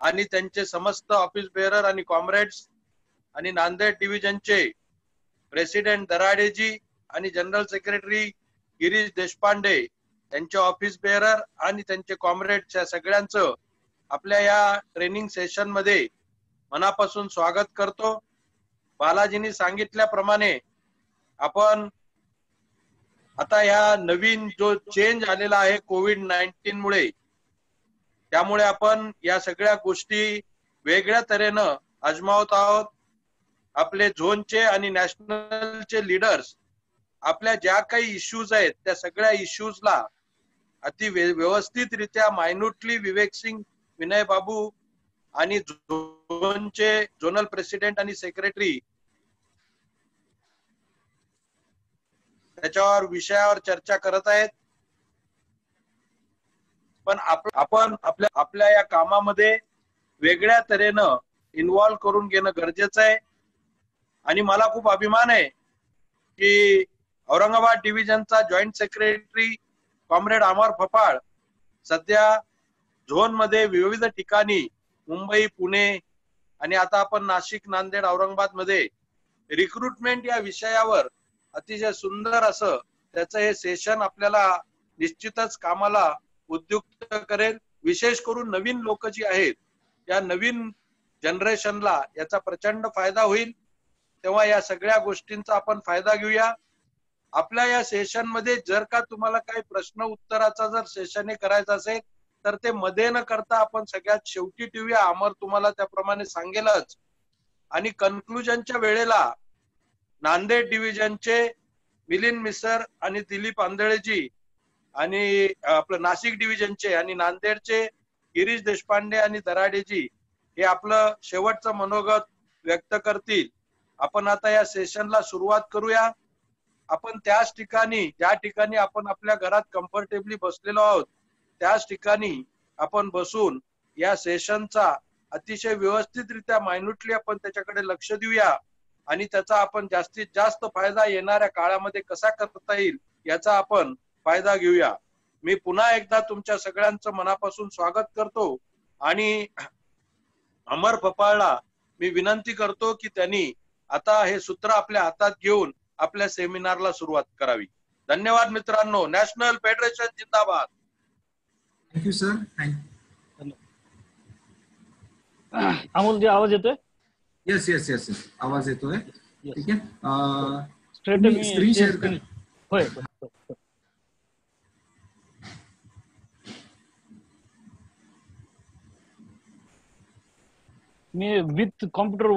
आणि त्यांचे समस्त ऑफिस बेअरर आणि कॉम्रेड्स आणि नांदेड डिव्हिजनचे प्रेसिडेंट दराडेजी आणि जनरल सेक्रेटरी गिरीश देशपांडे त्यांचे ऑफिस बेअरर आणि त्यांचे कॉम्रेड्सच्या सगळ्यांचं आपल्या या ट्रेनिंग सेशन मध्ये मनापासून स्वागत करतो। बालाजींनी सांगितल्याप्रमाणे आपण आता या नवीन जो चेंज आलेला आहे कोविड-19 मुळे, त्यामुळे आपण या सगळ्या गोष्टी वेगळ्या तऱ्हेनं आजमावत आहोत। आपले झोनचे आणि नॅशनलचे लीडर्स आपल्या ज्या काही इश्यूज आहेत त्या सगळ्या इश्यूजला अति व्यवस्थितरित्या मायन्यूटली विवेक सिंग, विनय बाबू आणि झोनचे झोनल प्रेसिडेंट आणि सेक्रेटरी त्याच्यावर विषयावर चर्चा करत आहेत। पण आपण आपल्या या कामामध्ये वेगळ्या तऱ्हेनं इन्व्हॉल्व करून घेणं गरजेचं आहे। आणि मला खूप अभिमान आहे की औरंगाबाद डिव्हिजनचा जॉईंट सेक्रेटरी कॉम्रेड अमर फपाळ सध्या झोन मध्ये विविध ठिकाणी मुंबई, पुणे आणि आता आपण नाशिक, नांदेड, औरंगाबाद मध्ये रिक्रुटमेंट या विषयावर अतिशय सुंदर असं त्याचं हे सेशन आपल्याला निश्चितच कामाला उद्युक्त करेल। विशेष करून नवीन लोक जी आहेत या नवीन जनरेशनला याचा प्रचंड फायदा होईल, तेव्हा या सगळ्या गोष्टींचा आपण फायदा घेऊया। आपल्या या सेशन मध्ये जर का तुम्हाला काही प्रश्न उत्तराचा जर सेशन करायचा असेल तर ते मध्ये न करता आपण सगळ्यात शेवटी ठेवूया। अमर तुम्हाला त्याप्रमाणे सांगेलच। आणि कन्क्लुजनच्या वेळेला नांदेड डिव्हिजनचे मिलिंद मिसर आणि दिलीप आंधळेजी आणि आपलं नाशिक डिव्हिजनचे आणि नांदेडचे गिरीश देशपांडे आणि दराडेजी हे आपलं शेवटचं मनोगत व्यक्त करतील। आपण आता या सेशनला सुरुवात करूया। आपण त्याच ठिकाणी ज्या ठिकाणी आपण आपल्या घरात कम्फर्टेबली बसलेलो आहोत त्याच ठिकाणी आपण बसून या सेशनचा अतिशय व्यवस्थितरित्या मायन्यूटली आपण त्याच्याकडे लक्ष देऊया आणि त्याचा आपण जास्तीत जास्त फायदा येणाऱ्या काळामध्ये कसा करता येईल याचा आपण फायदा घेऊया। मी पुन्हा एकदा तुमच्या सगळ्यांचं मनापासून स्वागत करतो आणि अमर फपाळला मी विनंती करतो की त्यांनी आता हे सूत्र आपल्या हातात घेऊन आपल्या सेमिनारला सुरुवात करावी। धन्यवाद मित्रांनो। नॅशनल फेडरेशन जिंदाबाद। Thank you sir. अमोल जी आवाज येतोय? यस यस यस आवाज येतोय। ठीक आहे, स्क्रीन शेअर करा। होय, me with computer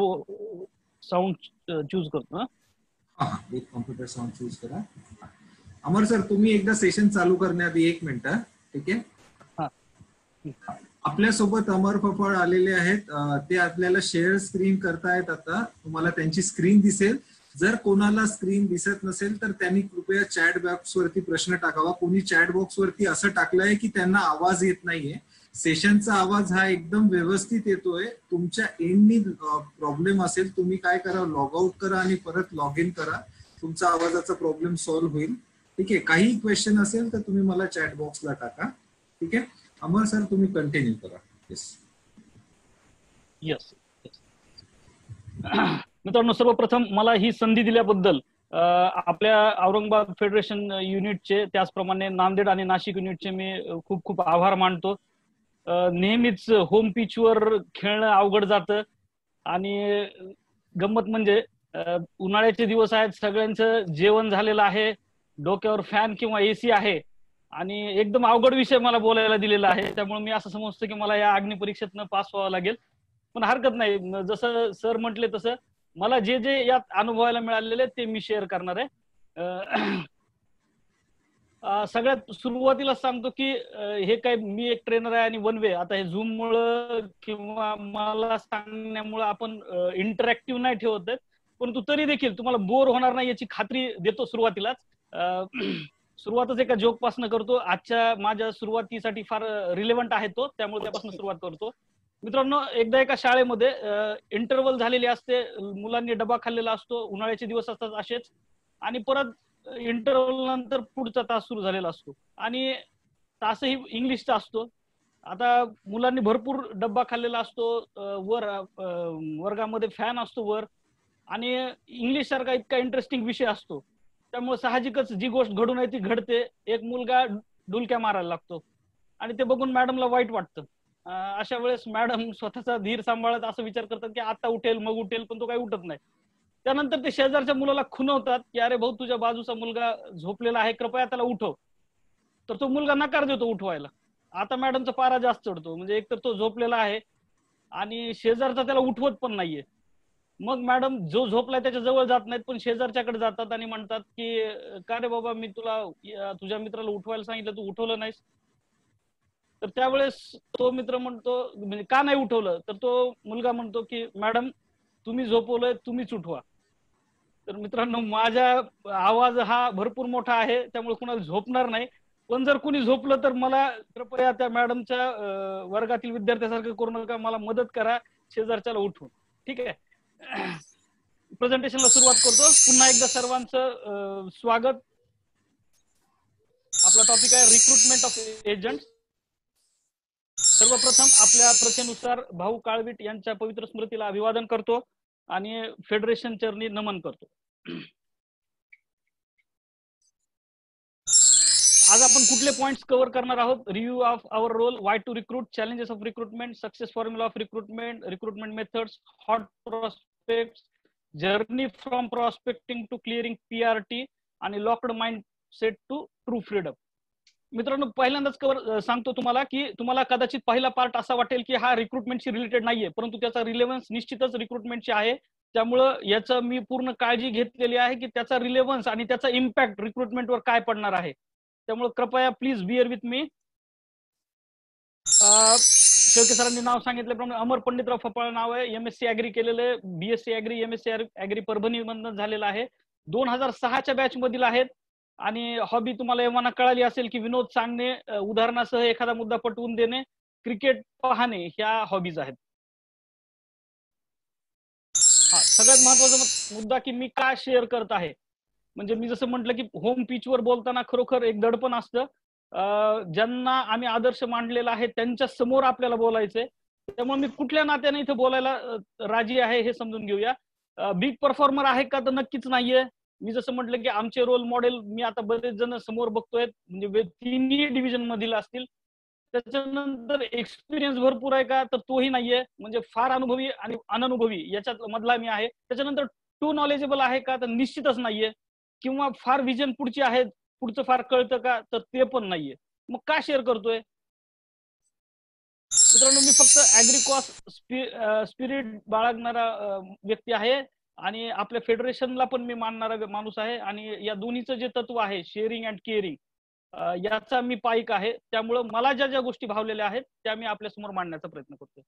sound choose करतो। विथ कॉम्प्युटर साऊंड चूज करा। अमर सर, तुम्ही एकदा सेशन चालू करण्याआधी 1 मिनिट, ठीक आहे? आपल्यासोबत अमर फपाळ आलेले आहेत, ते आपल्याला शेअर स्क्रीन करतायत। आता तुम्हाला त्यांची स्क्रीन दिसेल। जर कोणाला स्क्रीन दिसत नसेल तर त्यांनी कृपया चॅट बॉक्स वरती प्रश्न टाकावा। कोणी चॅट बॉक्स वरती असं टाकलंय की त्यांना आवाज येत नाहीये। सेशनचा आवाज हा एकदम व्यवस्थित येतोय। तुमच्या एंडनी प्रॉब्लेम असेल, तुम्ही काय करा, लॉग आउट करा आणि परत लॉग इन करा, तुमचा आवाजाचा प्रॉब्लेम सॉल्व्ह होईल। ठीक आहे, काही क्वेश्चन असेल तर तुम्ही मला चॅट बॉक्सला टाका। ठीक आहे, अमर सर तुम्ही कंटिन्यू करा। यस मित्रांनो, सर्वप्रथम मला ही संधी दिल्याबद्दल आपल्या औरंगाबाद फेडरेशन युनिटचे, त्याचप्रमाणे नांदेड आणि नाशिक युनिटचे मी खूप खूप आभार मानतो। नेहमीच होम पिचवर खेळणं अवघड जातं आणि गंमत म्हणजे उन्हाळ्याचे दिवस आहेत, सगळ्यांचं जेवण झालेलं आहे, डोक्यावर फॅन किंवा एसी आहे आणि एकदम अवघड विषय मला बोलायला दिलेला आहे। त्यामुळे मी असं समजतो की मला या अग्निपरीक्षेतनं पास व्हावं लागेल, पण हरकत नाही। जसं सर म्हटले तसं मला जे जे यात अनुभवायला मिळालेले ते मी शेअर करणार आहे। सगळ्यात सुरुवातीला सांगतो की हे काय, मी एक ट्रेनर आहे आणि वन वे, आता हे झूम मुळे किंवा मला सांगण्यामुळे आपण इंटरॅक्टिव्ह नाही ठेवत, परंतु तरी देखील तुम्हाला बोर होणार नाही याची खात्री देतो सुरुवातीलाच। सुरुवातच एका जोक पासून करतो, आजच्या माझ्या सुरुवातीसाठी फार रिलेव्हंट आहे तो, त्यामुळे त्यापासून सुरुवात करतो। मित्रांनो, एकदा एका शाळेमध्ये इंटरव्हल झालेली असते, मुलांनी डबा खाल्लेला असतो, उन्हाळ्याचे दिवस असतात असेच, आणि परत इंटरव्हल नंतर पुढचा तास सुरू झालेला असतो आणि तासही इंग्लिशचा असतो आता मुलांनी भरपूर डब्बा खाल्लेला असतो, वर्गामध्ये फॅन असतो वर, आणि इंग्लिश सारखा इतका इंटरेस्टिंग विषय असतो, त्यामुळे साहजिकच जी गोष्ट घडून ती घडते. एक मुलगा डुलक्या मारायला लागतो आणि ते बघून मॅडमला वाईट वाटतं. अशा वेळेस मॅडम स्वतःचा धीर सांभाळत असं विचार करतात की आता उठेल मग उठेल, पण तो काही उठत नाही. त्यानंतर ते शेजारच्या मुलाला खुणवतात की अरे भाऊ, तुझ्या बाजूचा मुलगा झोपलेला आहे, कृपया त्याला उठव. तर तो मुलगा नकार देतो उठवायला. आता मॅडमचा पारा जास्त चढतो, म्हणजे एकतर तो झोपलेला आहे आणि शेजारचा त्याला उठवत पण नाहीये. मग मॅडम जो झोपलाय त्याच्या जवळ जात नाहीत, पण शेजारच्याकडे जातात आणि म्हणतात की का रे बाबा, मी तुझ्या मित्राला उठवायला सांगितलं, तू उठवलं नाहीस. तर त्यावेळेस तो मित्र म्हणतो, म्हणजे का नाही उठवलं, तर तो मुलगा म्हणतो की मॅडम, तुम्ही झोपवलंय, तुम्हीच उठवा. तर मित्रांनो, माझा आवाज हा भरपूर मोठा आहे, त्यामुळे कुणाला झोपणार नाही. पण जर कुणी झोपलं तर मला कृपया त्या मॅडमच्या वर्गातील विद्यार्थ्यासारखं करू नका, मला मदत करा शेजारच्याला उठवून. ठीक आहे, प्रेझेंटेशनला सुरुवात करतो. पुन्हा एकदा सर्वांचं स्वागत. आपला टॉपिक आहे रिक्रुटमेंट ऑफ एजंट. सर्वप्रथम आपल्या प्रथेनुसार भाऊ काळवीट यांच्या पवित्र स्मृतीला अभिवादन करतो आणि फेडरेशन चरणी नमन करतो. आज आपण कुठले पॉइंट्स कव्हर करणार आहोत? Review of our role, why to recruit, challenges of recruitment, success formula of recruitment, recruitment methods, hot prospects, journey from prospecting to clearing PRT आणि locked mind set to true freedom. मित्रांनो, पहिल्यांदाच सांगतो तुम्हाला की तुम्हाला कदाचित पहिला पार्ट असा वाटेल की हा रिक्रुटमेंटशी रिलेटेड नाहीये, परंतु त्याचा रिलेव्हन्स निश्चितच रिक्रुटमेंटची आहे. त्यामुळं याचं मी पूर्ण काळजी घेतलेली आहे की त्याचा रिलेव्हन्स आणि त्याचा इम्पॅक्ट रिक्रुटमेंटवर काय पडणार आहे. त्यामुळे कृपया please bear with me. Shelke सरांनी नाव सांगितल्याप्रमाणे अमर पंडितराव फपाळ नाव आहे. MSc ऍग्री केलेलं आहे, BSc agri, MSc agri Parbhani मधून झालेलं आहे. 2006च्या बॅच मधील आहेत. आणि हॉबी तुम्हाला एव्हाना कळाली असेल की विनोद सांगणे, उदाहरणासह एखादा मुद्दा पटवून देणे, क्रिकेट पाहणे ह्या हॉबीज आहेत. हा सगळ्यात महत्वाचा मुद्दा की मी का शेअर करत आहे, म्हणजे मी जसं म्हटलं की होम पिचवर बोलताना खरोखर एक दडपण असतं. ज्यांना आम्ही आदर्श मांडलेला आहे त्यांच्या समोर आपल्याला बोलायचंय, त्यामुळे मी कुठल्या नात्याने इथे बोलायला राजी आहे हे समजून घेऊया. बिग परफॉर्मर आहे का, तर नक्कीच नाहीये. मी जसं म्हटलं की आमचे रोल मॉडेल मी आता बरेच जण समोर बघतोय, म्हणजे तिन्ही डिव्हिजन मधील असतील. त्याच्यानंतर एक्सपिरियन्स भरपूर आहे का, तर तोही नाहीये, म्हणजे फार अनुभवी आणि अननुभवी याच्यात मधला मी आहे. त्याच्यानंतर टू नॉलेजेबल आहे का, तर निश्चितच नाहीये. किंवा फार विजन पुढची आहे, पुढचं फार कळतं का, तर ते पण नाहीये. मग का शेअर करतोय मित्रांनो? मी फक्त ऍग्रीकॉस स्पिरिट बाळगणारा व्यक्ती आहे आणि आपल्या फेडरेशनला पण मी मानणारा माणूस आहे. आणि या दोन्हीचं जे तत्व आहे, शेअरिंग अँड केअरिंग, याचा मी पाईक आहे. त्यामुळं मला ज्या ज्या गोष्टी भावलेल्या आहेत त्या मी आपल्या समोर मांडण्याचा प्रयत्न करतोय.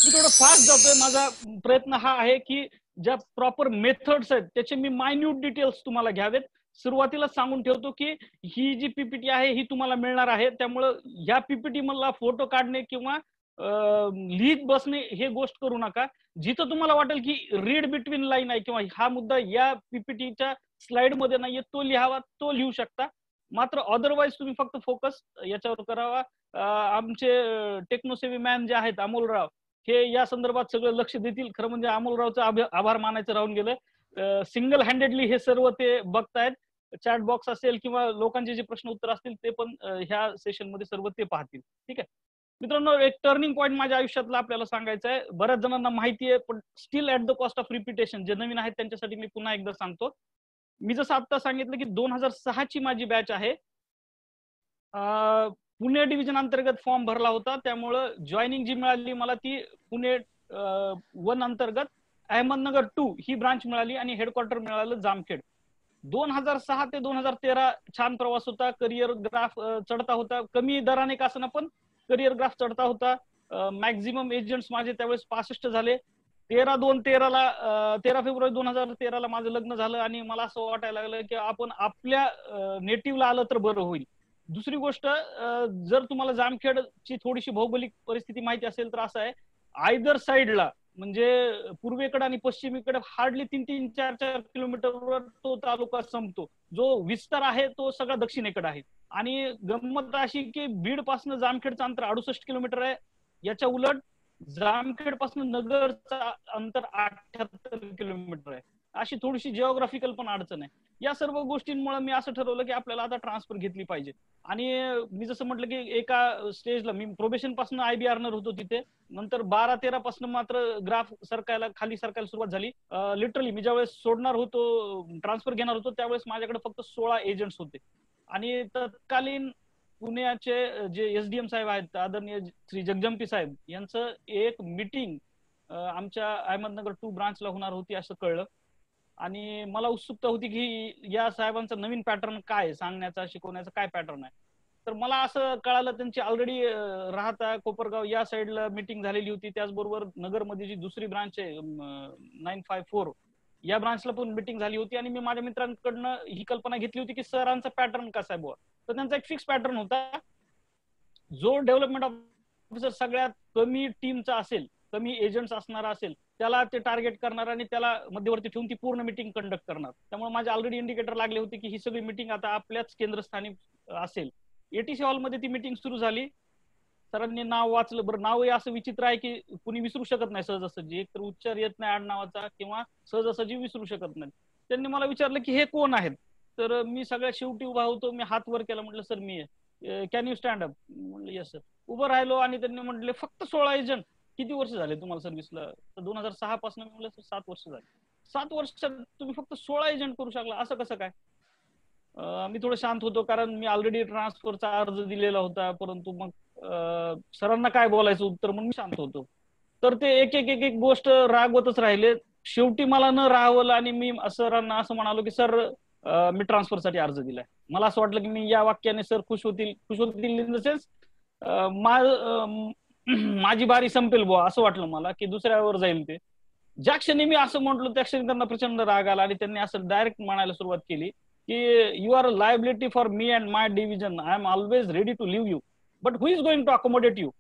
मी थोडं फास्ट जातोय. माझा प्रयत्न हा आहे की ज्या प्रॉपर मेथड्स आहेत त्याचे मी मायन्यूट डिटेल्स तुम्हाला घ्यावेत. सुरुवातीला सांगून ठेवतो की ही जी पीपीटी आहे ही तुम्हाला मिळणार आहे, त्यामुळं ह्या पीपीटी मधला फोटो काढणे किंवा लिहित बसणे हे गोष्ट करू नका. जिथं तुम्हाला वाटेल की रीड बिटवीन लाईन आहे किंवा हा मुद्दा या पीपीटीच्या स्लाइड मध्ये नाहीये, तो लिहावा, तो लिहू शकता. मात्र अदरवाईज तुम्ही फक्त फोकस याच्यावर करावा. आमचे टेक्नोसेवी मॅन जे आहेत अमोलराव, हे या संदर्भात सगळं लक्ष देतील. खरं म्हणजे अमोलरावचा आभार मानायचं राहून गेलं. सिंगल हँडेडली हे सर्व ते बघतायत. चॅट बॉक्स असेल किंवा लोकांचे जे प्रश्न उत्तर असतील ते पण ह्या सेशन मध्ये सर्व ते पाहतील. ठीक आहे मित्रांनो, एक टर्निंग पॉईंट माझ्या आयुष्यातला आपल्याला सांगायचं आहे. बऱ्याच जणांना माहिती आहे, पण steel at the cost of repetition, जे नवीन आहेत त्यांच्यासाठी मी पुन्हा एकदा सांगतो. मी जसं आता सांगितलं की 2006ची माझी बॅच आहे. पुणे डिव्हिजन अंतर्गत फॉर्म भरला होता, त्यामुळं जॉईनिंग जी मिळाली मला ती पुणे 1 अंतर्गत अहमदनगर 2 ही ब्रांच मिळाली आणि हेडक्वार्टर मिळालं जामखेड. 2006 ते 2013 छान प्रवास होता. करिअर ग्राफ चढता होता, कमी दराने का असना पण करिअर ग्राफ चढता होता. मॅक्झिमम एजंट्स माझे त्यावेळेस 65 झाले. 13 फेब्रुवारी 2013 माझं लग्न झालं आणि मला असं वाटायला लागलं की आपण आपल्या नेटिव्हला आलं तर बरं होईल. दुसरी गोष्ट, जर तुम्हाला जामखेडची थोडीशी भौगोलिक परिस्थिती माहिती असेल तर असं आहे, आयदर साईडला म्हणजे पूर्वेकडे आणि पश्चिमेकडे हार्डली 3-4 किलोमीटरवर तो तालुका संपतो. जो विस्तार आहे तो सगळा दक्षिणेकडे आहे. आणि गंमत अशी की बीड पासून जामखेडचं अंतर 68 किलोमीटर आहे. याच्या उलट जामखेड पासून नगरचं अंतर 78 किलोमीटर आहे. अशी थोडीशी जिओग्राफिकल पण अडचण आहे. या सर्व गोष्टींमुळे मी असं ठरवलं की आपल्याला आता ट्रान्सफर घेतली पाहिजे. आणि मी जसं म्हटलं की एका स्टेजला मी प्रोबेशन पासून आयबी अर्नर होतो तिथे, नंतर 12-13 पासून मात्र ग्राफ खाली सरकायला सुरुवात झाली. लिटरली मी ज्यावेळेस सोडणार होतो, ट्रान्सफर घेणार होतो, त्यावेळेस माझ्याकडे फक्त 16 एजंट्स होते. आणि तत्कालीन पुण्याचे जे एसडीएम साहेब आहेत, आदरणीय श्री जगजंपी साहेब, यांचं एक मीटिंग आमच्या अहमदनगर 2 ब्रांचला होणार होती असं कळलं. आणि मला उत्सुकता होती की या साहेबांचा नवीन पॅटर्न काय, सांगण्याचा शिकवण्याचा काय पॅटर्न आहे. तर मला असं कळालं त्यांची ऑलरेडी राहता कोपरगाव या साईडला मीटिंग झालेली होती. त्याचबरोबर नगरमध्ये जी दुसरी ब्रांच आहे 954 या ब्रांचला पण मीटिंग झाली होती. आणि मी माझ्या मित्रांकडनं ही कल्पना घेतली होती की सरांचा पॅटर्न कसा आहे बुवा. तर त्यांचा एक फिक्स पॅटर्न होता, जो डेव्हलपमेंट ऑफिसर सगळ्यात कमी टीमचा असेल, कमी एजंट्स असणारा असेल, त्याला ते टार्गेट करणार आणि त्याला मध्यवर्ती ठेवून ती पूर्ण मीटिंग कंडक्ट करणार. त्यामुळे माझे ऑलरेडी इंडिकेटर लागले होते की ही सगळी मीटिंग आता आपल्याच केंद्रस्थानी असेल. एटीसी हॉलमध्ये ती मीटिंग सुरू झाली. सरांनी नाव वाचलं. बरं, नाव हे असं विचित्र आहे की कुणी विसरू शकत नाही सहजासहजी. एक तर उच्चार येत नाही आडनावाचा किंवा सहजासहजी विसरू शकत नाही. त्यांनी मला विचारलं की हे कोण आहेत. तर मी सगळ्यात शेवटी उभा होतो. मी हात वर केला, म्हटलं सर मी आहे, कॅन यू स्टँड अप. म्हटलं येस सर. उभं राहिलो आणि त्यांनी म्हटले फक्त 16 एजंट. किती वर्ष झाले तुम्हाला सर्व्हिसला? तर 2006 पासून. मी म्हटलं 7 वर्ष झाले. 7 वर्षात तुम्ही फक्त 16 एजंट करू शकला, असं कसं काय? मी थोडं शांत होतो, कारण मी ऑलरेडी ट्रान्सफरचा अर्ज दिलेला होता. परंतु मग सरांना काय बोलायचं उत्तर, म्हणून मी शांत होतो. तर ते एक एक एक एक गोष्ट रागवतच राहिले. शेवटी मला न राहावलं आणि मी सरांना असं म्हणालो की सर मी ट्रान्सफरसाठी अर्ज दिलाय. मला असं वाटलं की मी या वाक्याने सर खुश होतील इन द सेन्स माझी बारी संपेल बुवा, असं वाटलं मला की दुसऱ्यावर जाईल ते. ज्या क्षणी मी असं म्हटलं त्या क्षणी त्यांना प्रचंड राग आला आणि त्यांनी असं डायरेक्ट म्हणायला सुरुवात केली की you are a liability for me and my division. I am always ready to leave you, but who is going to accommodate you.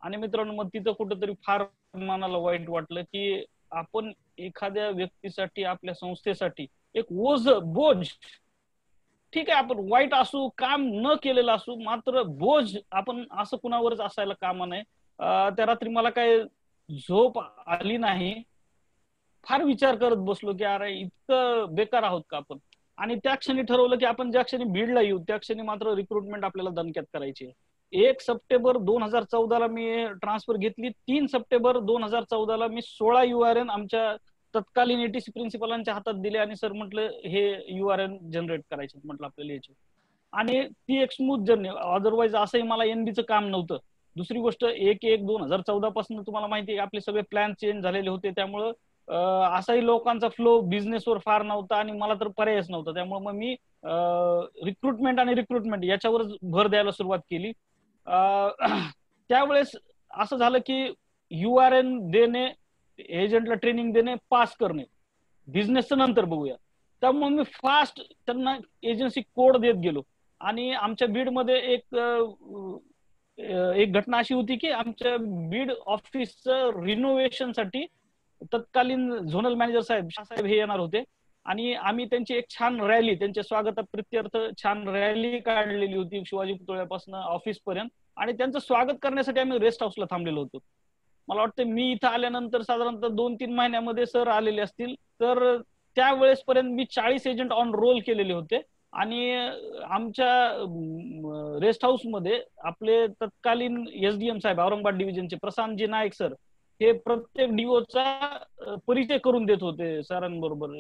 आणि मित्रांनो, मग तिथं कुठंतरी फार मनाला वाईट वाटलं की आपण एखाद्या व्यक्तीसाठी, आपल्या संस्थेसाठी एक बोज, ठीक आहे आपण वाईट असू, काम न केलेलं असू, मात्र बोज आपण असं कुणावरच असायला कामा नये. त्या रात्री मला काय झोप आली नाही. फार विचार करत बसलो की अरे इतकं बेकार आहोत का आपण. आणि त्या क्षणी ठरवलं की आपण ज्या क्षणी बीडला येऊ त्या क्षणी मात्र रिक्रुटमेंट आपल्याला दणक्यात करायची. 1 सप्टेंबर 2014 मी ट्रान्सफर घेतली. 3 सप्टेंबर 2014 मी 16 URN आमच्या तत्कालीन एटीसी प्रिन्सिपलांच्या हातात दिले आणि सर म्हटलं हे URN जनरेट करायचे, म्हटलं आपल्याला याचे. आणि ती एक स्मूथ जर्नी. अदरवाईज असंही मला एनबीचं काम नव्हतं. दुसरी गोष्ट 1/1/2014 पासून तुम्हाला माहिती आहे आपले सगळे प्लॅन चेंज झालेले होते. त्यामुळं असाही लोकांचा फ्लो बिझनेसवर फार नव्हता आणि मला तर पर्यायच नव्हता. त्यामुळे मग मी रिक्रुटमेंट याच्यावरच भर द्यायला सुरुवात केली. त्यावेळेस असं झालं की URN देणे, एजंटला ट्रेनिंग देणे, पास करणे, बिझनेसचं नंतर बघूया. त्यामुळे मी फास्ट त्यांना एजन्सी कोड देत गेलो. आणि आमच्या बीडमध्ये एक घटना अशी होती की आमच्या बीड ऑफिसचं रिनोव्हेशनसाठी तत्कालीन झोनल मॅनेजर साहेब हे येणार होते. आणि आम्ही त्यांची एक छान रॅली, त्यांच्या स्वागताप्रित्यर्थ छान रॅली काढलेली होती शिवाजी पुतळ्यापासून ऑफिस पर्यंत. आणि त्यांचं स्वागत करण्यासाठी आम्ही रेस्ट हाऊसला थांबलेलो होतो. मला वाटतं मी इथं आल्यानंतर साधारणतः 2-3 महिन्यामध्ये सर आलेले असतील. तर त्यावेळेस पर्यंत मी 40 एजंट ऑन रोल केलेले होते. आणि आमच्या रेस्ट हाऊस मध्ये आपले तत्कालीन एसडीएम साहेब औरंगाबाद डिव्हिजनचे प्रशांतजी नाईक सर हे प्रत्येक डीओचा परिचय करून देत होते सरांबरोबर,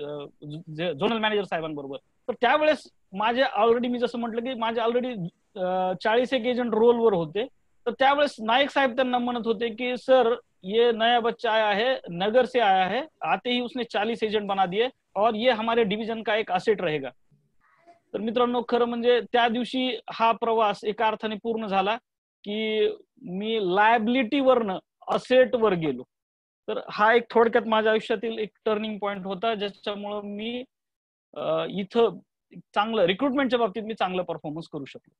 झोनल मॅनेजर साहेबांबरोबर. तर त्यावेळेस माझे ऑलरेडी, मी जसं म्हटलं की माझे ऑलरेडी 41 एजंट रोलवर होते. तर त्यावेळेस नाईक साहेब त्यांना म्हणत होते की सर ये नया बच्चा आया है, नगर से आया है, आते ही उसने 40 एजंट बना दिए और ये हमारे डिव्हिजन का एक असेट रहेगा. तर मित्रांनो, खरं म्हणजे त्या दिवशी हा प्रवास एका अर्थाने पूर्ण झाला की मी लायबिलिटीवरनं असेटवर गेलो. तर हा एक थोडक्यात माझ्या आयुष्यातील एक टर्निंग पॉइंट होता, ज्याच्यामुळं मी इथं चांगलं रिक्रुटमेंटच्या बाबतीत मी चांगलं परफॉर्मन्स करू शकलो.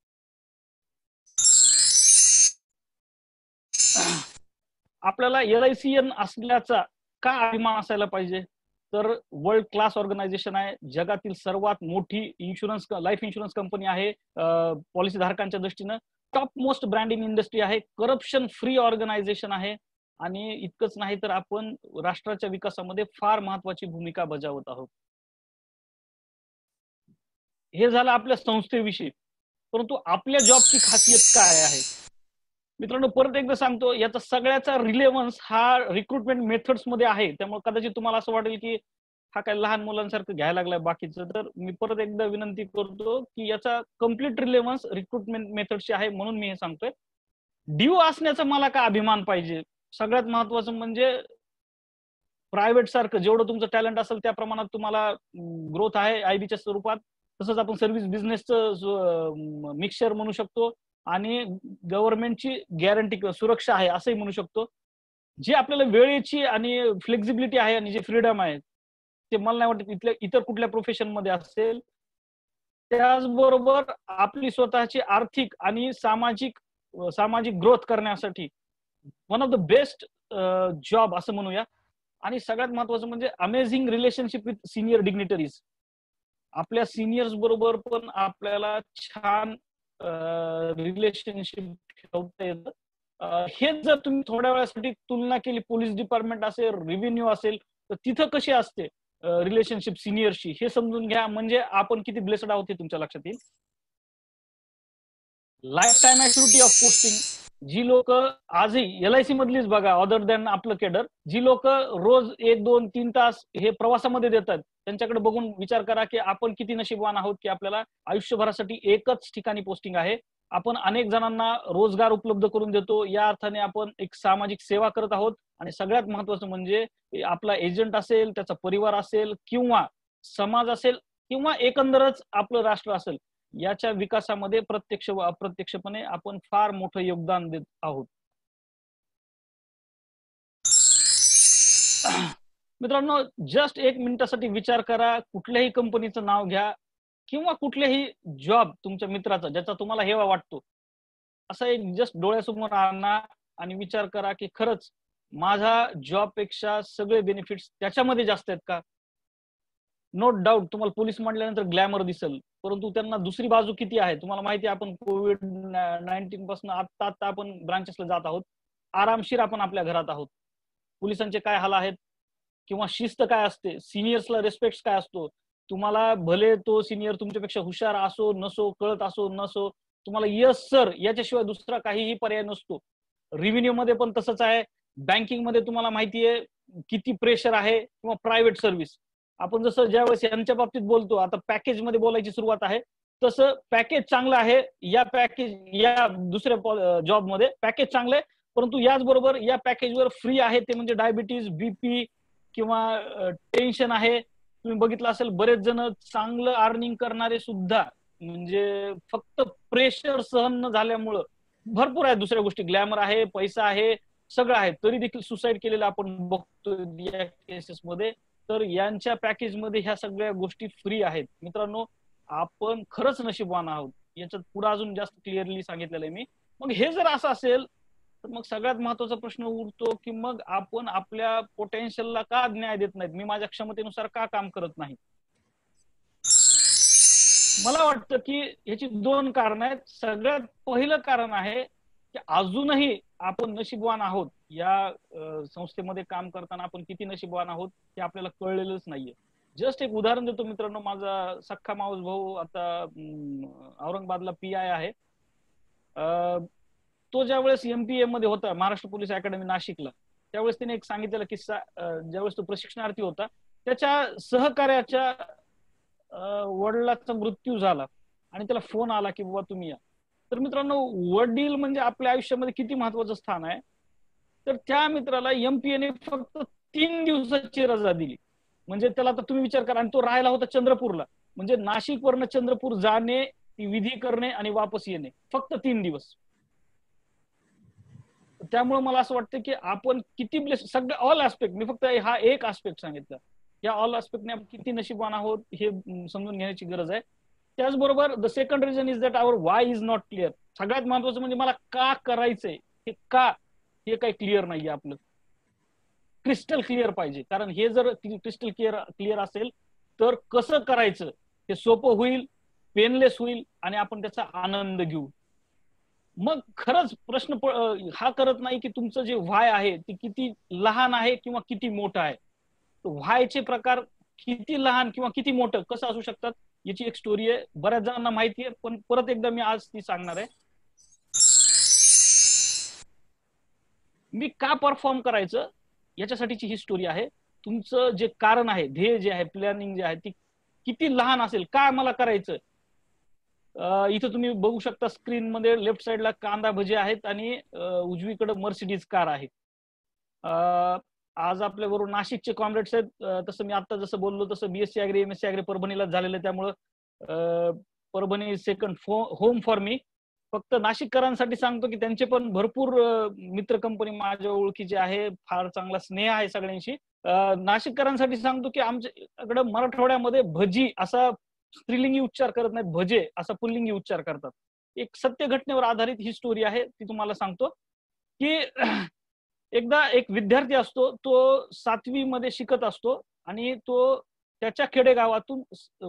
आपल्याला LICN असल्याचा का अभिमान असायला पाहिजे? तर वर्ल्ड क्लास ऑर्गनायझेशन आहे, जगातील सर्वात मोठी लाईफ इन्शुरन्स कंपनी आहे, पॉलिसी धारकांच्या दृष्टीनं top most brand in industry आहे, करप्शन फ्री ऑर्गनायझेशन आहे, आणि इतकंच नाही तर आपण राष्ट्राच्या विकासामध्ये फार महत्वाची भूमिका बजावत आहोत. हे झालं आपल्या संस्थेविषयी. परंतु आपल्या जॉबची खासियत काय आहे मित्रांनो, परत एकदा सांगतो, याचा सगळ्याचा रिलेव्हन्स हा रिक्रुटमेंट मेथड्स मध्ये आहे. त्यामुळे कदाचित तुम्हाला असं वाटेल की हा काय लहान मुलांसारखं घ्यायला लागलाय बाकीचं, तर मी परत एकदा विनंती करतो की याचा कम्प्लीट रिलेव्हन्स रिक्रुटमेंट मेथडशी आहे, म्हणून मी हे सांगतोय. ड्यू असण्याचा मला का अभिमान पाहिजे? सगळ्यात महत्वाचं म्हणजे प्रायव्हेट सारखं जेवढं तुमचं टॅलेंट असेल त्या प्रमाणात तुम्हाला ग्रोथ आहे आयबीच्या स्वरूपात. तसंच आपण सर्व्हिस बिझनेसचं मिक्सचर म्हणू शकतो, आणि गव्हर्नमेंटची गॅरंटी किंवा सुरक्षा आहे असंही म्हणू शकतो. जी आपल्याला वेळेची आणि फ्लेक्झिबिलिटी आहे आणि जे फ्रीडम आहे ते मला नाही वाटत इतर कुठल्या प्रोफेशन मध्ये असेल. त्याचबरोबर आपली स्वतःची आर्थिक आणि सामाजिक ग्रोथ करण्यासाठी one of the best job असं म्हणूया. आणि सगळ्यात महत्वाचं म्हणजे amazing relationship with senior dignitaries. आपल्या सिनियर्स बरोबर पण आपल्याला छान रिलेशनशिप ठेवता येतं. हेच जर तुम्ही थोड्या वेळासाठी तुलना केली, पोलीस डिपार्टमेंट असेल, रेव्हेन्यू असेल, तर तिथं कशी असते रिलेशनशिप सिनियरशी हे समजून घ्या, म्हणजे आपण किती ब्लेस्ड आहोत हे तुमच्या लक्षात येईल. Life time activity of posting. जी लोक आजही LIC मधलीच बघा, अदर दॅन आपलं केडर, जी लोक रोज 1, 2, 3 तास हे प्रवासामध्ये देतात, त्यांच्याकडे बघून विचार करा की आपण किती नशीबवान आहोत की आपल्याला आयुष्यभरासाठी एकच ठिकाणी पोस्टिंग आहे. आपण अनेक जणांना रोजगार उपलब्ध करून देतो. या अर्थाने आपण एक सामाजिक सेवा करत आहोत. आणि सगळ्यात महत्वाचं म्हणजे आपला एजंट असेल, त्याचा परिवार असेल, किंवा समाज असेल, किंवा एकंदरच आपलं राष्ट्र असेल, याच्या विकासामध्ये प्रत्यक्ष व अप्रत्यक्षपणे आपण फार मोठं योगदान देत आहोत. मित्रांनो, जस्ट 1 मिनिटासाठी विचार करा, कुठल्याही कंपनीचं नाव घ्या किंवा कुठल्याही जॉब तुमच्या मित्राचा ज्याचा तुम्हाला हेवा वाटतो, असा एक जस्ट डोळ्यासमोर आणा आणि विचार करा की खरंच माझा जॉब पेक्षा सगळे बेनिफिट्स त्याच्यामध्ये जास्त आहेत का? नो डाऊट तुम्हाला पोलीस म्हटल्यानंतर ग्लॅमर दिसेल, परंतु त्यांना दुसरी बाजू किती आहे तुम्हाला माहिती आहे. आपण COVID-19 पासून आता आपण ब्रांचेसला जात आहोत, आरामशीर आपण आपल्या घरात आहोत. पोलिसांचे काय हाल आहेत, किंवा शिस्त काय असते, सिनियर्सला रिस्पेक्ट काय असतो. तुम्हाला भले तो सिनियर तुमच्यापेक्षा हुशार असो नसो, कळत असो नसो, तुम्हाला यस सर याच्याशिवाय दुसरा काहीही पर्याय नसतो. रेव्हेन्यू मध्ये पण तसंच आहे. बँकिंग मध्ये तुम्हाला माहिती आहे किती प्रेशर आहे, किंवा प्रायव्हेट सर्व्हिस. आपण जसं ज्यावेळेस यांच्या बाबतीत बोलतो, आता पॅकेज मध्ये बोलायची सुरुवात आहे, तसं पॅकेज चांगलं आहे. या दुसऱ्या जॉब मध्ये पॅकेज चांगलं आहे, परंतु याचबरोबर या पॅकेजवर फ्री आहे ते म्हणजे डायबिटीज, BP किंवा टेन्शन आहे. तुम्ही बघितलं असेल बरेच जण चांगलं अर्निंग करणारे सुद्धा म्हणजे फक्त प्रेशर सहन न झाल्यामुळं, भरपूर आहे दुसऱ्या गोष्टी, ग्लॅमर आहे, पैसा आहे, सगळं आहे, तरी देखील सुसाईड केलेलं आपण बघतो या केसेसमध्ये. तर यांच्या पॅकेजमध्ये ह्या सगळ्या गोष्टी फ्री आहेत. मित्रांनो, आपण खरंच नशीबवान आहोत. याच्यात पुढे अजून जास्त क्लिअरली सांगितलेलं आहे मी. मग हे जर असं असेल तर मग सगळ्यात महत्वाचा प्रश्न उरतो की मग आपण आपल्या पोटेन्शियलला का न्याय देत नाहीत, मी माझ्या क्षमतेनुसार का काम करत नाही. मला वाटतं की याची 2 कारण आहेत. सगळ्यात पहिलं कारण आहे की अजूनही आपण नशीबवान आहोत. या संस्थेमध्ये काम करताना आपण किती नशीबवान आहोत हे आपल्याला कळलेलंच नाहीये. जस्ट एक उदाहरण देतो मित्रांनो. माझा सख्खा मावस भाऊ आता औरंगाबादला PI आहे. तो ज्यावेळेस MPA मध्ये होता, महाराष्ट्र पोलीस अकॅडमी नाशिकला, त्यावेळेस त्याने एक सांगितलेला किस्सा. ज्यावेळेस तो प्रशिक्षणार्थी होता, त्याच्या सहकार्याच्या वडिलांचा मृत्यू झाला आणि त्याला फोन आला की बाबा तुम्ही या. तर मित्रांनो, वडील म्हणजे आपल्या आयुष्यामध्ये किती महत्वाचं स्थान आहे. तर त्या मित्राला MPA ने फक्त 3 दिवसाची रजा दिली. म्हणजे त्याला आता तुम्ही विचार करा, आणि तो राहायला होता चंद्रपूरला, म्हणजे नाशिकवरनं चंद्रपूर जाणे, ती विधी करणे आणि वापस येणे, फक्त 3 दिवस. त्यामुळे मला असं वाटतं की आपण किती सगळं ऑल ऍस्पेक्ट, मी फक्त हा एक ऍस्पेक्ट सांगितला, या ऑल ऍस्पेक्टने आपण किती नशीबवान आहोत हे समजून घेण्याची गरज आहे. त्याचबरोबर the second reason is that our why is not clear. सगळ्यात महत्वाचं म्हणजे मला का करायचंय, हे का हे काही क्लिअर नाहीये आपलं. क्रिस्टल क्लिअर पाहिजे. कारण हे जर क्रिस्टल क्लिअर असेल तर कसं करायचं हे सोपं होईल, पेनलेस होईल आणि आपण त्याचा आनंद घेऊ. मग खरंच प्रश्न हा करत नाही की तुमचं जे व्हाय आहे ते किती लहान आहे किंवा किती मोठं आहे. व्हायचे प्रकार किती लहान किंवा किती मोठं कसं असू शकतात याची एक स्टोरी आहे, बऱ्याच जणांना माहिती आहे, पण परत एकदा मी आज ती सांगणार आहे. मी का परफॉर्म करायचं याच्यासाठीची ही स्टोरी आहे. तुमचं जे कारण आहे, ध्येय जे आहे, प्लॅनिंग जे आहे ती किती लहान असेल, का मला करायचं. इथं तुम्ही बघू शकता स्क्रीन मध्ये लेफ्ट साइडला कांदा भजी आहेत आणि उजवीकडे मर्सिडीज कार आहे. आज आपल्या बरोबर नाशिकचे कॉम्रेड्स आहेत. तसं मी आता जसं बोललो तसं बीएससी ऍग्री एमएससी ऍग्री परभणीलाच झालेलं, त्यामुळं Parbhani second home for me. फक्त नाशिककरांसाठी सांगतो की त्यांचे पण भरपूर मित्र कंपनी माझ्या ओळखीचे आहे, फार चांगला स्नेह आहे सगळ्यांशी. नाशिककरांसाठी सांगतो की आमच्याकडे मराठवाड्यामध्ये भजी असा स्त्रीलिंगी उच्चार करत नाहीत, भजे असा पुल्लिंगी उच्चार करतात. एक सत्य घटनेवर आधारित ही स्टोरी आहे, ती तुम्हाला सांगतो की एकदा एक विद्यार्थी असतो, तो 7वी मध्ये शिकत असतो आणि तो त्याच्या खेडेगावातून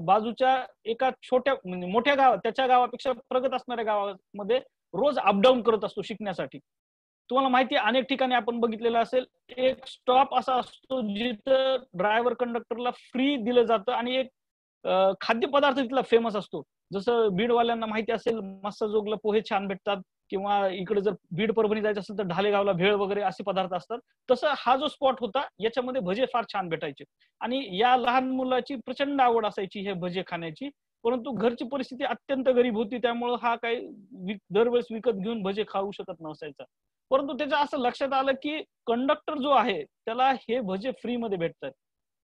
बाजूच्या एका छोट्या म्हणजे मोठ्या गावात, त्याच्या गावापेक्षा प्रगत असणाऱ्या गावामध्ये रोज अपडाऊन करत असतो शिकण्यासाठी. तुम्हाला माहिती आहे अनेक ठिकाणी आपण बघितलेलं असेल, एक स्टॉप असा असतो जिथं ड्रायव्हर कंडक्टरला फ्री दिलं जातं आणि एक खाद्यपदार्थ तिथला फेमस असतो. जसं बीडवाल्यांना माहिती असेल मस्साजोगला पोहे छान भेटतात, किंवा इकडे जर बीड परभणी जायचं असेल तर ढालेगावला भेळ वगैरे असे पदार्थ असतात. तसं हा जो स्पॉट होता याच्यामध्ये भजे फार छान भेटायचे आणि या लहान मुलाची प्रचंड आवड असायची हे भजे खाण्याची. परंतु घरची परिस्थिती अत्यंत गरीब होती, त्यामुळे हा काही दरवेळेस विकत घेऊन भजे खाऊ शकत नसायचा. परंतु त्याच्या असं लक्षात आलं की कंडक्टर जो आहे त्याला हे भजे फ्री मध्ये भेटतात.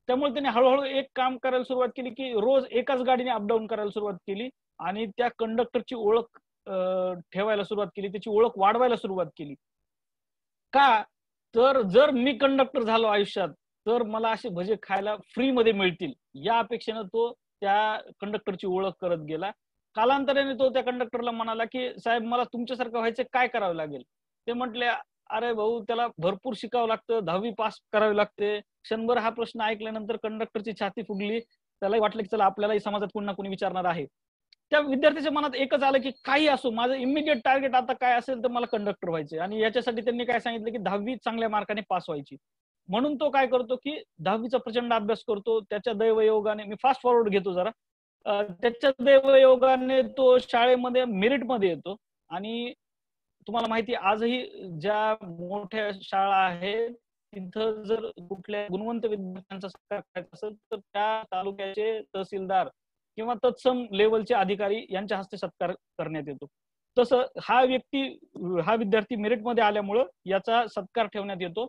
त्यामुळे त्याने हळूहळू एक काम करायला सुरुवात केली की रोज एकाच गाडीने अपडाऊन करायला सुरुवात केली आणि त्या कंडक्टरची ओळख ठेवायला सुरुवात केली, त्याची ओळख वाढवायला सुरुवात केली. का तर जर मी कंडक्टर झालो आयुष्यात तर मला असे भजे खायला फ्री मध्ये मिळतील या अपेक्षेनं तो त्या कंडक्टरची ओळख करत गेला. कालांतराने तो त्या कंडक्टरला म्हणाला की साहेब मला तुमच्यासारखं व्हायचं, काय करावं लागेल. ते म्हटले अरे भाऊ त्याला भरपूर शिकावं लागतं, 10वी पास करावी लागते. क्षणभर हा प्रश्न ऐकल्यानंतर कंडक्टरची छाती फुगली, त्यालाही वाटलं की चला आपल्यालाही समाजात कोण ना कोणी विचारणार आहे. त्या विद्यार्थ्याच्या मनात एकच आलं की काही असो माझं इमिडिएट टार्गेट आता काय असेल तर मला कंडक्टर व्हायचे. आणि याच्यासाठी त्यांनी काय सांगितलं की 10वी चांगल्या मार्काने पास व्हायची. म्हणून तो काय करतो की 10वीचा प्रचंड अभ्यास करतो. त्याच्या दैवयोगाने, मी फास्ट फॉरवर्ड घेतो जरा, त्याच्या दैवयोगाने तो शाळेमध्ये मेरिटमध्ये येतो. आणि तुम्हाला माहिती आजही ज्या मोठ्या शाळा आहेत तिथं जर कुठल्या गुणवंत विद्यार्थ्यांचा सत्कार करायचा असेल तर त्या तालुक्याचे तहसीलदार किंवा तत्सम लेवलचे अधिकारी यांच्या हस्ते सत्कार करण्यात येतो. तसं हा विद्यार्थी मेरिटमध्ये आल्यामुळं याचा सत्कार ठेवण्यात येतो.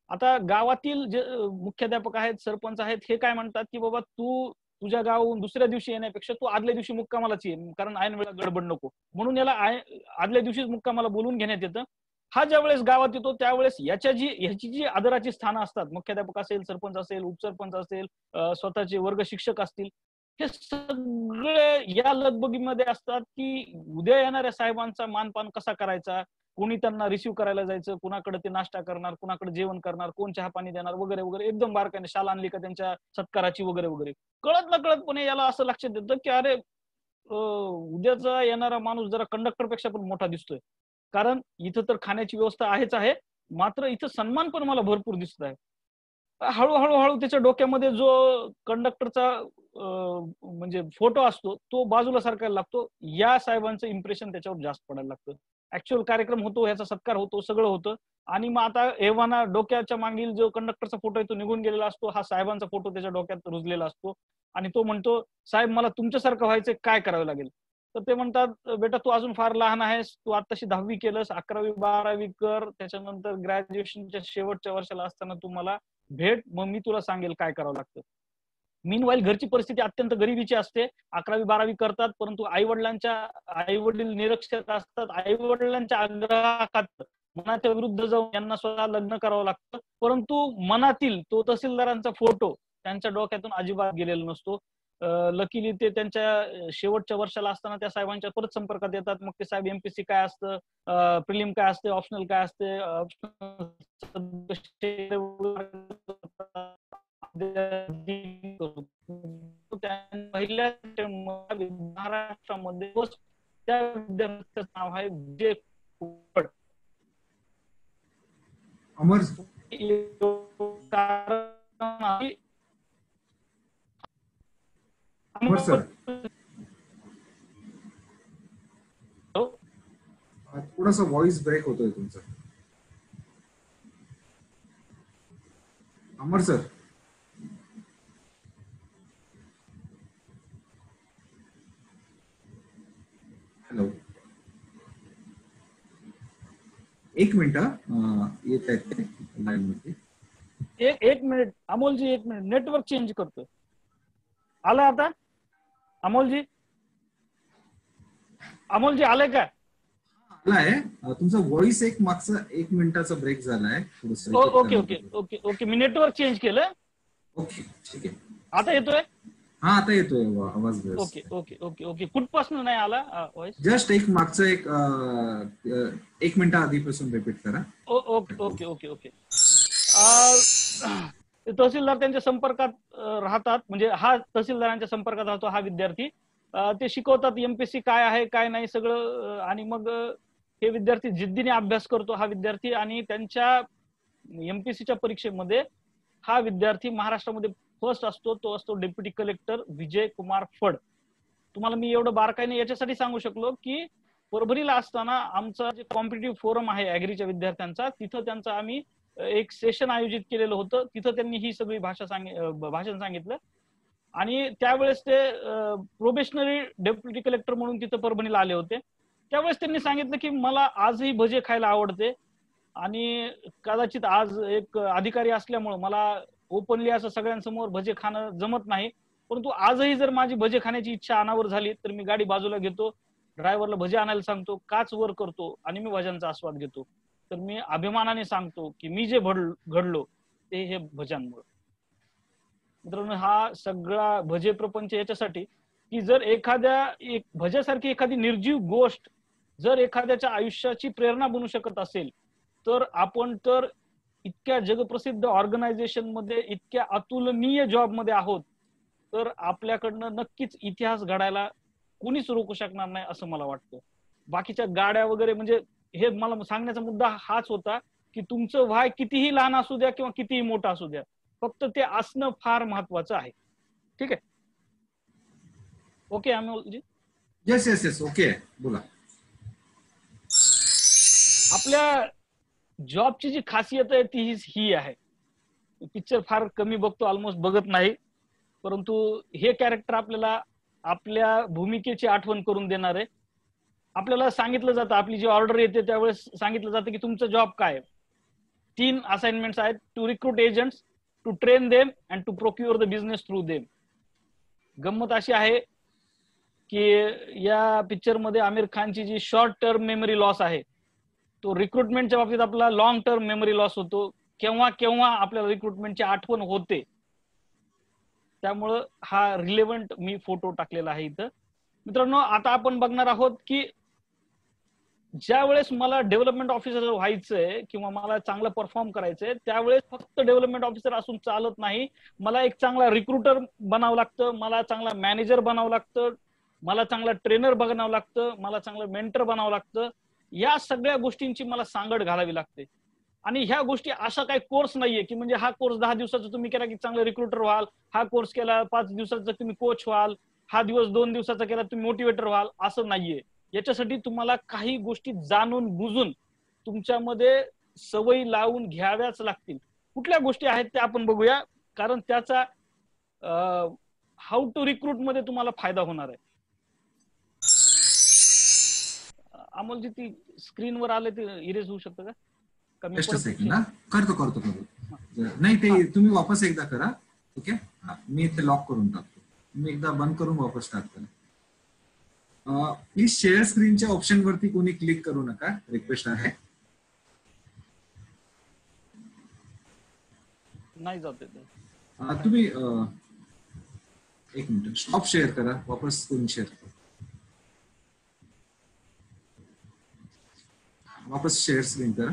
आता गावातील जे मुख्याध्यापक आहेत, सरपंच आहेत, हे काय म्हणतात की बाबा तू तुझ्या गावाहून दुसऱ्या दिवशी येण्यापेक्षा तू आदल्या दिवशी मुक्कामालाच ये, कारण ऐन वेळा गडबड नको, म्हणून याला आदल्या दिवशीच मुक्कामाला बोलून घेण्यात येतं. हा ज्या वेळेस गावात येतो त्यावेळेस ह्याची जी आदराची स्थानं असतात, मुख्याध्यापक असेल, सरपंच असेल, उपसरपंच असेल, स्वतःचे वर्ग शिक्षक असतील, हे सगळे या लगबगीमध्ये असतात की उद्या येणाऱ्या साहेबांचा मानपान कसा करायचा, कोणी त्यांना रिसिव्ह करायला जायचं, कुणाकडे ते नाश्ता करणार, कुणाकडे जेवण करणार, कोण चहा पाणी देणार वगैरे वगैरे, एकदम बारकाईने शाल आणली का त्यांच्या सत्काराची वगैरे वगैरे. कळत न कळतपणे याला असं लक्षात येतं की अरे उद्याचा येणारा माणूस जरा कंडक्टर पेक्षा पण मोठा दिसतोय, कारण इथं तर खाण्याची व्यवस्था आहेच आहे, मात्र इथं सन्मान पण मला भरपूर दिसत आहे. हळूहळू त्याच्या डोक्यामध्ये जो कंडक्टरचा म्हणजे फोटो असतो तो बाजूला सरकायला लागतो. या साहेबांचं इम्प्रेशन त्याच्यावर जास्त पडायला लागतं. ऍक्च्युअल कार्यक्रम होतो, ह्याचा सत्कार होतो, सगळं होतं. आणि मग आता एव्हाना डोक्याच्या मागील जो कंडक्टरचा फोटो आहे तो निघून गेलेला असतो, हा साहेबांचा फोटो त्याच्या डोक्यात रुजलेला असतो. आणि तो म्हणतो साहेब मला तुमच्यासारखं व्हायचं, काय करावं लागेल. तर ते म्हणतात बेटा तू अजून फार लहान आहेस, तू आताशी 10वी केलंस, 11वी 12वी कर, त्याच्यानंतर ग्रॅज्युएशनच्या शेवटच्या वर्षाला असताना तू मला भेट, मग मी तुला सांगेल काय करावं लागतं. मीनवाईल घरची परिस्थिती अत्यंत गरिबीची असते. 11वी 12वी करतात, परंतु आई वडील निरक्षर असतात. आई वडिलांच्या आग्रहाखातर मनाच्या विरुद्ध जाऊन यांना स्वतः लग्न करावं लागतं. परंतु मनातील तो तहसीलदारांचा फोटो त्यांच्या डोक्यातून अजिबात गेलेला नसतो. लकीली ते त्यांच्या शेवटच्या वर्षाला असताना त्या साहेबांच्या परत संपर्कात येतात. मग ते साहेब एमपीसी काय असतं, प्रिलिम काय असते, ऑप्शनल काय असते, पहिल्या महाराष्ट्रामध्ये त्या विद्यार्थ्याचं नाव आहे विजय कुमार. अमर सर, थोडासा व्हॉइस ब्रेक होतोय तुमचा. अमर सर, हॅलो, एक मिनिट येत आहेत लाईन मध्ये. एक मिनिट अमोलजी, एक मिनिट, नेटवर्क चेंज करतोय. आलं आता अमोलजी? अमोलजी आलंय का? आलाय. तुमचा व्हॉइस एक मागचा 1 मिनिटाचा ब्रेक झालाय. ओके ओके ओके ओके, मी नेटवर्क चेंज केलं. ओके, ठीक आहे. आता येतोय? हा, आता येतोय आवाज. ओके ओके ओके ओके, कुठपासून नाही आला व्हॉइस? जस्ट एक मागचं 1 मिनिट आधीपासून रिपीट करा. Okay okay okay okay. Tehsildar त्यांच्या संपर्कात राहतात, म्हणजे हा तहसीलदारांच्या संपर्कात राहतो हा विद्यार्थी. ते शिकवतात एमपीएससी काय आहे काय नाही सगळं, आणि मग हे विद्यार्थी जिद्दीने अभ्यास करतो हा विद्यार्थी, आणि त्यांच्या एमपीएससीच्या परीक्षेमध्ये हा विद्यार्थी महाराष्ट्रामध्ये फर्स्ट असतो. तो असतो डेप्युटी कलेक्टर विजय कुमार फड. तुम्हाला मी एवढं बारकाईने याच्यासाठी सांगू शकलो की परभणीला असताना आमचा जे कॉम्पिटिटिव्ह फोरम आहे ऍग्रीच्या विद्यार्थ्यांचा, तिथं त्यांचं आम्ही एक सेशन आयोजित केलेलं होतं. तिथं त्यांनी ही सगळी भाषण सांगितलं, आणि त्यावेळेस ते प्रोबेशनरी डेप्युटी कलेक्टर म्हणून तिथं परभणीला आले होते. त्यावेळेस त्यांनी सांगितलं की मला आजही भजे खायला आवडते, आणि कदाचित आज एक अधिकारी असल्यामुळे मला ओपनली असं सगळ्यांसमोर भजे खाणं जमत नाही, परंतु आजही जर माझी भजे खाण्याची इच्छा अनावर झाली तर मी गाडी बाजूला घेतो, ड्रायव्हरला भजे आणायला सांगतो, काच वर करतो आणि मी भज्यांचा आस्वाद घेतो. तर मी अभिमानाने सांगतो की मी जे घडलो ते हे भज्यांमुळे. मित्रांनो, हा सगळा भजे प्रपंच याच्यासाठी की जर एक भज्यासारखी एखादी निर्जीव गोष्ट जर एखाद्याच्या आयुष्याची प्रेरणा बनू शकत असेल, तर आपण तर इतक्या जगप्रसिद्ध ऑर्गनायझेशन मध्ये, इतक्या अतुलनीय जॉब मध्ये आहोत, तर आपल्याकडनं नक्कीच इतिहास घडायला कोणीच रोखू शकणार नाही असं मला वाटतं. बाकीच्या गाड्या वगैरे, म्हणजे हे मला सांगण्याचा मुद्दा हाच होता की तुमचं व्हाय कितीही लहान असू द्या किंवा कितीही मोठं असू द्या, फक्त ते असणं फार महत्वाचं आहे. ठीक आहे? Okay Amolji? Yes yes yes, okay, बोला. आपल्या जॉबची जी खासियत आहे ती ही आहे, पिक्चर फार कमी बघतो, ऑलमोस्ट बघत नाही, परंतु हे कॅरेक्टर आपल्याला आपल्या भूमिकेची आठवण करून देणार आहे. आपल्याला सांगितलं जातं, आपली जी ऑर्डर येते त्यावेळेस सांगितलं जातं की तुमचं जॉब काय. 3 असाइनमेंट्स आहेत: to recruit agents, to train them and to procure the business through them. गंमत अशी आहे की या पिक्चर मध्ये आमिर खानची जी शॉर्ट टर्म मेमरी लॉस आहे, तो रिक्रुटमेंटच्या बाबतीत आपला लॉंग टर्म मेमरी लॉस होतो. केव्हा केव्हा आपल्याला रिक्रुटमेंटची आठवण होते. त्यामुळं हा रिलेव्हंट मी फोटो टाकलेला आहे इथं. मित्रांनो, आता आपण बघणार आहोत की ज्या वेळेस मला डेव्हलपमेंट ऑफिसर व्हायचंय किंवा मला चांगलं परफॉर्म करायचंय, त्यावेळेस फक्त डेव्हलपमेंट ऑफिसर असून चालत नाही. मला एक चांगला रिक्रुटर बनावं लागतं, मला चांगला मॅनेजर बनावं लागतं, मला चांगला ट्रेनर बनावं लागतं, मला चांगलं मेंटर बनावं लागतं. या सगळ्या गोष्टींची मला सांगड घालावी लागते. आणि ह्या गोष्टी असा काही कोर्स नाहीये की म्हणजे हा कोर्स 10 दिवसाचा तुम्ही केला की चांगलं रिक्रुटर व्हाल, हा कोर्स केला 5 दिवसाचा तुम्ही कोच व्हाल, हा 2 दिवसाचा केला तुम्ही मोटिवेटर व्हाल, असं नाहीये. याच्यासाठी तुम्हाला काही गोष्टी जाणून बुजून तुमच्यामध्ये सवयी लावून घ्याव्याच लागतील. कुठल्या गोष्टी आहेत त्या आपण बघूया, कारण त्याचा हाऊ टू रिक्रूट मध्ये तुम्हाला फायदा होणार आहे. अमोलजी, ती स्क्रीनवर आले ते इरेज होऊ शकतं का? करतो. नाही, ते तुम्ही वापस एकदा करा. ओके, मी ते लॉक करून टाकतो. तुम्ही एकदा बंद करून वापस टाकतो. प्लीज शेअर स्क्रीनच्या ऑप्शन वरती कोणी क्लिक करू नका, रिक्वेस्ट आहे. नाही जाते तुम्ही 1 मिनिट स्टॉप शेअर करा, वापस कोणी शेअर करा, वापस शेअर स्क्रीन करा.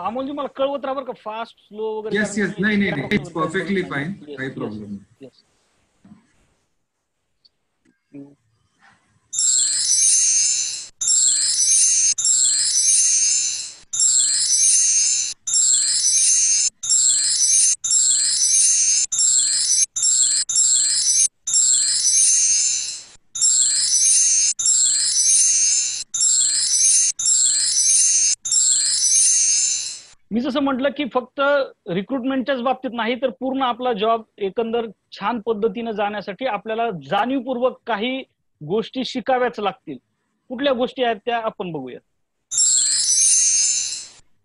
अमोलजी, मला कळवत राहा बरं का, फास्ट स्लो वगैरे. येस येस, नाही, इट्स परफेक्टली फाईन, काही प्रॉब्लेम नाही. मी जसं म्हटलं की फक्त रिक्रुटमेंटच्याच बाबतीत नाही तर पूर्ण आपला जॉब एकंदर छान पद्धतीने जाण्यासाठी आपल्याला जाणीवपूर्वक काही गोष्टी शिकाव्याच लागतील. कुठल्या गोष्टी आहेत त्या आपण बघूया.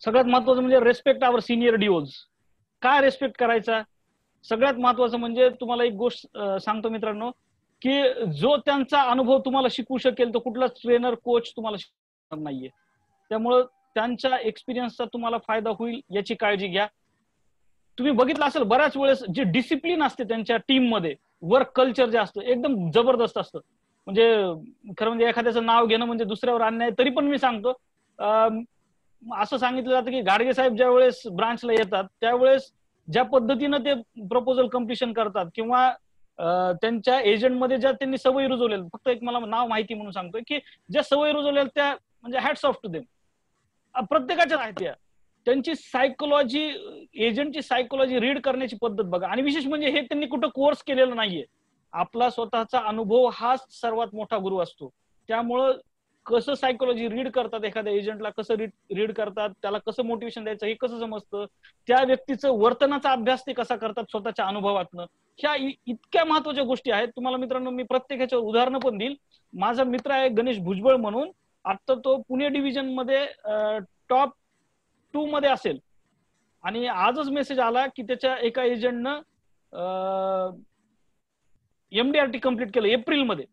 सगळ्यात महत्वाचं म्हणजे रेस्पेक्ट आवर सिनियर डीओज. काय रेस्पेक्ट करायचा? सगळ्यात महत्वाचं म्हणजे तुम्हाला एक गोष्ट सांगतो मित्रांनो की जो त्यांचा अनुभव तुम्हाला शिकवू शकेल तो कुठलाच ट्रेनर कोच तुम्हाला शिकवणार नाहीये. त्यामुळं त्यांच्या एक्सपिरियन्सचा तुम्हाला फायदा होईल याची काळजी घ्या. तुम्ही बघितलं असेल बऱ्याच वेळेस जे डिसिप्लिन असते त्यांच्या टीम मध्ये, वर्क कल्चर जे असतं एकदम जबरदस्त असतं. म्हणजे खरं म्हणजे एखाद्याचं नाव घेणं म्हणजे दुसऱ्यावर अन्याय. तरी पण मी सांगतो असं सांगितलं जातं की गाडगे साहेब ज्या वेळेस ब्रांचला येतात त्यावेळेस ज्या पद्धतीनं ते प्रपोजल कम्प्लिशन करतात किंवा त्यांच्या एजंटमध्ये ज्या त्यांनी सवयी रुजवलेल्या, फक्त एक मला नाव माहिती म्हणून सांगतोय की ज्या सवयी रुजवलेल्या त्या म्हणजे हॅट्स ऑफ टू देम. प्रत्येकाच्या आहेत त्या. त्यांची सायकोलॉजी, एजंटची सायकोलॉजी रीड करण्याची पद्धत बघा. आणि विशेष म्हणजे हे त्यांनी कुठं कोर्स केलेला नाहीये. आपला स्वतःचा अनुभव हाच सर्वात मोठा गुरु असतो. त्यामुळं कसं सायकोलॉजी रीड करतात, एखाद्या एजंटला कसं रीड करतात, त्याला कसं मोटिवेशन द्यायचं हे कसं समजतं, त्या व्यक्तीचं वर्तनाचा अभ्यास ते कसा करतात स्वतःच्या अनुभवातनं, ह्या इतक्या महत्वाच्या गोष्टी आहेत. तुम्हाला मित्रांनो मी प्रत्येक ह्याच्यावर उदाहरणं पण देईल. माझा मित्र आहे गणेश भुजबळ म्हणून, आता तो पुणे डिव्हिजन मध्ये टॉप 2 मध्ये असेल. आणि आजच मेसेज आला की त्याच्या एका एजंटनं MDRT कम्प्लीट केलं एप्रिलमध्ये.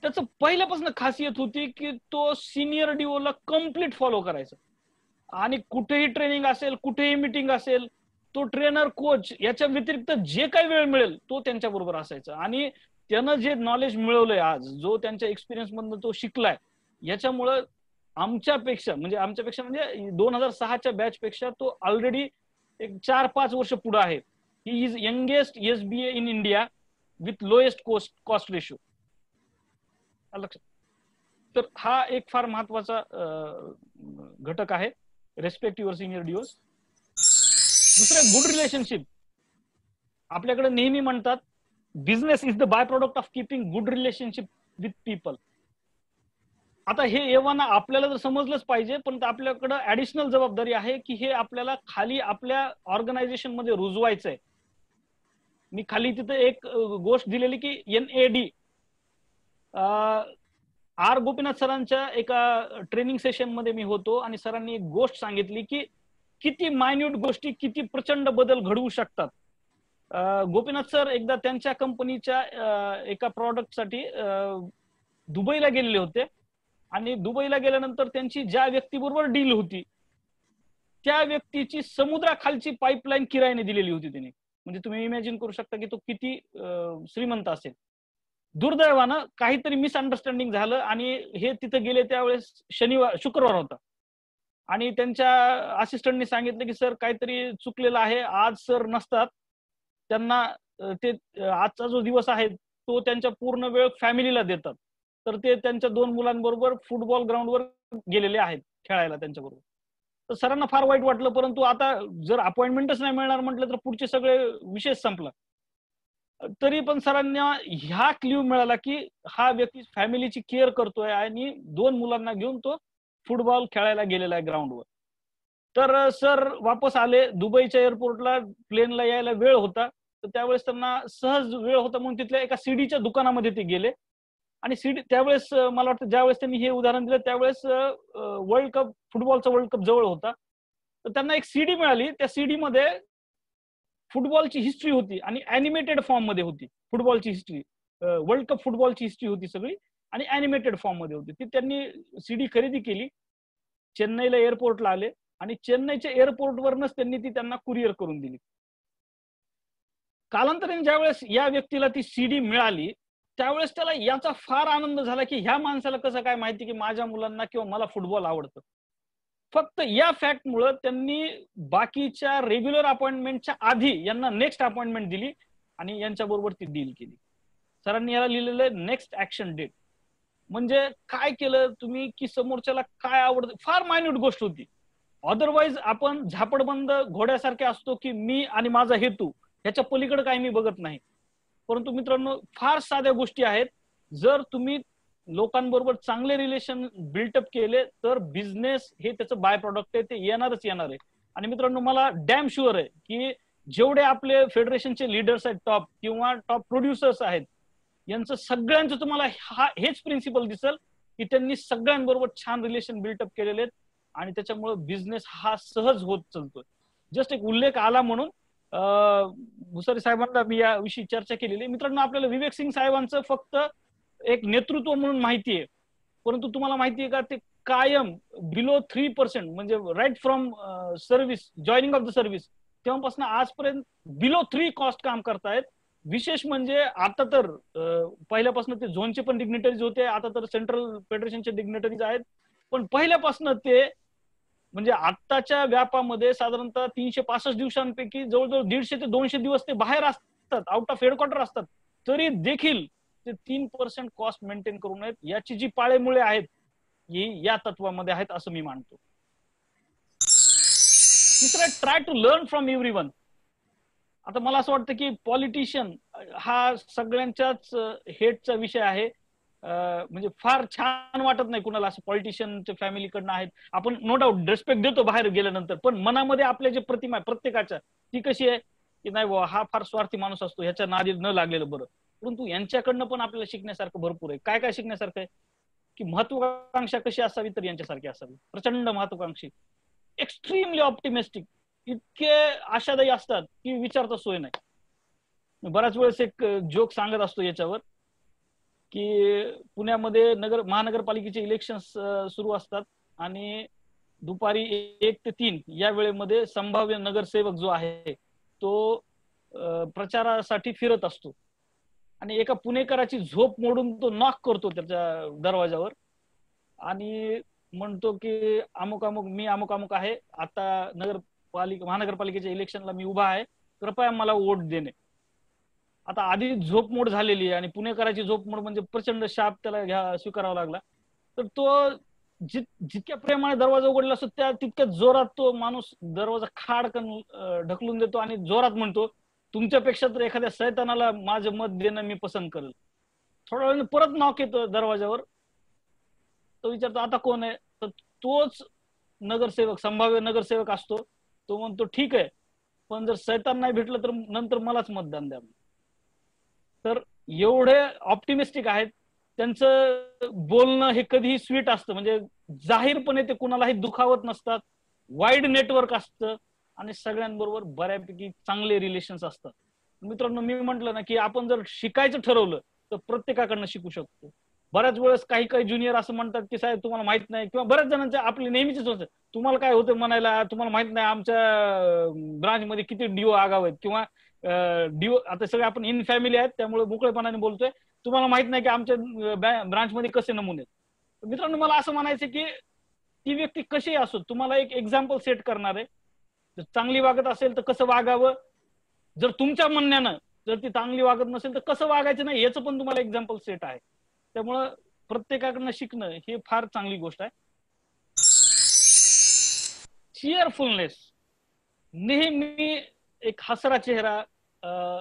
त्याचं पहिल्यापासून खासियत होती की तो सिनियर डीओला कम्प्लीट फॉलो करायचा. आणि कुठेही ट्रेनिंग असेल, कुठेही मीटिंग असेल, तो ट्रेनर कोच याच्या व्यतिरिक्त जे काही वेळ मिळेल तो त्यांच्या बरोबर असायचा. आणि त्यानं जे नॉलेज मिळवलंय आज, जो त्यांच्या एक्सपिरियन्स मधनं तो शिकलाय, याच्यामुळं आमच्यापेक्षा म्हणजे 2006च्या बॅच पेक्षा तो ऑलरेडी एक 4-5 वर्ष पुढे आहे. He is youngest SBA in India with lowest cost ratio. लक्षात. तर हा एक फार महत्वाचा घटक आहे, रेस्पेक्ट युअर सिनियर डीओज. दुसरं गुड रिलेशनशिप. आपल्याकडे नेहमी म्हणतात business is the by product of keeping good relationship with people. आता हे एव्हाना आपल्याला तर समजलंच पाहिजे, पण आपल्याकडे ऍडिशनल जबाबदारी आहे की हे आपल्याला खाली आपल्या ऑर्गनायझेशन मध्ये रुजवायचंय. मी खाली तिथे एक गोष्ट दिलेली की NAD R गोपीनाथ सरांच्या एका ट्रेनिंग सेशन मध्ये मी होतो आणि सरांनी एक गोष्ट सांगितली की किती मायन्यूट गोष्टी किती प्रचंड बदल घडवू शकतात. गोपीनाथ सर एकदा त्यांच्या कंपनीच्या एका प्रॉडक्टसाठी दुबईला गेलेले होते. आणि दुबईला गेल्यानंतर त्यांची ज्या व्यक्तीबरोबर डील होती त्या व्यक्तीची समुद्राखालची पाईपलाईन किरायाने दिलेली होती त्यांनी. म्हणजे तुम्ही इमॅजिन करू शकता की तो किती श्रीमंत असेल. दुर्दैवानं काहीतरी मिसअंडरस्टँडिंग झालं आणि हे तिथे गेले त्यावेळेस शुक्रवार होता. आणि त्यांच्या असिस्टंटने सांगितलं की सर काहीतरी चुकलेलं आहे, आज सर नसतात, त्यांना ते आजचा जो दिवस आहे तो त्यांच्या पूर्ण वेळ फॅमिलीला देतात. तर ते त्यांच्या 2 मुलांबरोबर फुटबॉल ग्राउंडवर गेलेले आहेत खेळायला त्यांच्याबरोबर. तर सरांना फार वाईट वाटलं, परंतु आता जर अपॉइंटमेंटच नाही मिळणार म्हटलं तर पुढचे सगळे विषय संपला. तरी पण सरांना ह्या क्ल्यू मिळाला की हा व्यक्ती फॅमिलीची केअर करतोय आणि 2 मुलांना घेऊन तो फुटबॉल खेळायला गेलेला आहे ग्राउंडवर. तर सर वापस आले दुबईच्या एअरपोर्टला, प्लेनला यायला वेळ होता. तर त्यावेळेस त्यांना सहज वेळ होता म्हणून तिथल्या एका सीडीच्या दुकानामध्ये ते गेले. आणि सीडी त्यावेळेस मला वाटतं ज्यावेळेस त्यांनी हे उदाहरण दिलं त्यावेळेस वर्ल्ड कप, फुटबॉलचा वर्ल्ड कप जवळ होता. तर त्यांना एक सीडी मिळाली. त्या सीडी मध्ये फुटबॉलची हिस्ट्री होती आणि अॅनिमेटेड फॉर्म मध्ये होती. फुटबॉलची हिस्ट्री, वर्ल्ड कप फुटबॉलची हिस्ट्री होती सगळी आणि अॅनिमेटेड फॉर्म मध्ये होती. ती त्यांनी सीडी खरेदी केली, चेन्नईला एअरपोर्टला आले आणि चेन्नईच्या एअरपोर्टवरनच त्यांनी ती त्यांना कुरिअर करून दिली. कालांतराने ज्यावेळेस या व्यक्तीला ती सीडी मिळाली त्यावेळेस त्याला याचा फार आनंद झाला की ह्या माणसाला कसं काय माहिती की माझ्या मुलांना किंवा मला फुटबॉल आवडतं. फक्त या फॅक्टमुळे त्यांनी बाकीच्या रेग्युलर अपॉइंटमेंटच्या आधी यांना नेक्स्ट अपॉइंटमेंट दिली आणि यांच्या बरोबर ती डील केली. सरांनी याला लिहिलेलं आहे नेक्स्ट ऍक्शन डेट. म्हणजे काय केलं तुम्ही की समोरच्याला काय आवडतं, फार मायन्यूट गोष्ट होती. अदरवाईज आपण झापडबंद घोड्यासारखे असतो की मी आणि माझा हेतू ह्याच्या पलीकडे काही मी बघत नाही. परंतु मित्रांनो फार साध्या गोष्टी आहेत. जर तुम्ही लोकांबरोबर चांगले रिलेशन बिल्टअप केले तर बिझनेस हे त्याचं बाय प्रॉडक्ट आहे, ते येणारच येणार आहे. आणि मित्रांनो मला डॅम शुअर आहे की जेवढे आपले फेडरेशनचे लीडर्स आहेत टॉप किंवा टॉप प्रोड्युसर्स आहेत यांचं सगळ्यांचं तुम्हाला हेच प्रिन्सिपल दिसेल की त्यांनी सगळ्यांबरोबर छान रिलेशन बिल्टअप केलेले आहेत आणि त्याच्यामुळे बिझनेस हा सहज होत चालतोय. जस्ट एक उल्लेख आला म्हणून भुसारी साहेबांना मी याविषयी चर्चा केलेली. मित्रांनो आपल्याला विवेक सिंग साहेबांचं फक्त एक नेतृत्व म्हणून माहिती आहे, परंतु तुम्हाला माहिती आहे का ते कायम बिलो 3% म्हणजे right from service joining of the service तेव्हापासून आजपर्यंत बिलो 3 कॉस्ट काम करतायत. विशेष म्हणजे आता तर पहिल्यापासून ते झोनचे पण डिग्निटरीज होते, आता तर सेंट्रल फेडरेशनचे डिग्निटरीज आहेत. पण पहिल्यापासून ते म्हणजे आत्ताच्या व्यापामध्ये साधारणतः 365 दिवसांपैकी जवळजवळ 150 ते 200 दिवस ते बाहेर असतात, आउट ऑफ हेडक्वार्टर असतात, तरी देखील ते 3% कॉस्ट मेंटेन करून आहेत. याची जी पाळेमुळे आहेत ही या तत्वामध्ये आहेत असं मी मानतो. तिसरं try to learn from everyone. आता मला असं वाटतं की पॉलिटिशियन हा सगळ्यांच्याच हेटचा विषय आहे. म्हणजे फार छान वाटत नाही कुणाला असं पॉलिटिशियनच्या फॅमिलीकडनं आहेत. आपण नो डाऊट रिस्पेक्ट देतो बाहेर गेल्यानंतर, पण मनामध्ये आपल्या जे प्रतिमा आहे प्रत्येकाच्या ती कशी आहे की नाही हा फार स्वार्थी माणूस असतो, ह्याच्या नादी न लागलेलं बरं. परंतु यांच्याकडनं पण आपल्याला शिकण्यासारखं भरपूर आहे. काय काय शिकण्यासारखं आहे की महत्वाकांक्षा कशी असावी तर यांच्यासारखी असावी. प्रचंड महत्वाकांक्षी, एक्स्ट्रीमली ऑप्टिमिस्टिक, इतके आशादायी असतात की विचारता सोय नाही. बऱ्याच वेळेस एक जोक सांगत असतो याच्यावर की पुण्यामध्ये महानगरपालिकेचे इलेक्शन सुरू असतात आणि दुपारी 1 ते 3 या वेळेमध्ये संभाव्य नगरसेवक जो आहे तो प्रचारासाठी फिरत असतो आणि एका पुणेकराची झोप मोडून तो नॉक करतो त्याच्या दरवाजावर आणि म्हणतो की अमुक अमुक मी अमुक अमुक आहे, आता महानगरपालिकेच्या इलेक्शनला मी उभा आहे, कृपया मला वोट देणे. आता आधी झोप मोड झालेली आहे आणि पुणेकराची झोप मोड म्हणजे प्रचंड शाप त्याला स्वीकारावा लागला. तर तो जितक्या प्रेमाने दरवाजा उघडला असतो त्या तितक्या जोरात तो माणूस दरवाजा खाडकन ढकलून देतो आणि जोरात म्हणतो तुमच्यापेक्षा तर एखाद्या सैतानाला माझं मत देणं मी पसंत करेल. थोड्या वेळाने परत नॉक येतो दरवाजावर. तो विचारतो आता कोण आहे, तर तोच नगरसेवक संभाव्य नगरसेवक असतो. तो म्हणतो ठीक आहे, पण जर सैतान नाही भेटलं तर नंतर मलाच मतदान द्या. तर एवढे ऑप्टिमिस्टिक आहेत. त्यांचं बोलणं हे कधीही स्वीट असतं, म्हणजे जाहीरपणे ते कुणालाही दुखावत नसतात. वाईड नेटवर्क असतं आणि सगळ्यांबरोबर बऱ्यापैकी चांगले रिलेशन्स असतात. मित्रांनो मी म्हटलं ना की आपण जर शिकायचं ठरवलं तर प्रत्येकाकडनं शिकू शकतो. बऱ्याच वेळेस काही ज्युनियर असं म्हणतात की साहेब तुम्हाला माहित नाही, किंवा बऱ्याच जणांचे आपले नेहमीच होतं तुम्हाला काय होतं म्हणायला, तुम्हाला माहित नाही आमच्या ब्रांचमध्ये किती डीओ आगाव आहेत, किंवा डीओ आता सगळे आपण इन फॅमिली आहेत त्यामुळे मोकळेपणाने बोलतोय, तुम्हाला माहित नाही की आमच्या ब्रांचमध्ये कसे नमुने आहेत. मित्रांनो मला असं म्हणायचं की ती व्यक्ती कशी असो तुम्हाला एक एक्झाम्पल सेट करणार आहे. जर चांगली वागत असेल तर कसं वागावं, जर तुमच्या म्हणण्यानं जर ती चांगली वागत नसेल तर कसं वागायचं नाही याचं पण तुम्हाला एक्झाम्पल सेट आहे. त्यामुळं प्रत्येकाकडनं शिकणं हे फार चांगली गोष्ट आहे. चिअरफुलनेस, नेहमी एक हसरा चेहरा,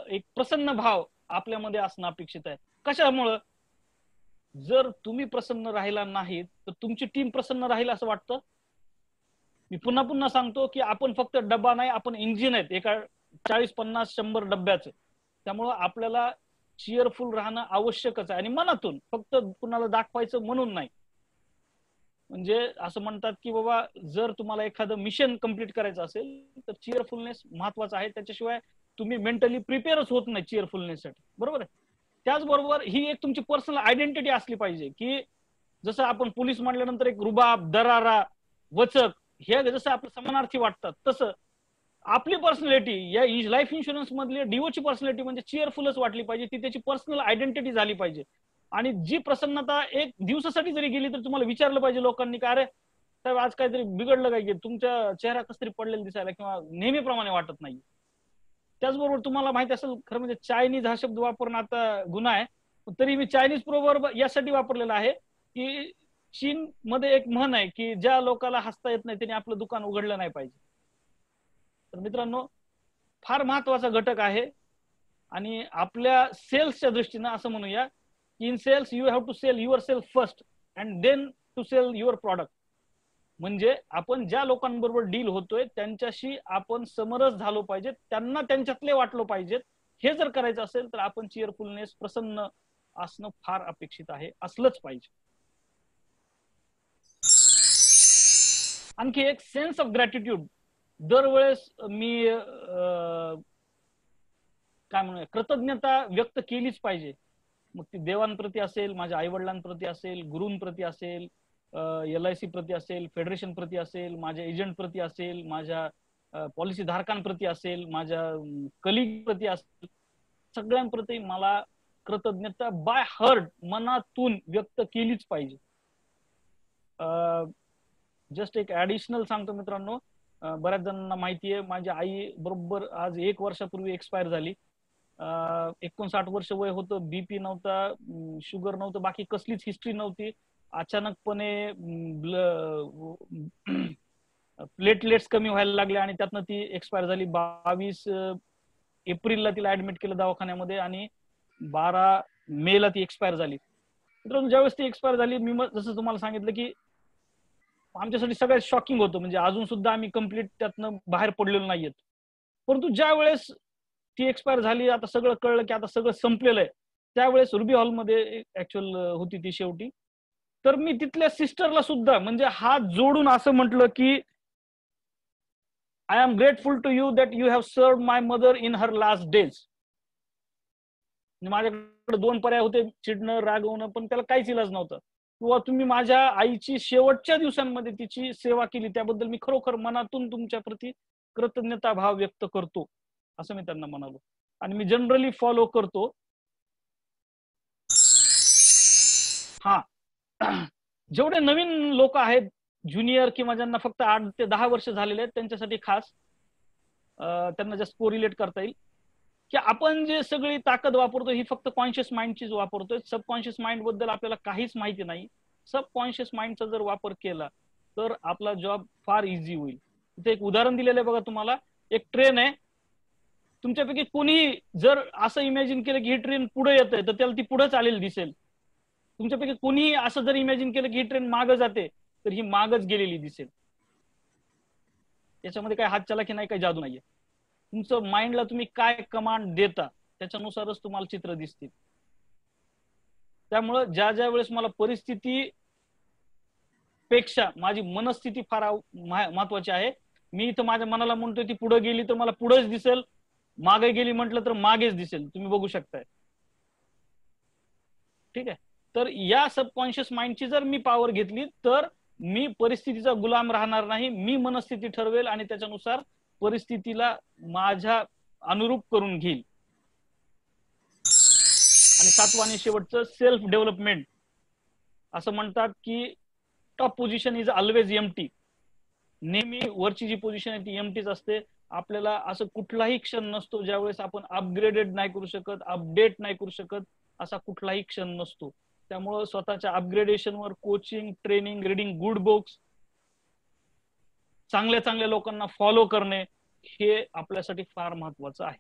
एक प्रसन्न भाव आपल्यामध्ये असणं अपेक्षित आहे. कशामुळं, जर तुम्ही प्रसन्न राहिला नाहीत तर तुमची टीम प्रसन्न राहील असं वाटतं. मी पुन्हा पुन्हा सांगतो की आपण फक्त डब्बा नाही, आपण इंजिन आहेत एका 40, 50, 100 डब्याचं. त्यामुळं आपल्याला चिअरफुल राहणं आवश्यकच आहे आणि मनातून, फक्त कुणाला दाखवायचं म्हणून नाही. म्हणजे असं म्हणतात की बाबा जर तुम्हाला एखादं मिशन कंप्लीट करायचं असेल तर चिअरफुलनेस महत्वाचा आहे, त्याच्याशिवाय तुम्ही मेंटली प्रिपेअरच होत नाही चिअरफुलनेससाठी, बरोबर आहे. त्याचबरोबर ही एक तुमची पर्सनल आयडेंटिटी असली पाहिजे की जसं आपण पोलीस म्हटल्यानंतर एक रुबाब, दरारा, वचक हे जसं आपलं समानार्थी वाटतात, तसं आपली पर्सनॅलिटी या लाईफ इन्शुरन्स मधली डीओची पर्सनॅलिटी म्हणजे चिअरफुलच वाटली पाहिजे. ती त्याची पर्सनल आयडेंटिटी झाली पाहिजे. आणि जी प्रसन्नता एक दिवसासाठी जरी गेली तर तुम्हाला विचारलं पाहिजे लोकांनी का अरे साहेब आज काहीतरी बिघडलं काय की तुमच्या चेहरा कसं तरी पडलेला दिसायला किंवा नेहमीप्रमाणे वाटत नाही. त्याचबरोबर तुम्हाला माहिती असेल खरं म्हणजे चायनीज हा शब्द वापरणं आता गुन्हा आहे. तरी मी चायनीज प्रोवर्ब यासाठी वापरलेला आहे की चीन मध्ये एक म्हण आहे की ज्या लोकांना हसता येत नाही त्यांनी आपलं दुकान उघडलं नाही पाहिजे. तर मित्रांनो, फार महत्वाचा घटक आहे. आणि आपल्या सेल्सच्या दृष्टीनं असं म्हणूया की in sales you have to sell yourself first and then to sell your product. म्हणजे आपण ज्या लोकांबरोबर डील होतोय त्यांच्याशी आपण समरस झालो पाहिजे, त्यांना त्यांच्यातले वाटलो पाहिजेत. हे जर करायचं असेल तर आपण चिअरफुलनेस, प्रसन्न असणं फार अपेक्षित आहे, असलंच पाहिजे. आणखी एक सेन्स ऑफ ग्रॅटिट्यूड. दरवेळेस मी काय म्हणूया कृतज्ञता व्यक्त केलीच पाहिजे. मग ती देवांप्रती असेल, माझ्या आई वडिलांप्रती असेल, गुरूंप्रती असेल, LIC प्रती असेल, फेडरेशन प्रती असेल, माझ्या एजंट प्रती असेल, माझ्या पॉलिसी धारकांप्रती असेल, माझ्या कलिग प्रती असेल, सगळ्यांप्रती मला कृतज्ञता बाय हार्ट, मनातून व्यक्त केलीच पाहिजे. जस्ट एक ऍडिशनल सांगतो मित्रांनो, बऱ्याच जणांना माहिती आहे माझी आई बरोबर आज 1 वर्षापूर्वी एक्सपायर झाली. 59 वर्ष वय होतं, BP नव्हता, शुगर नव्हतं, बाकी कसलीच हिस्ट्री नव्हती. अचानकपणे प्लेटलेट्स कमी व्हायला लागले आणि त्यातनं ती एक्सपायर झाली. 22 एप्रिलला तिला ऍडमिट केलं दवाखान्यामध्ये आणि 12 मेला ती एक्सपायर झाली. मित्रांनो, ज्यावेळेस ती एक्सपायर झाली, मी जसं तुम्हाला सांगितलं की आमच्यासाठी सगळ्यात शॉकिंग होतं. म्हणजे अजून सुद्धा आम्ही कम्प्लीट त्यातनं बाहेर पडलेलो नाहीयेत. परंतु ज्या वेळेस ती एक्सपायर झाली, आता सगळं कळलं की आता सगळं संपलेलं आहे, त्यावेळेस रुबी हॉलमध्ये ऍक्च्युअल होती ती शेवटी. तर मी तिथल्या सिस्टरला सुद्धा म्हणजे हात जोडून असं म्हटलं की I am grateful to you that you have served my mother in her last days. माझ्याकडे 2 पर्याय होते, चिडणं, रागवणं, पण त्याला काहीच इलाज नव्हता. किंवा तुम्ही माझ्या आईची शेवटच्या दिवसांमध्ये तिची सेवा केली त्याबद्दल मी खरोखर मनातून तुमच्या प्रती कृतज्ञता भाव व्यक्त करतो, असं मी त्यांना म्हणालो. आणि मी जनरली फॉलो करतो. हा, जेवढे नवीन लोक आहेत, ज्युनियर किंवा ज्यांना फक्त 8 ते 10 वर्ष झालेले आहेत, त्यांच्यासाठी खास त्यांना जस्ट कोरिलेट करता येईल की आपण जे सगळी ताकद वापरतो ही फक्त कॉन्शियस माइंडचीच वापरतोय. सबकॉन्शियस माइंड बद्दल आपल्याला काहीच माहिती नाही. सबकॉन्शियस माइंडचा जर वापर केला तर आपला जॉब फार इझी होईल. इथे एक उदाहरण दिलेलं आहे बघा तुम्हाला. एक ट्रेन आहे, तुमच्यापैकी कोणी जर असं इमॅजिन केलं की ही ट्रेन पुढे येत आहे तर त्याला ती पुढे चालेल दिसेल. तुमच्यापैकी कोणी असं जर इमॅजिन केलं की ही ट्रेन मागं जाते तर ही मागच गेलेली दिसेल. याच्यामध्ये काही हात चलाखी नाही, काही जादू नाहीये. तुमचं माइंडला तुम्ही काय कमांड देता त्याच्यानुसारच तुम्हाला चित्र दिसतील. त्यामुळं ज्या ज्या वेळेस मला परिस्थिती पेक्षा माझी मनस्थिती फार महत्वाची आहे. मी इथं माझ्या मनाला म्हणतोय ती पुढे गेली तर मला पुढेच दिसेल, मागे गेली म्हटलं तर मागेच दिसेल, तुम्ही बघू शकताय. ठीक आहे. तर या सबकॉन्शियस माइंडची जर मी पॉवर घेतली तर मी परिस्थितीचा गुलाम राहणार नाही. मी मनस्थिती ठरवेल आणि त्याच्यानुसार परिस्थितीला माझ्या अनुरूप करून घेईल. आणि 7वं आणि शेवटचं सेल्फ डेव्हलपमेंट. असं म्हणतात की top position is always empty. नेहमी वरची जी पोझिशन आहे ती एम्प्टीच असते. आपल्याला असं कुठलाही क्षण नसतो ज्यावेळेस आपण अपग्रेडेड नाही करू शकत, अपडेट नाही करू शकत, असा कुठलाही क्षण नसतो. त्यामुळे स्वतःच्या अपग्रेडेशनवर coaching, training, reading good books, चांगल्या चांगल्या लोकांना फॉलो करणे हे आपल्यासाठी फार महत्वाचं आहे.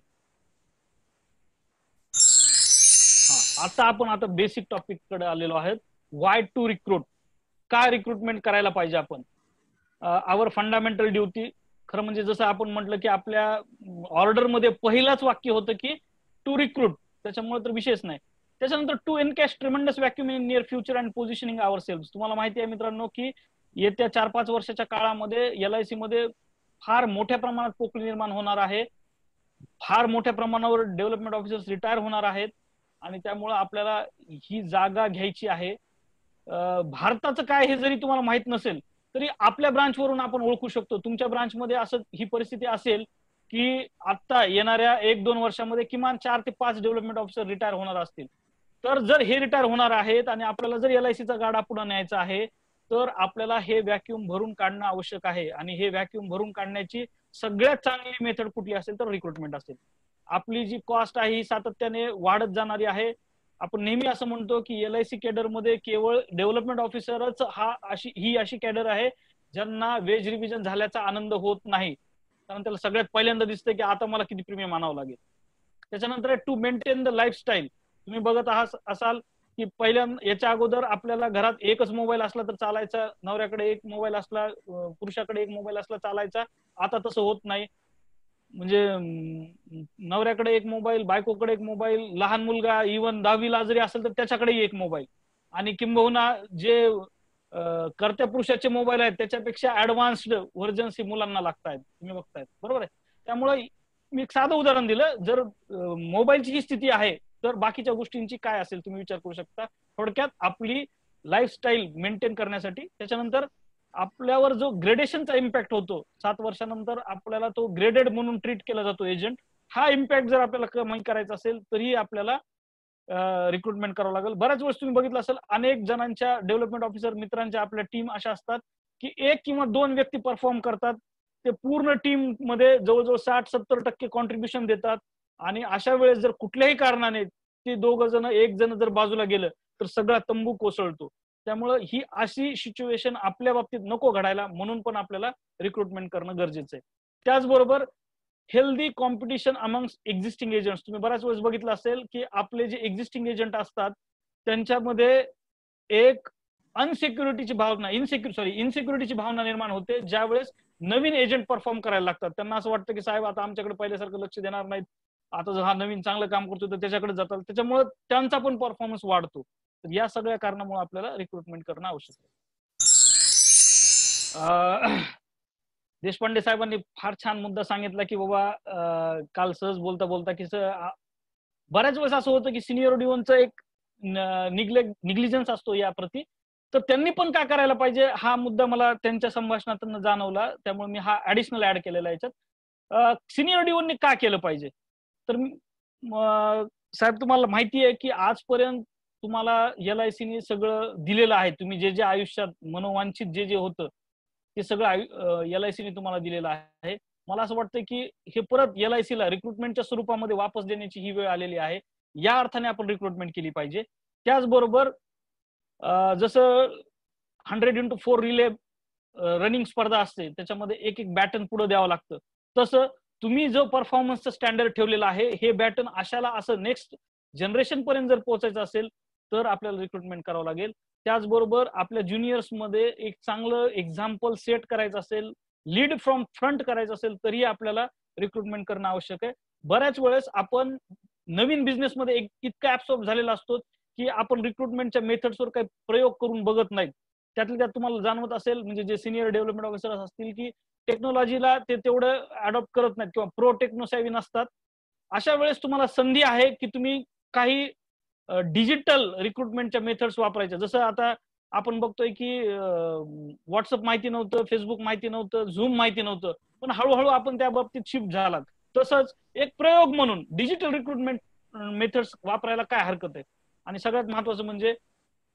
आता आपण बेसिक टॉपिक कडे आलेलो आहोत. Why to recruit. काय रिक्रुटमेंट करायला पाहिजे आपण. Our fundamental duty. खरं म्हणजे जसं आपण म्हटलं की आपल्या ऑर्डरमध्ये पहिलाच वाक्य होतं की टू रिक्रूट, त्याच्यामुळे तर विशेष नाही. त्याच्यानंतर to encash tremendous vacuum in near future and positioning ourself. तुम्हाला माहिती आहे मित्रांनो की येत्या 4-5 वर्षाच्या काळामध्ये LIC मध्ये फार मोठ्या प्रमाणात पोकळी निर्माण होणार आहे. फार मोठ्या प्रमाणावर डेव्हलपमेंट ऑफिसर्स रिटायर होणार आहेत आणि त्यामुळे आपल्याला ही जागा घ्यायची आहे. भारताचं काय हे जरी तुम्हाला माहित नसेल तरी आपल्या ब्रांचवरून आपण ओळखू शकतो. तुमच्या ब्रांचमध्ये असं ही परिस्थिती असेल की आता येणाऱ्या 1-2 वर्षामध्ये किमान 4 ते 5 डेव्हलपमेंट ऑफिसर रिटायर होणार असतील. तर जर हे रिटायर होणार आहेत आणि आपल्याला जर LICचा गाडा पुढे न्यायचा आहे तर आपल्याला हे व्हॅक्यूम भरून काढणं आवश्यक आहे. आणि हे व्हॅक्यूम भरून काढण्याची सगळ्यात चांगली मेथड कुठली असेल तर रिक्रुटमेंट असेल. आपली जी कॉस्ट आहे ही सातत्याने वाढत जाणारी आहे. आपण नेहमी असं म्हणतो की LIC कॅडर मध्ये केवळ डेव्हलपमेंट ऑफिसरच ही अशी कॅडर आहे ज्यांना वेज रिव्हिजन झाल्याचा आनंद होत नाही, कारण त्याला सगळ्यात पहिल्यांदा दिसतं की आता मला किती प्रीमियम आणावं लागेल. त्याच्यानंतर टू मेंटेन द लाईफस्टाईल. तुम्ही बघत असाल की याच्या अगोदर आपल्याला घरात एकच मोबाईल असला तर चालायचा, नवऱ्याकडे एक मोबाईल असला, पुरुषाकडे एक मोबाईल असला चालायचा. आता तसं होत नाही. म्हणजे नवऱ्याकडे एक मोबाईल, बायकोकडे एक मोबाईल, लहान मुलगा इव्हन 10वीला जरी असेल तर त्याच्याकडेही एक मोबाईल, आणि किंबहुना जे कर्त्या पुरुषाचे मोबाईल आहेत त्याच्यापेक्षा ऍडव्हान्स्ड व्हर्जन्स ही मुलांना लागतायत, तुम्ही बघतायत, बरोबर आहे. त्यामुळे मी एक साधं उदाहरण दिलं. जर मोबाईलची ही स्थिती आहे तर बाकीच्या गोष्टींची काय असेल तुम्ही विचार करू शकता. थोडक्यात आपली लाईफस्टाईल मेंटेन करण्यासाठी, त्याच्यानंतर आपल्यावर जो ग्रेडेशनचा इम्पॅक्ट होतो 7 वर्षानंतर आपल्याला तो ग्रेडेड म्हणून ट्रीट केला जातो एजंट, हा इम्पॅक्ट जर आपल्याला कमी करायचा असेल तरी आपल्याला रिक्रुटमेंट करावं लागेल. बऱ्याच वेळेस तुम्ही बघितलं असेल अनेक जणांच्या डेव्हलपमेंट ऑफिसर मित्रांच्या आपल्या टीम अशा असतात की 1 किंवा 2 व्यक्ती परफॉर्म करतात, ते पूर्ण टीम मध्ये जवळजवळ 60-70% कॉन्ट्रीब्युशन देतात, आणि अशा वेळेस जर कुठल्याही कारणाने ते 2 जण 1 जण जर बाजूला गेलं तर सगळा तंबू कोसळतो. त्यामुळे ही अशी सिच्युएशन आपल्या बाबतीत नको घडायला, म्हणून पण आपल्याला रिक्रुटमेंट करणं गरजेचं आहे. त्याचबरोबर healthy competition amongst existing agents. तुम्ही बऱ्याच वेळेस बघितलं असेल की आपले जे एक्झिस्टिंग एजंट असतात त्यांच्यामध्ये एक इन्सिक्युरिटीची भावना निर्माण होते ज्या वेळेस नवीन एजंट परफॉर्म करायला लागतात. त्यांना असं वाटतं की साहेब आता आमच्याकडे पहिल्यासारखं लक्ष देणार नाहीत, आता जर हा नवीन चांगलं काम करतो तर त्याच्याकडे जातात, त्याच्यामुळे त्यांचा पण परफॉर्मन्स वाढतो. तर या सगळ्या कारणामुळे आपल्याला रिक्रुटमेंट करणं आवश्यक आहे. देशपांडे साहेबांनी फार छान मुद्दा सांगितला की बाबा काल सहज बोलता बोलता की बऱ्याच वेळेस असं होतं की सिनियर डिओनचं एक निग्लिजन्स असतो याप्रती, तर त्यांनी पण काय करायला पाहिजे हा मुद्दा मला त्यांच्या संभाषणातून जाणवला, त्यामुळे मी हा ऍडिशनल ऍड केलेला याच्यात. सिनियर डिओननी काय केलं पाहिजे, तर साहेब तुम्हाला माहिती आहे की आजपर्यंत तुम्हाला LICने सगळं दिलेलं आहे. तुम्ही जे जे आयुष्यात मनोवांछित जे जे होतं ते सगळं LICने तुम्हाला दिलेलं आहे. मला असं वाटतं की हे परत LICला रिक्रुटमेंटच्या स्वरूपामध्ये वापस देण्याची ही वेळ आलेली आहे. या अर्थाने आपण रिक्रुटमेंट केली पाहिजे. त्याचबरोबर जसं 100x4 रिले रनिंग स्पर्धा असते त्याच्यामध्ये एक एक बॅटन पुढे द्यावं लागतं, तसं तुम्ही जो परफॉर्मन्सचं स्टँडर्ड ठेवलेलं आहे हे बॅटन अशाला असं नेक्स्ट जनरेशन पर्यंत जर पोहोचायचं असेल तर आपल्याला रिक्रुटमेंट करावं लागेल. त्याचबरोबर आपल्या ज्युनियर्स मध्ये एक चांगलं एक्झाम्पल सेट करायचं असेल, लीड फ्रॉम फ्रंट करायचं असेल तरी आपल्याला रिक्रुटमेंट करणं आवश्यक आहे. बऱ्याच वेळेस आपण नवीन बिझनेसमध्ये इतका ऍब्सॉर्ब झालेला असतो की आपण रिक्रुटमेंटच्या मेथड्सवर काही प्रयोग करून बघत नाहीत. त्यातल्या त्यात तुम्हाला जाणवत असेल म्हणजे जे सिनियर डेव्हलपमेंट ऑफिसर असतील की टेक्नॉलॉजीला ते तेवढं अडॉप्ट करत नाहीत किंवा प्रो टेक्नोसॅव्ही नसतात. अशा वेळेस तुम्हाला संधी आहे की तुम्ही काही डिजिटल रिक्रुटमेंटच्या मेथड्स वापरायच्या. जसं आता आपण बघतोय की व्हॉट्सअप माहिती नव्हतं, फेसबुक माहिती नव्हतं, झूम माहिती नव्हतं, पण हळूहळू आपण त्या बाबतीत शिफ्ट झालात. तसंच एक प्रयोग म्हणून डिजिटल रिक्रुटमेंट मेथड्स वापरायला काय हरकत आहे. आणि सगळ्यात महत्वाचं म्हणजे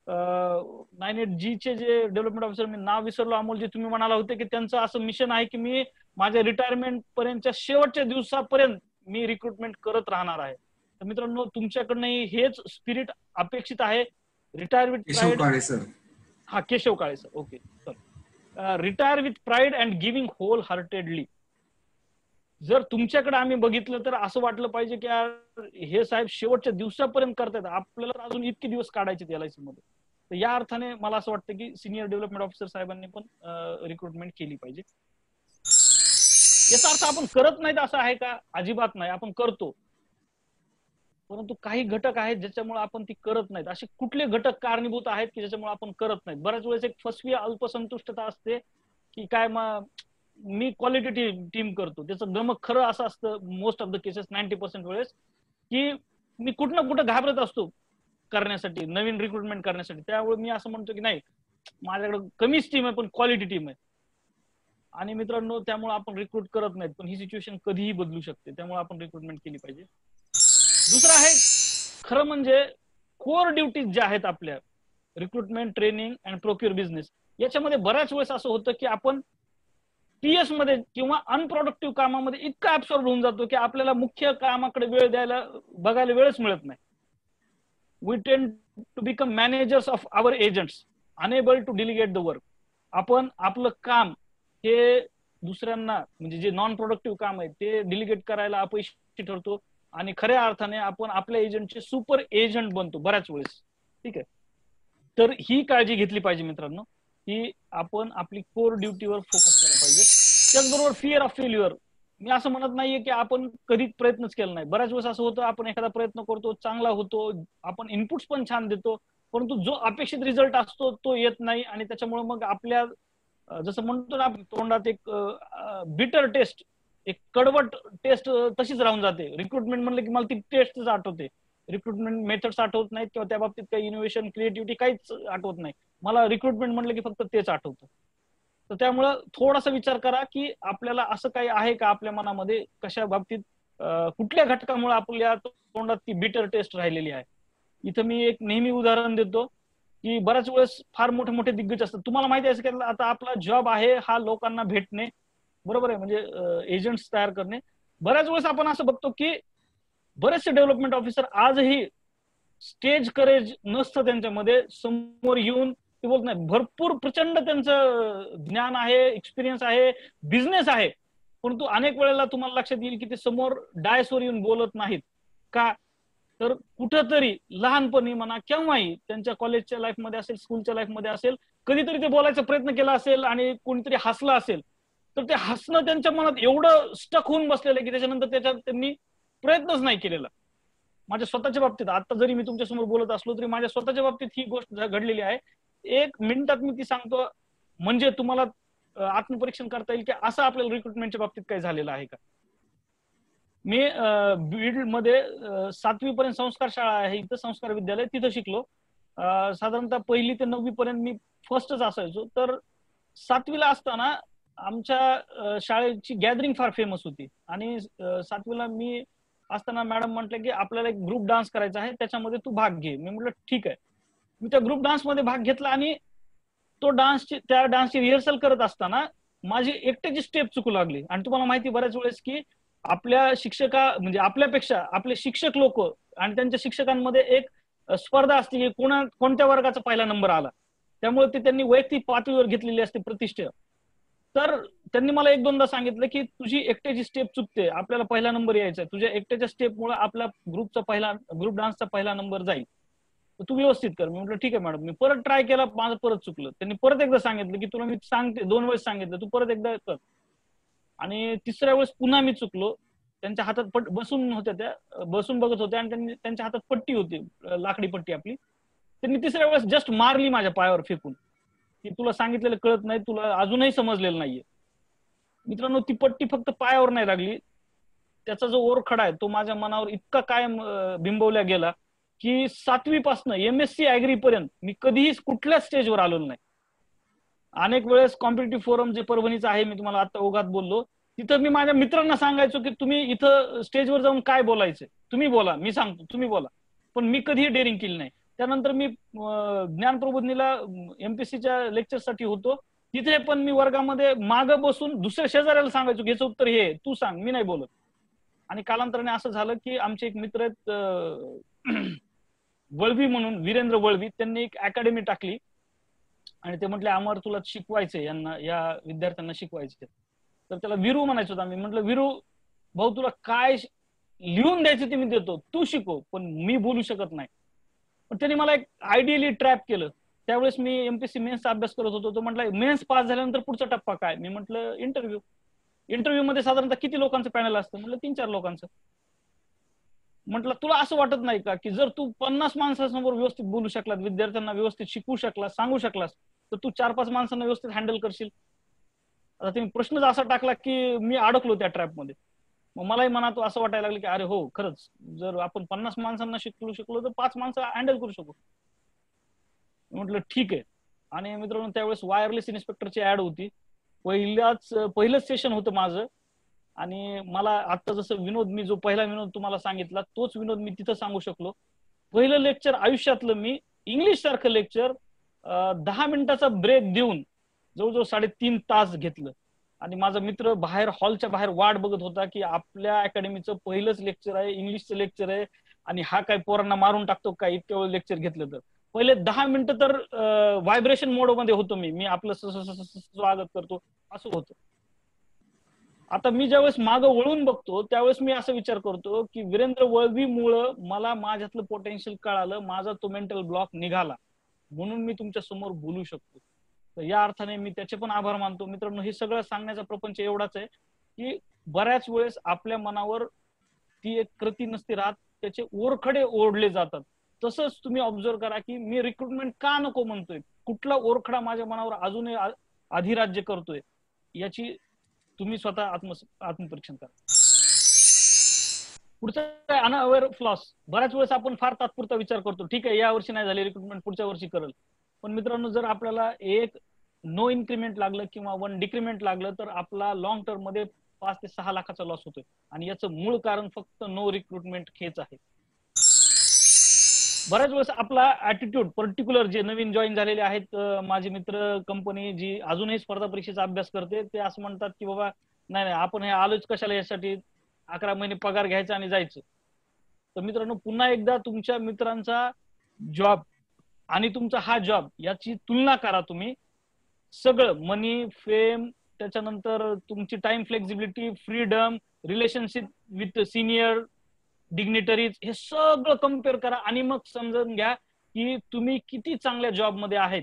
98G चे जे डेव्हलपमेंट ऑफिसर, मी नाव विसरलो, अमोल, जे तुम्ही म्हणाला होते की त्यांचं असं मिशन आहे की मी माझ्या रिटायरमेंट पर्यंतच्या शेवटच्या दिवसापर्यंत मी रिक्रुटमेंट करत राहणार आहे. तर मित्रांनो तुमच्याकडनंही हेच स्पिरिट अपेक्षित आहे. Retire with pride. हा, Keshav Kale sir, okay sir. Retire with pride and giving wholeheartedly. जर तुमच्याकडे आम्ही बघितलं तर असं वाटलं पाहिजे की हे साहेब शेवटच्या दिवसापर्यंत करतात, आपल्याला अजून इतके दिवस काढायचे LIC मध्ये. तर या अर्थाने मला असं वाटतं की सिनियर डेव्हलपमेंट ऑफिसर साहेबांनी पण रिक्रुटमेंट केली पाहिजे. याचा अर्थ आपण करत नाहीत असं आहे का? अजिबात नाही, आपण करतो. परंतु काही घटक आहेत ज्याच्यामुळे आपण ती करत नाहीत. असे कुठले घटक कारणीभूत आहेत की ज्याच्यामुळे आपण करत नाहीत? बऱ्याच वेळेस एक फसवी अल्पसंतुष्टता असते की काय मी क्वालिटी टीम करतो. त्याचं गमक खरं असं असतं मोस्ट ऑफ द केसेस 90% वेळेस की मी कुठं ना कुठं घाबरत असतो करण्यासाठी, नवीन रिक्रुटमेंट करण्यासाठी. त्यामुळे मी असं म्हणतो की नाही, माझ्याकडे कमीच टीम आहे पण क्वालिटी टीम आहे. आणि मित्रांनो त्यामुळे आपण रिक्रूट करत नाहीत, पण ही सिच्युएशन कधीही बदलू शकते. त्यामुळे आपण रिक्रुटमेंट केली पाहिजे. दुसरं आहे खरं म्हणजे कोर ड्युटीज ज्या आहेत आपल्या, recruitment, training and procure business, याच्यामध्ये बऱ्याच वेळेस असं होतं की आपण TS मध्ये किंवा अनप्रोडक्टिव्ह कामामध्ये इतका ऍब्सॉर्ब होऊन जातो की आपल्याला मुख्य कामाकडे वेळ द्यायला बघायला वेळच मिळत नाही. We tend to become managers of our agents, enable to delegate the work. आपण आपलं काम हे दुसऱ्यांना, म्हणजे जे नॉन प्रोडक्टिव्ह काम आहे ते डिलिगेट करायला अपयशी ठरतो आणि खऱ्या अर्थाने आपण आपल्या एजंटचे सुपर एजंट बनतो बऱ्याच वेळेस. ठीक आहे, तर ही काळजी घेतली पाहिजे मित्रांनो, की आपण आपली कोर ड्युटीवर फोकस केला पाहिजे. त्याचबरोबर फिअर ऑफ फेल्युअर, मी असं म्हणत नाहीये की आपण कधी प्रयत्नच केला नाही. बऱ्याच वेळेस असं होतं, आपण एखादा प्रयत्न करतो, चांगला होतो, आपण इनपुट्स पण छान देतो, परंतु जो अपेक्षित रिझल्ट असतो तो येत नाही आणि त्याच्यामुळे मग आपल्या जसं म्हणतो ना तोंडात एक बिटर टेस्ट, एक कडवट टेस्ट तशीच राहून जाते. रिक्रुटमेंट म्हणलं की मला ती टेस्टच आठवते, रिक्रुटमेंट मेथड्स आठवत नाहीत किंवा त्या बाबतीत काही इनोव्हेशन क्रिएटिव्हिटी काहीच आठवत नाही. मला रिक्रुटमेंट म्हणलं की फक्त तेच आठवतं. तर त्यामुळं थोडासा विचार करा की आपल्याला असं काही आहे का आपल्या मनामध्ये, कशा बाबतीत कुठल्या घटकामुळे आपल्या तोंडात ती बिटर टेस्ट राहिलेली आहे. इथं मी एक नेहमी उदाहरण देतो की बऱ्याच वेळेस फार मोठे मोठे दिग्गज असतात. तुम्हाला माहिती आहे की आता आपला जॉब आहे हा लोकांना भेटणे, बरोबर आहे, म्हणजे एजंट्स तयार करणे. बऱ्याच वेळेस आपण असं बघतो की बरेचसे डेव्हलपमेंट ऑफिसर आजही स्टेज करेज नसतं त्यांच्यामध्ये, समोर येऊन ते बोलत नाही. भरपूर प्रचंड त्यांचं ज्ञान आहे, एक्सपिरियन्स आहे, बिझनेस आहे, परंतु अनेक वेळेला तुम्हाला लक्षात येईल की ते समोर डायसवर येऊन बोलत नाहीत. का? तर कुठंतरी लहानपणी म्हणा केव्हाही त्यांच्या कॉलेजच्या लाईफमध्ये असेल, स्कूलच्या लाईफमध्ये असेल, कधीतरी ते बोलायचा प्रयत्न केला असेल आणि कोणीतरी हसलं असेल, तर ते हसणं त्यांच्या मनात एवढं स्टक होऊन बसलेलं आहे की त्याच्यानंतर त्याच्यात त्यांनी प्रयत्नच नाही केलेला. माझ्या स्वतःच्या बाबतीत आता जरी मी तुमच्या समोर बोलत असलो तरी माझ्या स्वतःच्या बाबतीत ही गोष्ट घडलेली आहे. 1 मिनिटात मी ती सांगतो, म्हणजे तुम्हाला आत्मपरीक्षण करता येईल की असं आपल्याला रिक्रुटमेंटच्या बाबतीत काय झालेलं आहे का. मी बीड मध्ये 7वी पर्यंत संस्कार शाळा आहे इथं, संस्कार विद्यालय, तिथं शिकलो. साधारणतः 1ली ते 9वी पर्यंत मी फर्स्टच असायचो. तर 7वीला असताना आमच्या शाळेची गॅदरिंग फार फेमस होती आणि 7वीला मी असताना मॅडम म्हटलं की आपल्याला एक ग्रुप डान्स करायचा आहे, त्याच्यामध्ये तू भाग घे. मी म्हटलं ठीक आहे. मी त्या ग्रुप डान्समध्ये भाग घेतला आणि त्या डान्सची रिहर्सल करत असताना माझी एकट्याची स्टेप चुकू लागली. आणि तुम्हाला माहिती बऱ्याच वेळेस की आपल्या म्हणजे आपल्यापेक्षा आपले शिक्षक लोक आणि त्यांच्या शिक्षकांमध्ये एक स्पर्धा असते की कोणत्या वर्गाचा पहिला नंबर आला. त्यामुळे ते त्यांनी वैयक्तिक पातळीवर घेतलेली असते प्रतिष्ठा. तर त्यांनी मला 1-2दा सांगितलं की तुझी एकट्याची स्टेप चुकते, आपल्याला पहिला नंबर यायचा आहे, तुझ्या एकट्याच्या स्टेपमुळे आपला ग्रुप डान्सचा पहिला नंबर जाईल, तर तू व्यवस्थित कर. मी म्हटलं ठीक आहे मॅडम. मी परत ट्राय केला, माझं परत चुकलं. त्यांनी परत एकदा सांगितलं की तुला मी सांगते, 2 वेळेस सांगितलं, तू परत एकदा कर. आणि तिसऱ्या वेळेस पुन्हा मी चुकलो. त्यांच्या हातात बसून होत्या, त्या बसून बघत होत्या आणि त्यांच्या हातात पट्टी होती, लाकडी पट्टी आपली. त्यांनी तिसऱ्या वेळेस जस्ट मारली माझ्या पायावर फेकून की तुला सांगितलेलं कळत नाही, तुला अजूनही समजलेलं नाहीये. मित्रांनो, ती पट्टी फक्त पायावर नाही लागली, त्याचा जो ओरखडा आहे तो माझ्या मनावर इतका कायम बिंबवल्या गेला की 7वी पासून MSc ऍग्री पर्यंत मी कधीही कुठल्याच स्टेजवर आलो नाही. अनेक वेळेस कॉम्पिटिटिव्ह फोरम जे परभणीचं आहे, मी तुम्हाला आता ओघात बोललो, तिथं मी माझ्या मित्रांना सांगायचो की तुम्ही इथं स्टेजवर जाऊन काय बोलायचं, तुम्ही बोला, मी सांगतो, तुम्ही बोला. पण मी कधीही डेअरिंग केली नाही. त्यानंतर मी ज्ञानप्रबोधिनीला MPSCच्या लेक्चरसाठी होतो, तिथे पण मी वर्गामध्ये मागं बसून दुसऱ्या शेजाऱ्याला सांगायचो की याचं उत्तर हे, तू सांग, मी नाही बोलत. आणि कालांतराने असं झालं की आमचे एक मित्र आहेत वळवी म्हणून, वीरेंद्र वळवी, त्यांनी एक अकॅडमी टाकली आणि ते म्हटले अमर तुला शिकवायचंय, यांना या विद्यार्थ्यांना शिकवायचे. तर त्याला विरू म्हणायचो होतं आम्ही. म्हटलं विरू भाऊ, तुला काय लिहून द्यायचं ते मी देतो, तू शिकव, पण मी बोलू शकत नाही. पण त्यांनी मला एक आयडियली ट्रॅप केलं. त्यावेळेस मी MPSC मेन्सचा अभ्यास करत होतो. तो म्हटला मेन्स पास झाल्यानंतर पुढचा टप्पा काय. मी म्हटलं इंटरव्ह्यू मध्ये साधारणतः किती लोकांचं पॅनल असतं. म्हटलं 3-4 लोकांचं. म्हटलं तुला असं वाटत नाही का की जर तू 50 माणसांसमोर व्यवस्थित बोलू शकलास, विद्यार्थ्यांना व्यवस्थित शिकवू शकलास, सांगू शकलास, तर तू 4-5 माणसांना व्यवस्थित हँडल करशील. आता तुम्ही प्रश्नच असा टाकला की मी अडकलो त्या ट्रॅपमध्ये. मग मलाही मनात असं वाटायला लागलं की अरे हो, खरंच जर आपण 50 माणसांना शिकलो तर 5 माणसं हँडल करू शकू. म्हटलं ठीक आहे. आणि मित्रांनो, त्यावेळेस वायरलेस इन्स्पेक्टरची ऍड होती. पहिलंच सेशन होतं माझं. आणि मला आता जसं विनोद, मी जो पहिला विनोद तुम्हाला सांगितला तोच विनोद मी तिथं सांगू शकलो. पहिलं लेक्चर आयुष्यातलं मी इंग्लिश सारखं लेक्चर 10 मिनिटाचा ब्रेक देऊन जवळजवळ 3.5 तास घेतलं. आणि माझा मित्र बाहेर हॉलच्या बाहेर वाट बघत होता की आपल्या अकॅडमीचं पहिलंच लेक्चर आहे, इंग्लिशचं लेक्चर आहे, आणि हा काय पोरांना मारून टाकतो काय इतक्या वेळ लेक्चर घेतलं तर. पहिले 10 मिनिटं तर व्हायब्रेशन मोड मध्ये होतो मी आपलं स्वागत करतो असं होतं. आता मी ज्यावेळेस मागं वळून बघतो त्यावेळेस मी असा विचार करतो की वीरेंद्र वळवीमुळं मला माझ्यातलं पोटेन्शियल कळालं, माझा तो मेंटल ब्लॉक निघाला, म्हणून मी तुमच्या समोर बोलू शकतो. तर या अर्थाने मी त्याचे पण आभार मानतो. मित्रांनो, हे सगळं सांगण्याचा प्रपंच एवढाच आहे की बऱ्याच वेळेस आपल्या मनावर ती एक कृती नसती राहत, त्याचे ओरखडे ओढले जातात. तसंच तुम्ही ऑब्झर्व करा की मी रिक्रुटमेंट का नको म्हणतोय, कुठला ओरखडा माझ्या मनावर अजूनही अधिराज्य करतोय, याची तुम्ही स्वतः आत्मपरीक्षण करा. पुढचं अनअवेअर फ्लॉस. बऱ्याच वेळेस आपण फार तात्पुरता विचार करतो, ठीक आहे या वर्षी नाही झाली रिक्रुटमेंट, पुढच्या वर्षी करेल. पण मित्रांनो, जर आपल्याला एक नो इन्क्रीमेंट लागलं किंवा 1 डिक्रीमेंट लागलं तर आपला लॉंग टर्म मध्ये 5 ते 6 लाखाचा लॉस होतोय. आणि याचं मूळ कारण फक्त नो रिक्रुटमेंट हेच आहे. बऱ्याच वेळेस आपला ऍटिट्यूड, पर्टिक्युलर जे नवीन जॉईन झालेले आहेत माझे मित्र, कंपनी जी अजूनही स्पर्धा परीक्षेचा अभ्यास करते, ते असं म्हणतात की बाबा नाही आपण हे आलोच कशाला, यासाठी 11 महिने पगार घ्यायचा आणि जायचं. तर मित्रांनो, पुन्हा एकदा तुमच्या मित्रांचा जॉब आणि तुमचा हा जॉब याची तुलना करा. तुम्ही सगळं मनी, फेम, त्याच्यानंतर तुमची time flexibility, freedom, relationship with senior dignitaries, हे सगळं कम्पेअर करा आणि मग समजून घ्या की तुम्ही किती चांगल्या जॉब मध्ये आहेत.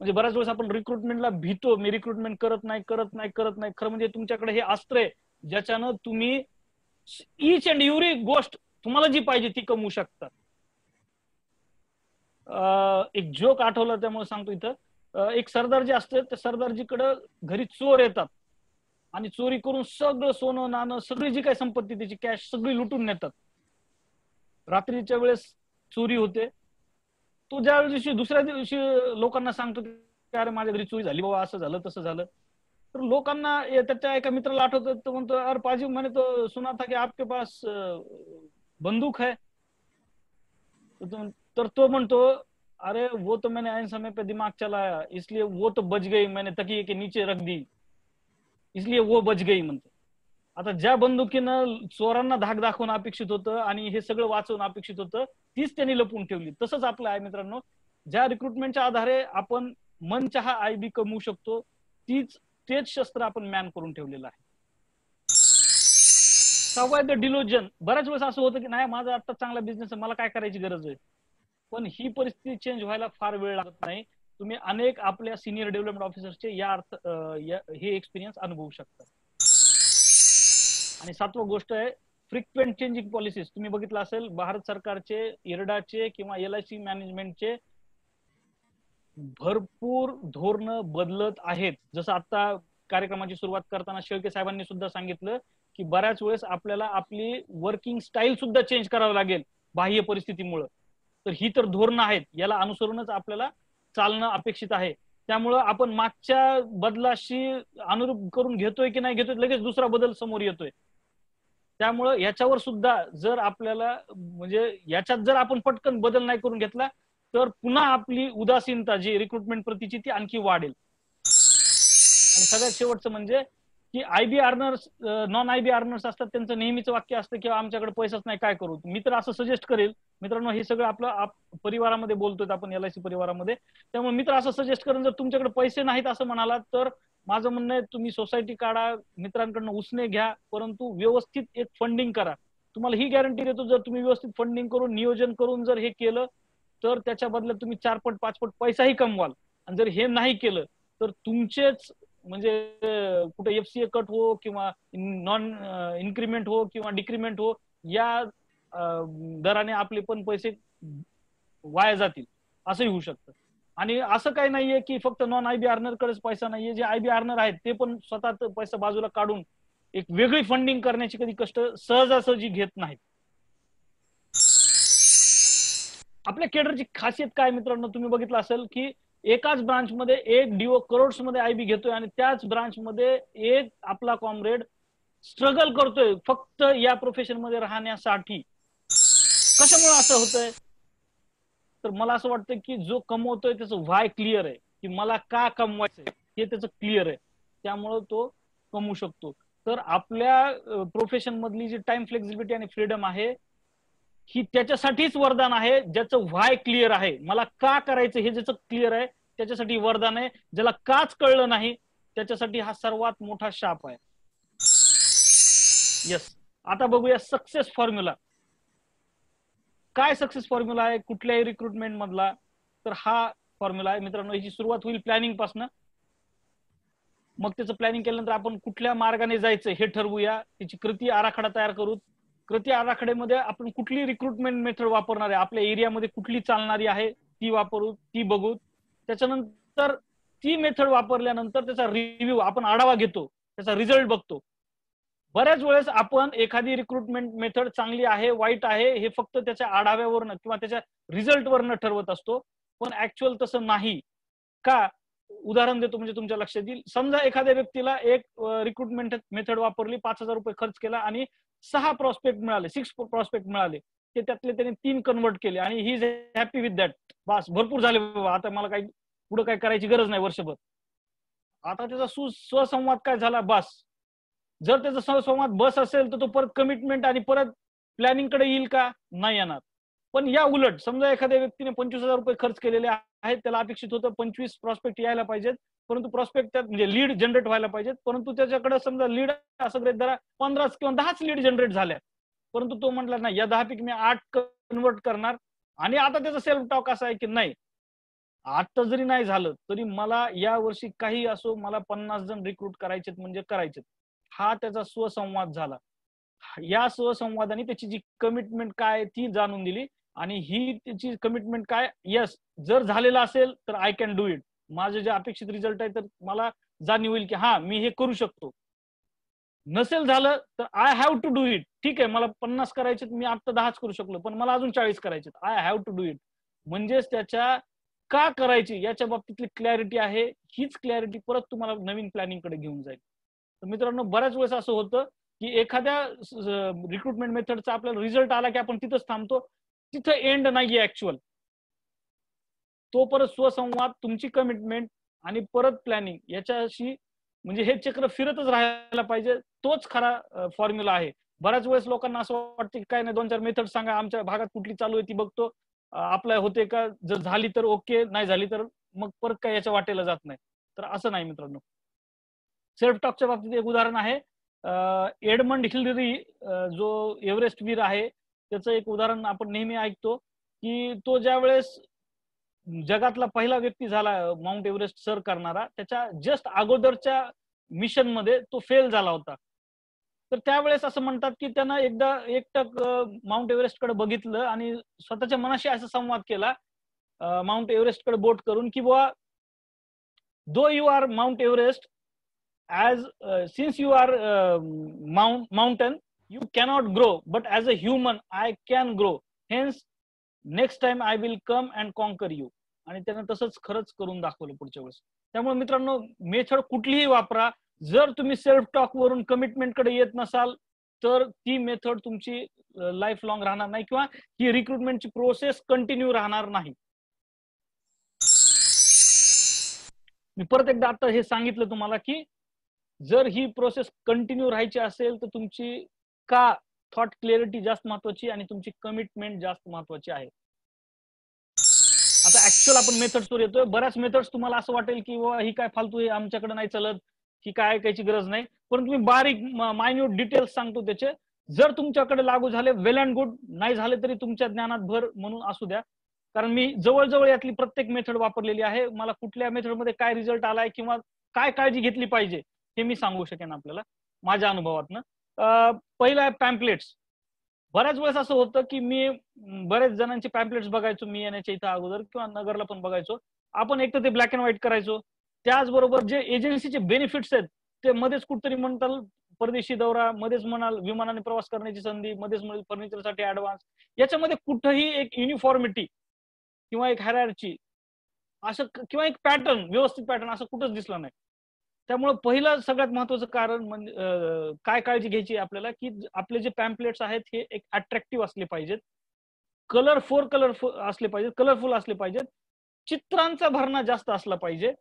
म्हणजे बऱ्याच वेळेस आपण रिक्रुटमेंटला भीतो, मी रिक्रुटमेंट करत नाही. खरं म्हणजे तुमच्याकडे हे अस्त्र आहे ज्याच्यानं तुम्ही ईच अँड एव्हरी गोष्ट तुम्हाला जी पाहिजे ती कमवू शकता. एक जोक आठवला त्यामुळे सांगतो इथं. एक सरदारजी असते, त्या सरदारजीकडे घरी चोर येतात आणि चोरी करून सगळं सोनं नाणं, सगळी जी काही संपत्ती त्याची कॅश सगळी लुटून नेतात. रात्रीच्या वेळेस चोरी होते. तो ज्या दिवशी दुसऱ्या दिवशी लोकांना सांगतो की अरे माझ्या घरी चोरी झाली बाबा, असं झालं तसं झालं. तर लोकांना त्याच्या एका मित्राला आठवतं, तो म्हणतो अरे पाजी मैंने तो सुना था कि आपके पास बंदूक है. तर तो म्हणतो अरे वो तो मैंने ऐन समय पे दिमाग चलाया इसलिए वो तो बच गई, मैंने तकिए के नीचे रख दी इसलिए वो बच गई म्हणतो. आता ज्या बंदुकीनं चोरांना धाक दाखवणं अपेक्षित होतं आणि हे सगळं वाचवणं अपेक्षित होतं, तीच त्यांनी लपून ठेवली. तसंच आपलं आहे मित्रांनो. ज्या रिक्रुटमेंटच्या आधारे आपण मनचाहा आयबी कमवू शकतो, तेच शस्त्र आपण मॅन करून ठेवलेलं आहे. सवाय द डिलोजन. बऱ्याच वेळेस असं होतं की नाही माझा आता चांगला बिझनेस आहे, मला काय करायची गरज आहे. पण ही परिस्थिती चेंज व्हायला फार वेळ लागत नाही. तुम्ही अनेक आपल्या सिनियर डेव्हलपमेंट ऑफिसरचे हे एक्सपिरियन्स अनुभवू शकता. आणि 7वी गोष्ट आहे फ्रिक्वेंट चेंजिंग पॉलिसीज. तुम्ही बघितलं असेल भारत सरकारचे, इरडाचे किंवा LIC मॅनेजमेंटचे भरपूर धोरणं बदलत आहेत. जसं आता कार्यक्रमाची सुरुवात करताना शेळके साहेबांनी सुद्धा सांगितलं की बऱ्याच वेळेस आपल्याला आपली वर्किंग स्टाईल सुद्धा चेंज करावं लागेल बाह्य परिस्थितीमुळे. तर ही तर धोरणं आहेत, याला अनुसरूनच आपल्याला चालणं अपेक्षित आहे. त्यामुळं आपण मागच्या बदलाशी अनुरूप करून घेतोय की नाही घेतोय, लगेच दुसरा बदल समोर येतोय. त्यामुळं याच्यावर सुद्धा जर आपल्याला म्हणजे याच्यात जर आपण पटकन बदल नाही करून घेतला तर पुन्हा आपली उदासीनता जी रिक्रुटमेंट प्रतीची ती आणखी वाढेल. आणि सगळ्यात शेवटचं म्हणजे की IB earners, non IB earners असतात, त्यांचं नेहमीचं वाक्य असतं की आमच्याकडे पैसाच नाही काय करू. मी तर असं सजेस्ट करेल मित्रांनो, हे सगळं आपलं परिवारामध्ये बोलतोय आपण LIC परिवारामध्ये, त्यामुळे मी तर असं सजेस्ट करेन जर तुमच्याकडे पैसे नाहीत असं म्हणाला तर माझं म्हणणं आहे तुम्ही सोसायटी काढा, मित्रांकडनं उसने घ्या, परंतु व्यवस्थित एक फंडिंग करा. तुम्हाला ही गॅरंटी देतो जर तुम्ही व्यवस्थित फंडिंग करून नियोजन करून जर हे केलं तर त्याच्या बदल्यात तुम्ही 4 पट 5 पट पैसाही कमवाल. आणि जर हे नाही केलं तर तुमचेच म्हणजे कुठे FCA कट हो किंवा नॉन इन्क्रीमेंट हो किंवा डिक्रीमेंट हो, या दराने आपले पण पैसे वाया जातील, असंही होऊ शकतं. आणि असं काही नाहीये की फक्त नॉन IB अर्नर कडेच पैसा नाहीये, जे IB अर्नर आहेत ते पण स्वतःच पैसा बाजूला काढून एक वेगळी फंडिंग करण्याची कधी कष्ट सहजासहजी घेत नाहीत. आपल्या केडरची खासियत काय मित्रांनो, तुम्ही बघितलं असेल की एकाच ब्रांच मध्ये एक DO करोड्स मध्ये IB घेतोय आणि त्याच ब्रांच मध्ये एक आपला कॉम्रेड स्ट्रगल करतोय फक्त या प्रोफेशन मध्ये राहण्यासाठी. कशामुळे असं होतंय? तर मला असं वाटतं की जो कमवतोय त्याचं व्हाय क्लिअर आहे, की मला का कमवायचंय हे त्याचं क्लिअर आहे, त्यामुळं तो कमवू शकतो. तर आपल्या प्रोफेशन मधली जी टाइम फ्लेक्झिबिलिटी आणि फ्रीडम आहे ही त्याच्यासाठीच वरदान आहे ज्याचं व्हाय क्लिअर आहे, मला का करायचं हे ज्याचं क्लिअर आहे त्याच्यासाठी वरदान आहे. ज्याला काच कळलं नाही त्याच्यासाठी हा सर्वात मोठा शाप आहे. येस, आता बघूया सक्सेस फॉर्म्युला. काय सक्सेस फॉर्म्युला आहे कुठल्याही रिक्रुटमेंट मधला? तर हा फॉर्म्युला आहे मित्रांनो. याची सुरुवात होईल प्लॅनिंग पासून. मग त्याचं प्लॅनिंग केल्यानंतर आपण कुठल्या मार्गाने जायचं हे ठरवूया, त्याची कृती आराखडा तयार करू. कृती आराखड्यामध्ये आपण कुठली रिक्रुटमेंट मेथड वापरणार आहे, आपल्या एरियामध्ये कुठली चालणारी आहे ती वापरू, ती बघू. त्याच्यानंतर ती मेथड वापरल्यानंतर त्याचा रिव्ह्यू आपण आढावा घेतो, त्याचा रिझल्ट बघतो. बऱ्याच वेळेस आपण एखादी रिक्रुटमेंट मेथड चांगली आहे वाईट आहे हे फक्त त्याच्या आढाव्यावरनं किंवा त्याच्या रिझल्टवरनं ठरवत असतो, पण ऍक्च्युअल तसं नाही. का? उदाहरण देतो म्हणजे तुमच्या लक्षात येईल. समजा एखाद्या व्यक्तीला एक रिक्रुटमेंट मेथड वापरली, 5,000 रुपये खर्च केला आणि 6 प्रॉस्पेक्ट मिळाले, 6 प्रॉस्पेक्ट मिळाले. ते त्यातले त्याने 3 कन्वर्ट केले आणि he is happy with that. बस भरपूर झाले बाबा, आता मला काही पुढे काय करायची गरज नाही वर्षभर. आता त्याचा स्वसंवाद काय झाला? बस. जर त्याचा स्वसंवाद बस असेल तर तो परत कमिटमेंट आणि परत प्लॅनिंग कडे येईल का? नाही येणार. पण या उलट समजा एखाद्या व्यक्तीने 25,000 रुपये खर्च केलेले आहेत, त्याला अपेक्षित होतं 25 प्रॉस्पेक्ट यायला पाहिजेत, परंतु प्रॉस्पेक्ट त्यात म्हणजे लीड जनरेट व्हायला पाहिजेत, परंतु त्याच्याकडे समजा लीड असं गृहीत धरा 15 किंवा 10च लीड जनरेट झाल्या, परंतु तो म्हटला नाही या 10 पैकी मी 8 कन्वर्ट करणार. आणि आता त्याचा सेल्फ टॉक असा आहे की नाही, 8 जरी नाही झालं तरी मला या वर्षी काही असो मला 50 जण रिक्रूट करायचेत म्हणजे करायचेत. हा त्याचा स्वसंवाद झाला. या स्वसंवादाने त्याची जी कमिटमेंट काय ती जाणून दिली आणि ही त्याची कमिटमेंट काय, यस जर झालेला असेल तर आय कॅन डू इट, माझे जे अपेक्षित रिझल्ट आहे तर मला जाणीव होईल की हा मी हे करू शकतो. नसेल झालं तर I have to do it. ठीक आहे, मला 50 करायचे, मी आता 10च करू शकलो, पण मला अजून 40 करायचे, I have to do it. म्हणजेच त्याच्या का करायची याच्या बाबतीतली क्लॅरिटी आहे. हीच क्लॅरिटी परत तुम्हाला नवीन प्लॅनिंग कडे घेऊन जाईल. तर मित्रांनो, बऱ्याच वेळेस असं होतं की एखाद्या रिक्रुटमेंट मेथडचा आपल्याला रिझल्ट आला की आपण तिथंच थांबतो, तिथं एंड नाहीये ऍक्च्युअल. तो परत स्वसंवाद, तुमची कमिटमेंट आणि परत प्लॅनिंग याच्याशी म्हणजे हे चक्र फिरतच राहायला पाहिजे. तोच खरा फॉर्म्युला आहे. बऱ्याच वेळेस लोकांना असं वाटतं की काय नाही, 2-4 मेथड सांगा, आमच्या भागात कुठली चालू आहे ती बघतो, अप्लाय होते का, जर झाली तर ओके, नाही झाली तर मग परत काय याच्या वाटेला जात नाही. तर असं नाही मित्रांनो. सेल्फ टॉकच्या बाबतीत एक उदाहरण आहे. एडमंड हिलरी जो एव्हरेस्ट वीर आहे त्याचं एक उदाहरण आपण नेहमी ऐकतो की तो ज्या वेळेस जगातला पहिला व्यक्ती झाला माउंट एव्हरेस्ट सर करणारा, त्याच्या जस्ट अगोदरच्या मिशन मध्ये तो फेल झाला होता. तर त्यावेळेस असं म्हणतात की त्यानं एकदा एकटक माउंट एव्हरेस्ट कडे बघितलं आणि स्वतःच्या मनाशी असा संवाद केला माउंट एव्हरेस्ट कडे बोट करून की बुवा, though you are Mount Everest, as since you are mountain you cannot grow, but as a human I can grow, hence next time I will come and conquer you. आणि त्यानं तसंच खरंच करून दाखवलं पुढच्या वेळेस. त्यामुळे मित्रांनो, मेथड कुठलीही वापरा, जर तुम्ही सेल्फ टॉक वरून कमिटमेंट कडे येत नसाल तर ती मेथड तुमची लाईफ लॉंग राहणार नाही किंवा ही रिक्रुटमेंटची प्रोसेस कंटिन्यू राहणार नाही. मी परत एकदा आता हे सांगितलं तुम्हाला की जर ही प्रोसेस कंटिन्यू राहायची असेल तर तुमची का थॉट क्लिअरिटी जास्त महत्वाची आणि तुमची कमिटमेंट जास्त महत्वाची आहे. आता ऍक्च्युअल आपण मेथड्सवर येतोय. बऱ्याच मेथड्स तुम्हाला असं वाटेल की ही काय फालतू, हे आमच्याकडे नाही चालत, ही काय ऐकायची गरज नाही, परंतु मी बारीक मायन्यूट डिटेल्स सांगतो त्याचे. जर तुमच्याकडे लागू झाले वेल अँड गुड, नाही झाले तरी तुमच्या ज्ञानात भर म्हणून असू द्या. कारण मी जवळजवळ यातली प्रत्येक मेथड वापरलेली आहे. मला कुठल्या मेथडमध्ये काय रिझल्ट आलाय किंवा काय काळजी घेतली पाहिजे हे मी सांगू शकेन आपल्याला माझ्या अनुभवातनं. पहिलं आहे पॅम्पलेट्स. बऱ्याच वेळेस असं होतं की मी बरेच जणांचे पॅम्पलेट्स बघायचो, मी येण्याच्या इथं अगोदर किंवा नगरला पण बघायचो. आपण एक तर ते ब्लॅक अँड व्हाईट करायचो, त्याचबरोबर जे एजन्सीचे बेनिफिट्स आहेत ते मध्येच कुठतरी म्हणताल परदेशी दौरा, मध्येच म्हणाल विमानाने प्रवास करण्याची संधी, मध्येच फर्निचरसाठी ऍडव्हान्स, याच्यामध्ये कुठंही एक युनिफॉर्मिटी किंवा एक हायरार्ची असं किंवा एक पॅटर्न, व्यवस्थित पॅटर्न असं कुठंच दिसलं नाही. त्यामुळे पहिलं सगळ्यात महत्वाचं कारण म्हणजे काय काळजी घ्यायची आपल्याला की आपले जे पॅम्पलेट्स आहेत हे एक अट्रॅक्टिव्ह असले पाहिजेत, कलरफुल असले पाहिजेत, चित्रांचा भरणा जास्त असला पाहिजे,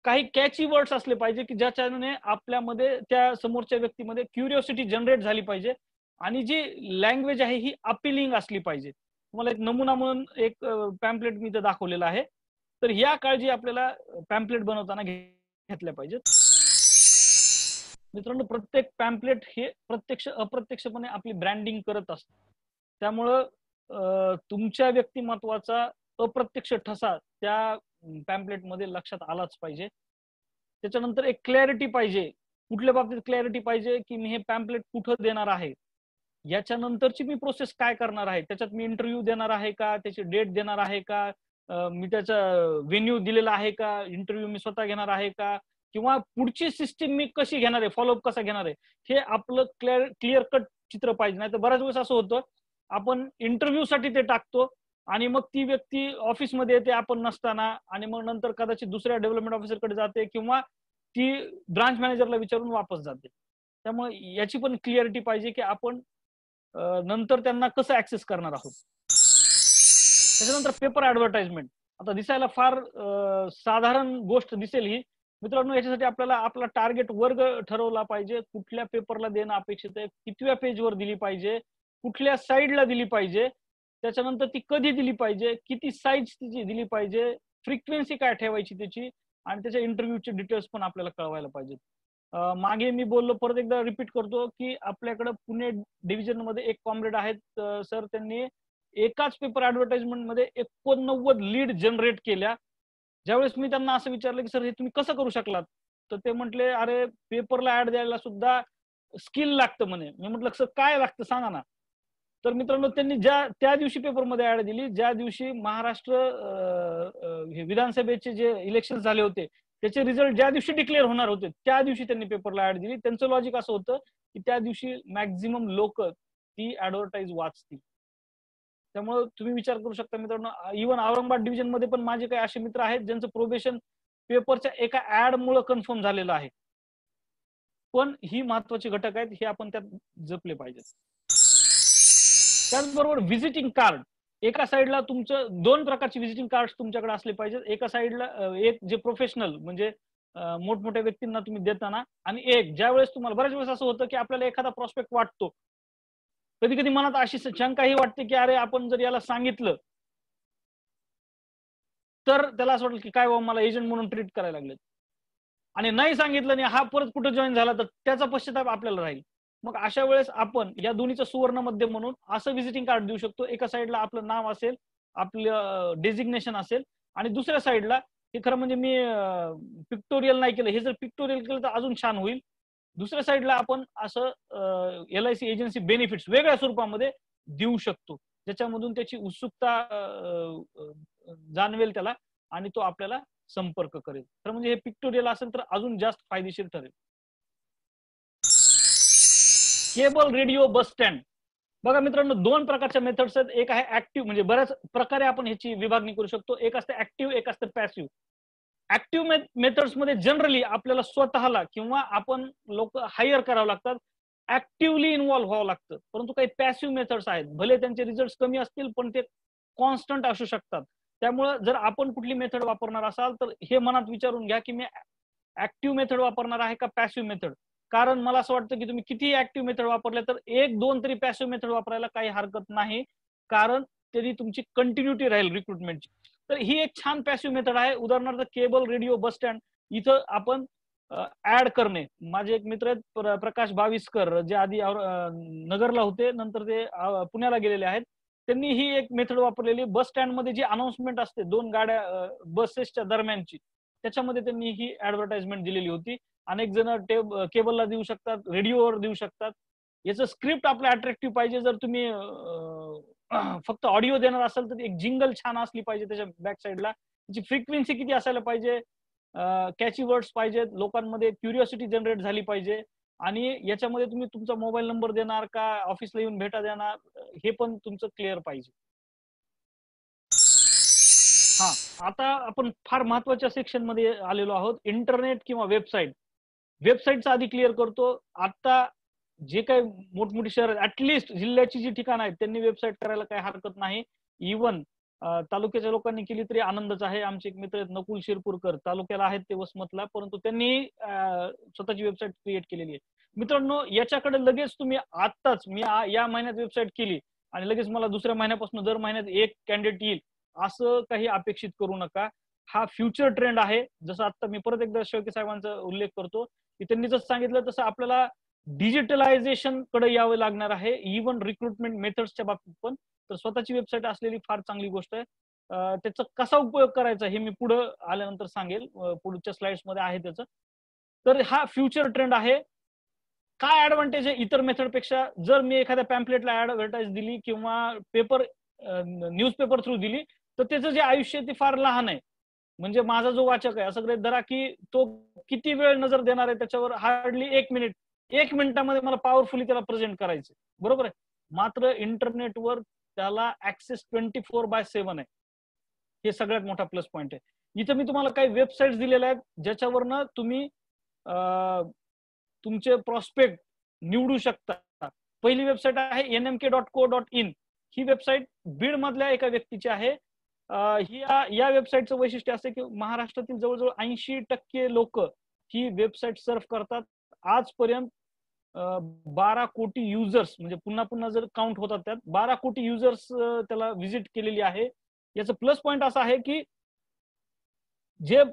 काही कॅची वर्ड्स असले पाहिजे की ज्याच्याने आपल्यामध्ये त्या समोरच्या व्यक्तीमध्ये क्युरिओसिटी जनरेट झाली पाहिजे आणि जी लँग्वेज आहे ही अपिलिंग असली पाहिजे. तुम्हाला एक नमुना म्हणून एक पॅम्पलेट मी इथं दाखवलेला आहे. तर ह्या काळजी आपल्याला पॅम्पलेट बनवताना घेतल्या पाहिजेत. मित्रांनो, प्रत्येक पॅम्पलेट हे प्रत्यक्ष अप्रत्यक्षपणे आपली ब्रँडिंग करत असतं. त्यामुळं तुमच्या व्यक्तिमत्वाचा अप्रत्यक्ष ठसा त्या पॅम्पलेटमध्ये लक्षात आलाच पाहिजे. त्याच्यानंतर एक क्लॅरिटी पाहिजे. कुठल्या बाबतीत क्लॅरिटी पाहिजे की मी हे पॅम्पलेट कुठं देणार आहे, याच्यानंतरची मी प्रोसेस काय करणार आहे, त्याच्यात मी इंटरव्ह्यू देणार आहे का, त्याची डेट देणार आहे का, मी त्याचा व्हेन्यू दिलेला आहे का, इंटरव्ह्यू मी स्वतः घेणार आहे का, किंवा पुढची सिस्टीम मी कशी घेणार आहे, फॉलोअप कसा घेणार आहे, हे आपलं क्लिअर कट चित्र पाहिजे. नाही तर बऱ्याच वेळेस असं होतं, आपण इंटरव्ह्यू साठी ते टाकतो आणि मग ती व्यक्ती ऑफिसमध्ये येते आपण नसताना, आणि मग नंतर कदाचित दुसऱ्या डेव्हलपमेंट ऑफिसरकडे जाते किंवा ती ब्रांच मॅनेजरला विचारून वापस जाते. त्यामुळे याची पण क्लिअरिटी पाहिजे की आपण नंतर त्यांना कसं ऍक्सेस करणार आहोत. त्याच्यानंतर पेपर ऍडव्हर्टाइजमेंट. आता दिसायला फार साधारण गोष्ट दिसेल ही. मित्रांनो, याच्यासाठी आपल्याला आपला टार्गेट वर्ग ठरवला पाहिजे. कुठल्या पेपरला देणं अपेक्षित आहे, कितव्या पेजवर दिली पाहिजे, कुठल्या साईडला दिली पाहिजे, त्याच्यानंतर ती कधी दिली पाहिजे, किती साईज तिची दिली पाहिजे, फ्रिक्वेन्सी काय ठेवायची त्याची, आणि त्याच्या इंटरव्ह्यूचे डिटेल्स पण आपल्याला कळवायला पाहिजेत. मागे मी बोललो, परत एकदा रिपीट करतो की आपल्याकडे पुणे डिव्हिजन मध्ये एक कॉम्रेड आहेत सर, त्यांनी एकाच पेपर ऍडव्हर्टाइजमेंट मध्ये 89 लीड जनरेट केल्या. ज्यावेळेस मी त्यांना असं विचारलं की सर हे तुम्ही कसं करू शकलात, तर ते म्हटले अरे पेपरला ऍड द्यायला सुद्धा स्किल लागतं म्हणे. मी म्हटलं सर काय लागतं सांगा ना. तर मित्रांनो, त्यांनी त्या दिवशी पेपरमध्ये ऍड दिली, ज्या दिवशी महाराष्ट्र विधानसभेचे जे इलेक्शन झाले होते त्याचे रिझल्ट ज्या दिवशी डिक्लेअर होणार होते त्या दिवशी त्यांनी पेपरला ऍड दिली. त्यांचं लॉजिक असं होतं की त्या दिवशी मॅक्झिमम लोक ती ऍडव्हर्टाईज वाचतील. त्यामुळे तुम्ही विचार करू शकता मित्रांनो, इव्हन औरंगाबाद डिव्हिजन मध्ये पण माझे काही असे मित्र आहेत ज्यांचं प्रोबेशन पेपरच्या एका ऍड मुळे कन्फर्म झालेलं आहे. पण ही महत्वाचे घटक आहेत, हे आपण त्यात जपले पाहिजेत. त्याचबरोबर व्हिजिटिंग कार्ड. एका साईडला तुमचं 2 प्रकारचे व्हिजिटिंग कार्ड तुमच्याकडे असले पाहिजेत. एका साईडला एक जे प्रोफेशनल म्हणजे मोठमोठ्या व्यक्तींना तुम्ही देताना, आणि एक ज्यावेळेस तुम्हाला, बऱ्याच वेळेस असं होतं की आपल्याला एखादा प्रॉस्पेक्ट वाटतो, कधी कधी मनात अशी शंकाही वाटते की अरे आपण जर याला सांगितलं तर त्याला असं वाटलं की काय बाबा मला एजंट म्हणून ट्रीट करायला लागले, आणि नाही सांगितलं आणि हा परत कुठे जॉईन झाला तर त्याचा पश्चाताप आपल्याला राहील. मग अशा वेळेस आपण या दोन्हीचं सुवर्ण मध्य म्हणून असं व्हिजिटिंग कार्ड देऊ शकतो. एका साईडला आपलं नाव असेल, आपलं डेझिग्नेशन असेल, आणि दुसऱ्या साईडला, हे खरं म्हणजे मी पिक्टोरियल नाही केलं, हे जर पिक्टोरियल केलं तर अजून छान होईल, दुसऱ्या साईडला आपण असं LIC एजन्सी बेनिफिट्स वेगळ्या स्वरूपामध्ये देऊ शकतो, ज्याच्यामधून त्याची उत्सुकता जाणवेल त्याला आणि तो आपल्याला संपर्क करेल. तर म्हणजे हे पिक्टोरियल असेल तर अजून जास्त फायदेशीर ठरेल. Cable, radio, bus stand. बघा मित्रांनो, 2 प्रकारच्या मेथड्स आहेत. एक आहे ऍक्टिव्ह, म्हणजे बऱ्याच प्रकारे आपण ह्याची विभागणी करू शकतो. एक असते ऍक्टिव्ह, एक असते पॅसिव्ह. ऍक्टिव्ह मेथड्स मध्ये जनरली आपल्याला स्वतःला किंवा आपण लोक हायर करावं लागतात, ऍक्टिव्हली इन्व्हॉल्व्ह व्हावं लागतं. परंतु काही पॅसिव्ह मेथड्स आहेत, भले त्यांचे रिझल्ट कमी असतील पण ते कॉन्स्टंट असू शकतात. त्यामुळे जर आपण कुठली मेथड वापरणार असाल तर हे मनात विचारून घ्या की मी ऍक्टिव्ह मेथड वापरणार आहे का पॅसिव्ह मेथड. कारण मला असं वाटतं की तुम्ही किती ऍक्टिव्ह मेथड वापरले तर 1-2 तरी पॅसिव्ह मेथड वापरायला काही हरकत नाही, कारण तरी तुमची कंटिन्युटी राहील रिक्रुटमेंटची. तर ही एक छान पॅसिव्ह मेथड आहे. उदाहरणार्थ केबल, रेडिओ, बस स्टँड इथं आपण ऍड करणे. माझे एक मित्र आहेत प्रकाश बाविस्कर, जे आधी नगरला होते, नंतर ते पुण्याला गेलेले आहेत. त्यांनी ही एक मेथड वापरलेली. बस स्टँड मध्ये जी अनाउन्समेंट असते 2 गाड्या बसेसच्या दरम्यानची, त्याच्यामध्ये त्यांनी ही ऍडव्हर्टाइजमेंट दिलेली होती. अनेक जण केबलला देऊ शकतात, रेडिओवर देऊ शकतात. याचं स्क्रिप्ट आपलं अट्रॅक्टिव्ह पाहिजे. जर तुम्ही फक्त ऑडिओ देणार असाल तर एक जिंगल छान असली पाहिजे त्याच्या बॅक साईडला. त्याची फ्रिक्वेन्सी किती असायला पाहिजे, कॅची वर्ड्स पाहिजेत, लोकांमध्ये क्युरिओसिटी जनरेट झाली पाहिजे, आणि याच्यामध्ये तुम्ही तुमचा मोबाईल नंबर देणार का ऑफिसला येऊन भेटा देणार हे पण तुमचं क्लिअर पाहिजे. हा, आता आपण फार महत्वाच्या सेक्शन मध्ये आलेलो आहोत, इंटरनेट किंवा वेबसाईट. वेबसाईटचा आधी क्लिअर करतो. आता जे काही मोठमोठी शहर, ऍटलिस्ट जिल्ह्याची जी ठिकाणं आहेत त्यांनी वेबसाईट करायला काही हरकत नाही. इव्हन तालुक्याच्या लोकांनी केली तरी आनंदच आहे. आमचे एक मित्र आहेत नकुल शिरपूरकर, तालुक्याला आहेत ते वसमतला, परंतु त्यांनी स्वतःची वेबसाईट क्रिएट केलेली आहे. मित्रांनो याच्याकडे लगेच तुम्ही आत्ताच मी या महिन्यात वेबसाईट केली आणि लगेच मला दुसऱ्या महिन्यापासून दर महिन्यात एक कॅन्डिडेट येईल असं काही अपेक्षित करू नका. हा फ्युचर ट्रेंड आहे. जसं आता मी परत एकदा शेळके साहेबांचा उल्लेख करतो की त्यांनी जसं सांगितलं तसं आपल्याला डिजिटलायझेशन कडे यावं लागणार आहे, इव्हन रिक्रुटमेंट मेथड्सच्या बाबतीत पण. तर स्वतःची वेबसाईट असलेली फार चांगली गोष्ट आहे. त्याचा कसा उपयोग करायचा हे मी पुढे आल्यानंतर सांगेल, पुढच्या स्लाइड्स मध्ये आहे त्याचं. तर हा फ्युचर ट्रेंड आहे. काय ऍडव्हान्टेज आहे इतर मेथड पेक्षा? जर मी एखाद्या पॅम्पलेटला ऍडव्हर्टाईज दिली किंवा पेपर न्यूजपेपर थ्रू दिली तर त्याचं जे आयुष्य ते फार लहान आहे. म्हणजे माझा जो वाचक आहे असं गृहीत धरा की तो किती वेळ नजर देणार आहे त्याच्यावर, हार्डली 1 मिनिट. 1 मिनिटामध्ये मला पॉवरफुली त्याला प्रेझेंट करायचं, बरोबर आहे. मात्र इंटरनेटवर त्याला ऍक्सेस 24/7 आहे. हे सगळ्यात मोठा प्लस पॉईंट आहे. इथं मी तुम्हाला काही वेबसाईट दिलेल्या आहेत ज्याच्यावरनं तुम्ही तुमचे प्रॉस्पेक्ट निवडू शकता. पहिली वेबसाईट आहे nmk.co.in. ही वेबसाईट बीड मधल्या एका व्यक्तीची आहे. या वेबसाईटचं वैशिष्ट्य असं की महाराष्ट्रातील जवळजवळ 80% लोक ही वेबसाईट सर्फ करतात. आजपर्यंत 12 कोटी युजर्स, म्हणजे पुन्हा पुन्हा जर काउंट होतात त्यात 12 कोटी युजर्स त्याला व्हिजिट केलेली आहे. याचं प्लस पॉइंट असा आहे की जे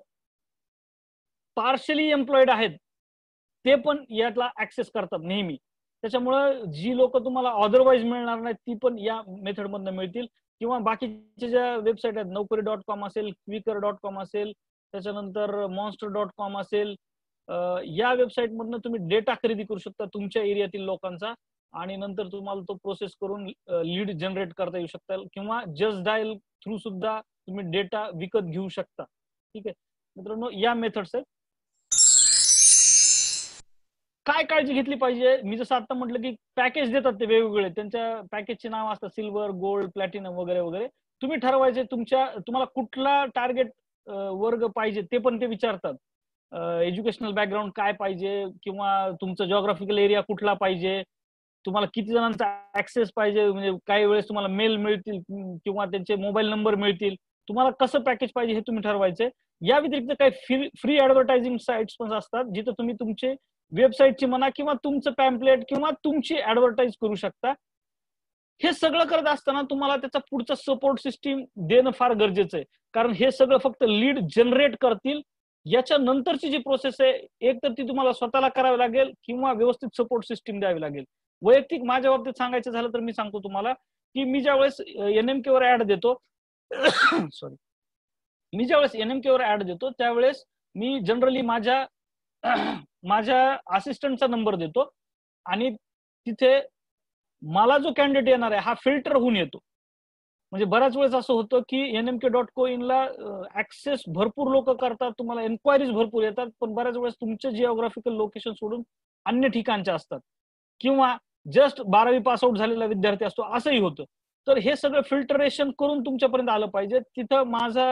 पार्शली एम्प्लॉईड आहेत ते पण याला ऍक्सेस करतात नेहमी. त्याच्यामुळं जी लोक तुम्हाला अदरवाईज मिळणार नाहीत ती पण या मेथड मधनं मिळतील. किंवा बाकीच्या ज्या वेबसाईट आहेत, naukri.com असेल, quicker.com असेल, त्याच्यानंतर monster.com असेल, या वेबसाईट मधनं तुम्ही डेटा खरेदी करू शकता तुमच्या एरियातील लोकांचा आणि नंतर तुम्हाला तो प्रोसेस करून लीड जनरेट करता येऊ शकता. किंवा जस्ट डायल थ्रू सुद्धा तुम्ही डेटा विकत घेऊ शकता. ठीक आहे मित्रांनो, या मेथड्स आहेत. काय काळजी घेतली पाहिजे? मी जसं आता म्हटलं की पॅकेज देतात ते वेगवेगळे, त्यांच्या पॅकेजचे नाव असतात सिल्वर, गोल्ड, प्लॅटिनम वगैरे वगैरे. तुम्ही ठरवायचे तुम्हाला कुठला टार्गेट वर्ग पाहिजे ते पण ते विचारतात. एज्युकेशनल बॅकग्राऊंड काय पाहिजे किंवा तुमचा जॉग्राफिकल एरिया कुठला पाहिजे, तुम्हाला किती जणांचा ऍक्सेस पाहिजे, म्हणजे काही वेळेस तुम्हाला मेल मिळतील किंवा त्यांचे मोबाईल नंबर मिळतील. तुम्हाला कसं पॅकेज पाहिजे हे तुम्ही ठरवायचे. या व्यतिरिक्त काही फ्री ऍडव्हर्टायझिंग साइट्स पण असतात जिथे तुम्ही तुमचे वेबसाईटची म्हणा किंवा तुमचं पॅम्पलेट किंवा तुमची ऍडव्हर्टाईज करू शकता. हे सगळं करत असताना तुम्हाला त्याचा पुढचा सपोर्ट सिस्टीम देणं फार गरजेचं आहे. कारण हे सगळं फक्त लीड जनरेट करतील. याच्या नंतरची जी प्रोसेस आहे एक तर ती तुम्हाला स्वतःला करावी लागेल किंवा व्यवस्थित सपोर्ट सिस्टीम द्यावी लागेल. वैयक्तिक माझ्या बाबतीत सांगायचं झालं तर मी सांगतो तुम्हाला की मी ज्यावेळेस NMK वर ऍड देतो सॉरी मी ज्यावेळेस NMK वर ऍड देतो त्यावेळेस मी जनरली माझ्या असिस्टंटचा नंबर देतो आणि तिथे मला जो कॅन्डिडेट येणार आहे हा फिल्टर होऊन येतो. म्हणजे बऱ्याच वेळेस असं होतं की nmk.co.in ला ऍक्सेस भरपूर लोक करतात, तुम्हाला एन्क्वायरीज भरपूर येतात, पण बऱ्याच वेळेस तुमचे जिओग्राफिकल लोकेशन सोडून अन्य ठिकाणचे असतात किंवा जस्ट 12वी पास आउट झालेला विद्यार्थी असतो, असंही होतं. तर हे सगळं फिल्टरेशन करून तुमच्यापर्यंत आलं पाहिजे. तिथं माझा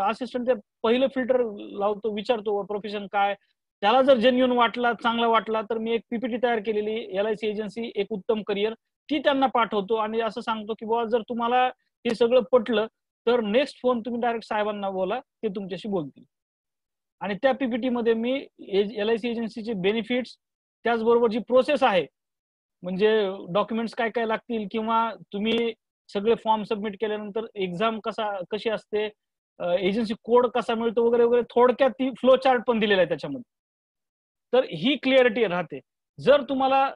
असिस्टंट पहिलं फिल्टर लावतो, विचारतो प्रोफेशन काय, त्याला जर जेन्युइन वाटला, चांगला वाटला तर मी एक पीपीटी तयार केलेली LIC एजन्सी एक उत्तम करिअर ती त्यांना पाठवतो आणि असं सांगतो की बाबा जर तुम्हाला हे सगळं पटलं तर नेक्स्ट फोन तुम्ही डायरेक्ट साहेबांना बोला, ते तुमच्याशी बोलतील. आणि त्या पीपीटी मध्ये मी LIC एजन्सीचे बेनिफिट्स, त्याचबरोबर जी प्रोसेस आहे म्हणजे डॉक्युमेंट्स काय काय लागतील किंवा तुम्ही सगळे फॉर्म सबमिट केल्यानंतर एक्झाम कशी असते, एजन्सी कोड कसा मिळतो वगैरे वगैरे, थोडक्यात ती फ्लो चार्ट पण दिलेला आहे त्याच्यामध्ये. तर ही क्लिअरिटी राहते. जर तुम्हाला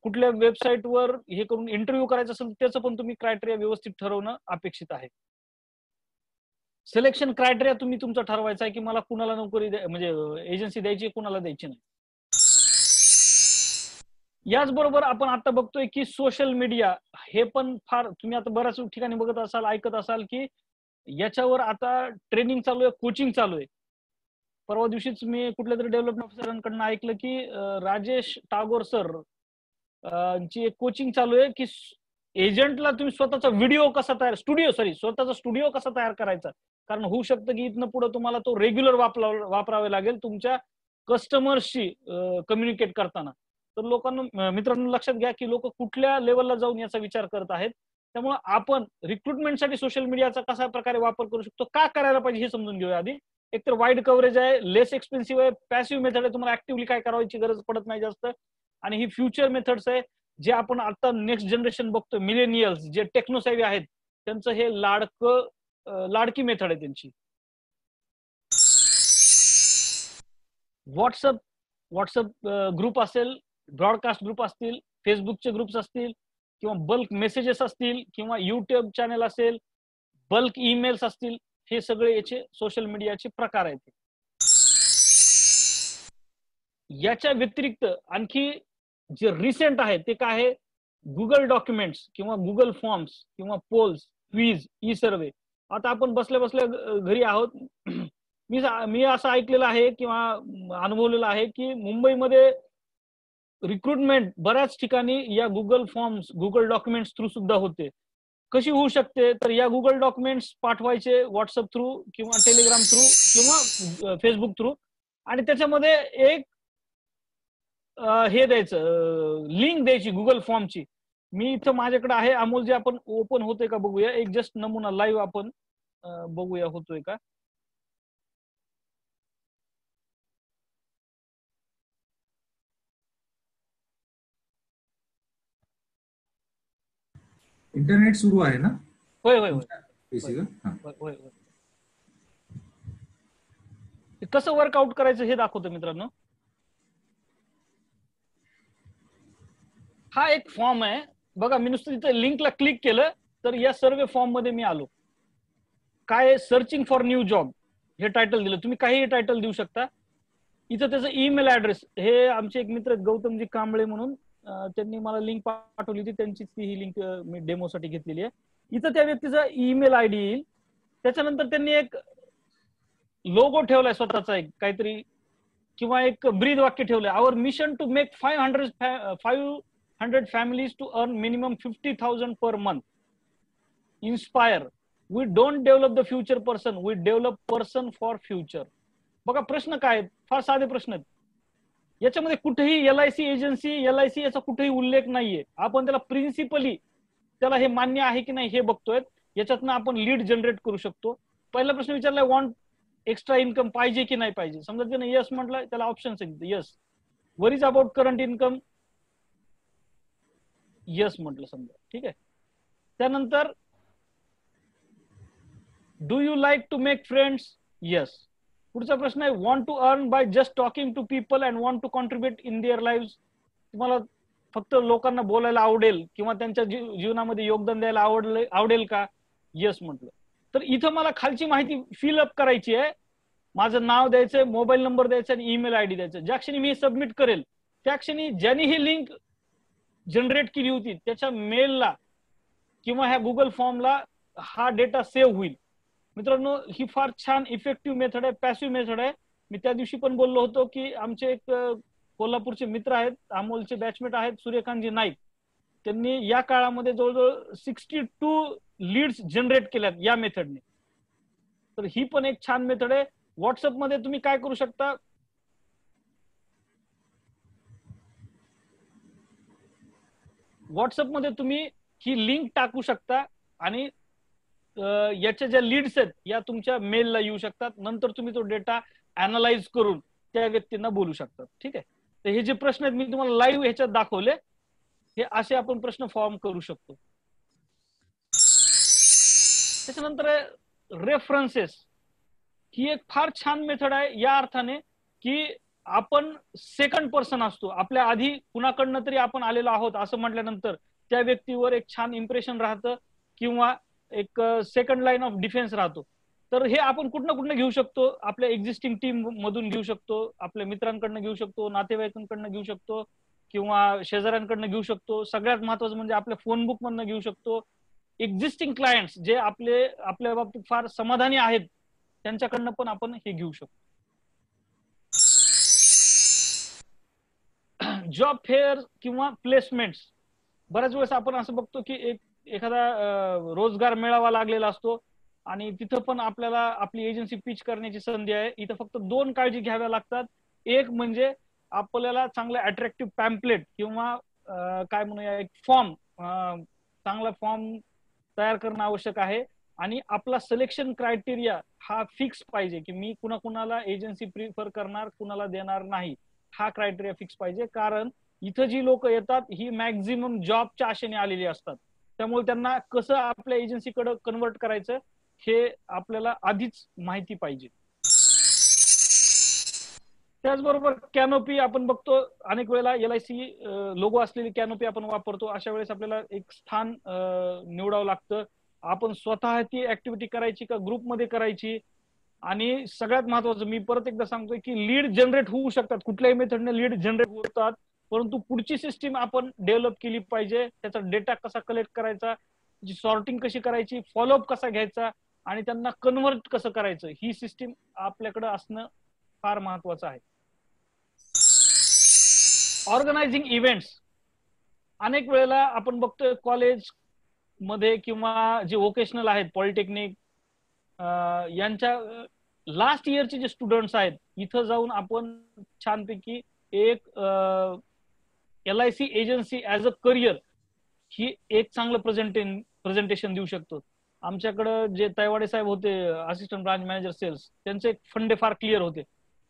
कुठल्या वेबसाईटवर हे करून इंटरव्ह्यू करायचं असेल त्याचं पण तुम्ही क्रायटेरिया व्यवस्थित ठरवणं अपेक्षित आहे. सिलेक्शन क्रायटेरिया तुम्ही तुमचा ठरवायचा आहे की मला कुणाला नोकरी म्हणजे एजन्सी द्यायची, कुणाला द्यायची नाही. याचबरोबर आपण आता बघतोय की सोशल मीडिया हे पण फार, तुम्ही आता बऱ्याच ठिकाणी बघत असाल, ऐकत असाल की याच्यावर आता ट्रेनिंग चालू आहे, कोचिंग चालू आहे. परवा दिवशीच मी कुठल्या तरी डेव्हलपमेंट ऑफिसरांकडून ऐकलं की राजेश टागोर सर ची एक कोचिंग चालू आहे की एजंटला तुम्ही स्वतःचा व्हिडिओ कसा तयार स्वतःचा स्टुडिओ कसा तयार करायचा. कारण होऊ शकतं की इथनं पुढे तुम्हाला तो रेग्युलर वापरावे लागेल तुमच्या कस्टमर्सशी कम्युनिकेट करताना. तर लोकांना, मित्रांनो लक्षात घ्या की लोक कुठल्या लेवलला जाऊन याचा विचार करत आहेत. त्यामुळे आपण रिक्रुटमेंटसाठी सोशल मीडियाचा कशा प्रकारे वापर करू शकतो, का करायला पाहिजे हे समजून घेऊया आधी. एकतर वाईड कव्हरेज आहे, लेस एक्सपेन्सिव्ह आहे, पॅसिव्ह मेथड आहे, तुम्हाला ऍक्टिव्हली काय करायची गरज पडत नाही जास्त. आणि ही फ्युचर मेथड्स आहे, जे आपण आता नेक्स्ट जनरेशन बघतो, मिलेनियल्स जे टेक्नोसेव्ही आहेत, त्यांचं हे लाडकी मेथड आहे त्यांची. व्हॉट्सअप ग्रुप असेल, ब्रॉडकास्ट ग्रुप असतील, फेसबुकचे ग्रुप्स असतील, किंवा बल्क मेसेजेस असतील, किंवा युट्यूब चॅनल असेल, बल्क ईमेल्स असतील, हे सगळे याचे सोशल मीडियाचे प्रकार आहेत. याच्या व्यतिरिक्त आणखी जे रिसेंट आहे ते काय आहे, गुगल डॉक्युमेंट्स किंवा गुगल फॉर्म्स किंवा पोल्स, क्विज, ई सर्वे. आता आपण बसल्या बसल्या घरी आहोत. मी असं ऐकलेलं आहे किंवा अनुभवलेलं आहे की मुंबईमध्ये रिक्रुटमेंट बऱ्याच ठिकाणी या Google forms, Google documents through सुद्धा होते. कशी होऊ शकते, तर या गुगल डॉक्युमेंट्स पाठवायचे व्हॉट्सअप थ्रू किंवा टेलिग्राम थ्रू किंवा फेसबुक थ्रू, आणि त्याच्यामध्ये एक हे द्यायचं, लिंक द्यायची गुगल फॉर्मची. मी इथं माझ्याकडे आहे, अमोल, जे आपण ओपन होतोय का बघूया, एक जस्ट नमुना लाईव्ह आपण बघूया होतोय का. इंटरनेट सुरू आहे ना? होय होय होय पीसीवर? हां. होय होय. कसं वर्कआउट करायचं हे दाखवतो मित्रांनो. हा एक फॉर्म आहे बघा, मी नुसतं तिथे लिंकला क्लिक केलं तर या सर्वे फॉर्म मध्ये मी आलो. काय, सर्चिंग फॉर न्यू जॉब हे टायटल दिलं, तुम्ही काही टायटल देऊ शकता. इथं त्याचं ईमेल ऍड्रेस, हे आमचे एक मित्र गौतमजी कांबळे म्हणून, त्यांनी मला लिंक पाठवली होती, त्यांची ही लिंक मी डेमोसाठी घेतलेली आहे. इथं त्या व्यक्तीचा ईमेल आयडी येईल. त्याच्यानंतर त्यांनी एक लोगो ठेवलाय स्वतःचा, एक काहीतरी, किंवा एक ब्रीद वाक्य ठेवलंय, our mission to make 500 families to earn minimum 50,000 per month. Inspire. We don't develop the future person, we develop person for future. बघा प्रश्न काय आहेत, फार साधे प्रश्न आहेत. याच्यामध्ये कुठेही LIC एजन्सी, LIC याचा कुठेही उल्लेख नाहीये. आपण त्याला प्रिन्सिपली त्याला हे मान्य आहे की नाही हे बघतोय. याच्यातनं आपण लीड जनरेट करू शकतो. पहिला प्रश्न विचारलाय, वॉन्ट एक्स्ट्रा इन्कम, पाहिजे की नाही पाहिजे. समजा त्याने यस म्हटलं, त्याला ऑप्शन्स आहेत, yes. Worries about current income, yes म्हटलं समजा, ठीक आहे. त्यानंतर do you like to make friends, yes. पुढचा प्रश्न आहे, want to earn by just talking to people and want to contribute in their live. तुम्हाला फक्त लोकांना बोलायला आवडेल किंवा त्यांच्या जीवनामध्ये योगदान द्यायला आवडेल का, यस म्हटलं. तर इथं मला खालची माहिती फिलअप करायची आहे. माझं नाव द्यायचंय, मोबाईल नंबर द्यायचा आणि ईमेल आयडी द्यायचं. ज्या क्षणी मी सबमिट करेल त्या क्षणी ज्यांनी ही लिंक जनरेट केली होती त्याच्या मेलला किंवा ह्या गुगल फॉर्मला हा डेटा सेव्ह होईल. मित्रांनो, ही फार छान इफेक्टिव्ह मेथड आहे, पॅसिव्ह मेथड आहे. मी त्या दिवशी पण बोललो होतो की आमचे एक कोल्हापूरचे मित्र आहेत, अमोलचे बॅचमेट आहेत, सूर्यकांतजी नाईक. त्यांनी या काळामध्ये जवळजवळ 62 लीड्स जनरेट केल्यात या मेथडने. तर ही पण एक छान मेथड आहे. व्हॉट्सअपमध्ये तुम्ही काय करू शकता, व्हॉट्सअपमध्ये तुम्ही ही लिंक टाकू शकता आणि याच्या ज्या लीड्स आहेत या तुमच्या मेलला येऊ शकतात. नंतर तुम्ही तो डेटा अनालाइज करून त्या व्यक्तींना बोलू शकतात, ठीक आहे. तर हे जे प्रश्न आहेत मी तुम्हाला लाईव्ह ह्याच्यात दाखवले, हे असे आपण प्रश्न फॉर्म करू शकतो. त्याच्यानंतर रेफरन्सेस, ही एक फार छान मेथड आहे या अर्थाने की आपण सेकंड पर्सन असतो. आपल्या आधी कुणाकडनं तरी आपण आलेलो आहोत असं म्हटल्यानंतर त्या व्यक्तीवर एक छान इम्प्रेशन राहतं किंवा एक सेकंड लाईन ऑफ डिफेन्स राहतो. तर हे आपण कुठनं घेऊ शकतो, आपल्या एक्झिस्टिंग टीम मधून घेऊ शकतो, आपल्या मित्रांकडनं घेऊ शकतो, नातेवाईकांकडनं घेऊ शकतो किंवा शेजाऱ्यांकडनं घेऊ शकतो. सगळ्यात महत्वाचं म्हणजे आपल्या फोन बुक मधनं घेऊ शकतो. एक्झिस्टिंग क्लायंट्स जे आपल्या बाबतीत फार समाधानी आहेत त्यांच्याकडनं पण आपण हे घेऊ शकतो. जॉब फेअर किंवा प्लेसमेंट्स, बऱ्याच वेळेस आपण असं बघतो की एखादा रोजगार मेळावा लागलेला असतो आणि तिथं पण आपल्याला आपली एजन्सी पिच करण्याची संधी आहे. इथं फक्त 2 काळजी घ्याव्या लागतात. एक म्हणजे आपल्याला चांगलं अट्रॅक्टिव्ह पॅम्पलेट किंवा काय म्हणूया एक फॉर्म, चांगला फॉर्म तयार करणं आवश्यक आहे. आणि आपला सिलेक्शन क्रायटेरिया हा फिक्स पाहिजे की मी कुणाला एजन्सी प्रिफर करणार, कुणाला देणार नाही, हा क्रायटेरिया फिक्स पाहिजे. कारण इथं जी लोक येतात ही मॅक्झिमम जॉबच्या आशेने आलेली असतात. त्यामुळे त्यांना कसं आपल्या एजन्सीकडे कन्वर्ट करायचं हे आपल्याला आधीच माहिती पाहिजे. त्याचबरोबर कॅनोपी आपण बघतो, अनेक वेळेला LIC लोगो असलेली कॅनोपी आपण वापरतो. अशा वेळेस आपल्याला एक स्थान निवडावं लागतं. आपण स्वतः ती ऍक्टिव्हिटी करायची का ग्रुपमध्ये करायची, आणि सगळ्यात महत्वाचं मी परत एकदा सांगतोय की लीड जनरेट होऊ शकतात, कुठल्याही मेथडने लीड जनरेट होतात, परंतु पुढची सिस्टीम आपण डेव्हलप केली पाहिजे. त्याचा डेटा कसा कलेक्ट करायचा, त्याची सॉर्टिंग कशी करायची, फॉलोअप कसा घ्यायचा आणि त्यांना कन्व्हर्ट कसं करायचं, ही सिस्टीम आपल्याकडे असणं फार महत्वाचं आहे. ऑर्गनायझिंग इव्हेंट्स, अनेक वेळेला आपण बघतोय कॉलेज मध्ये किंवा जे व्होकेशनल आहेत, पॉलिटेक्निक यांच्या लास्ट इयरचे जे स्टुडंट्स आहेत, इथं जाऊन आपण छानपैकी एक LIC agency as a career ही एक चांगलं प्रेझेंटेशन देऊ शकतो. आमच्याकडं जे तैवाडे साहेब होते, असिस्टंट ब्रांच मॅनेजर सेल्स, त्यांचे एक फंडे फार क्लिअर होते.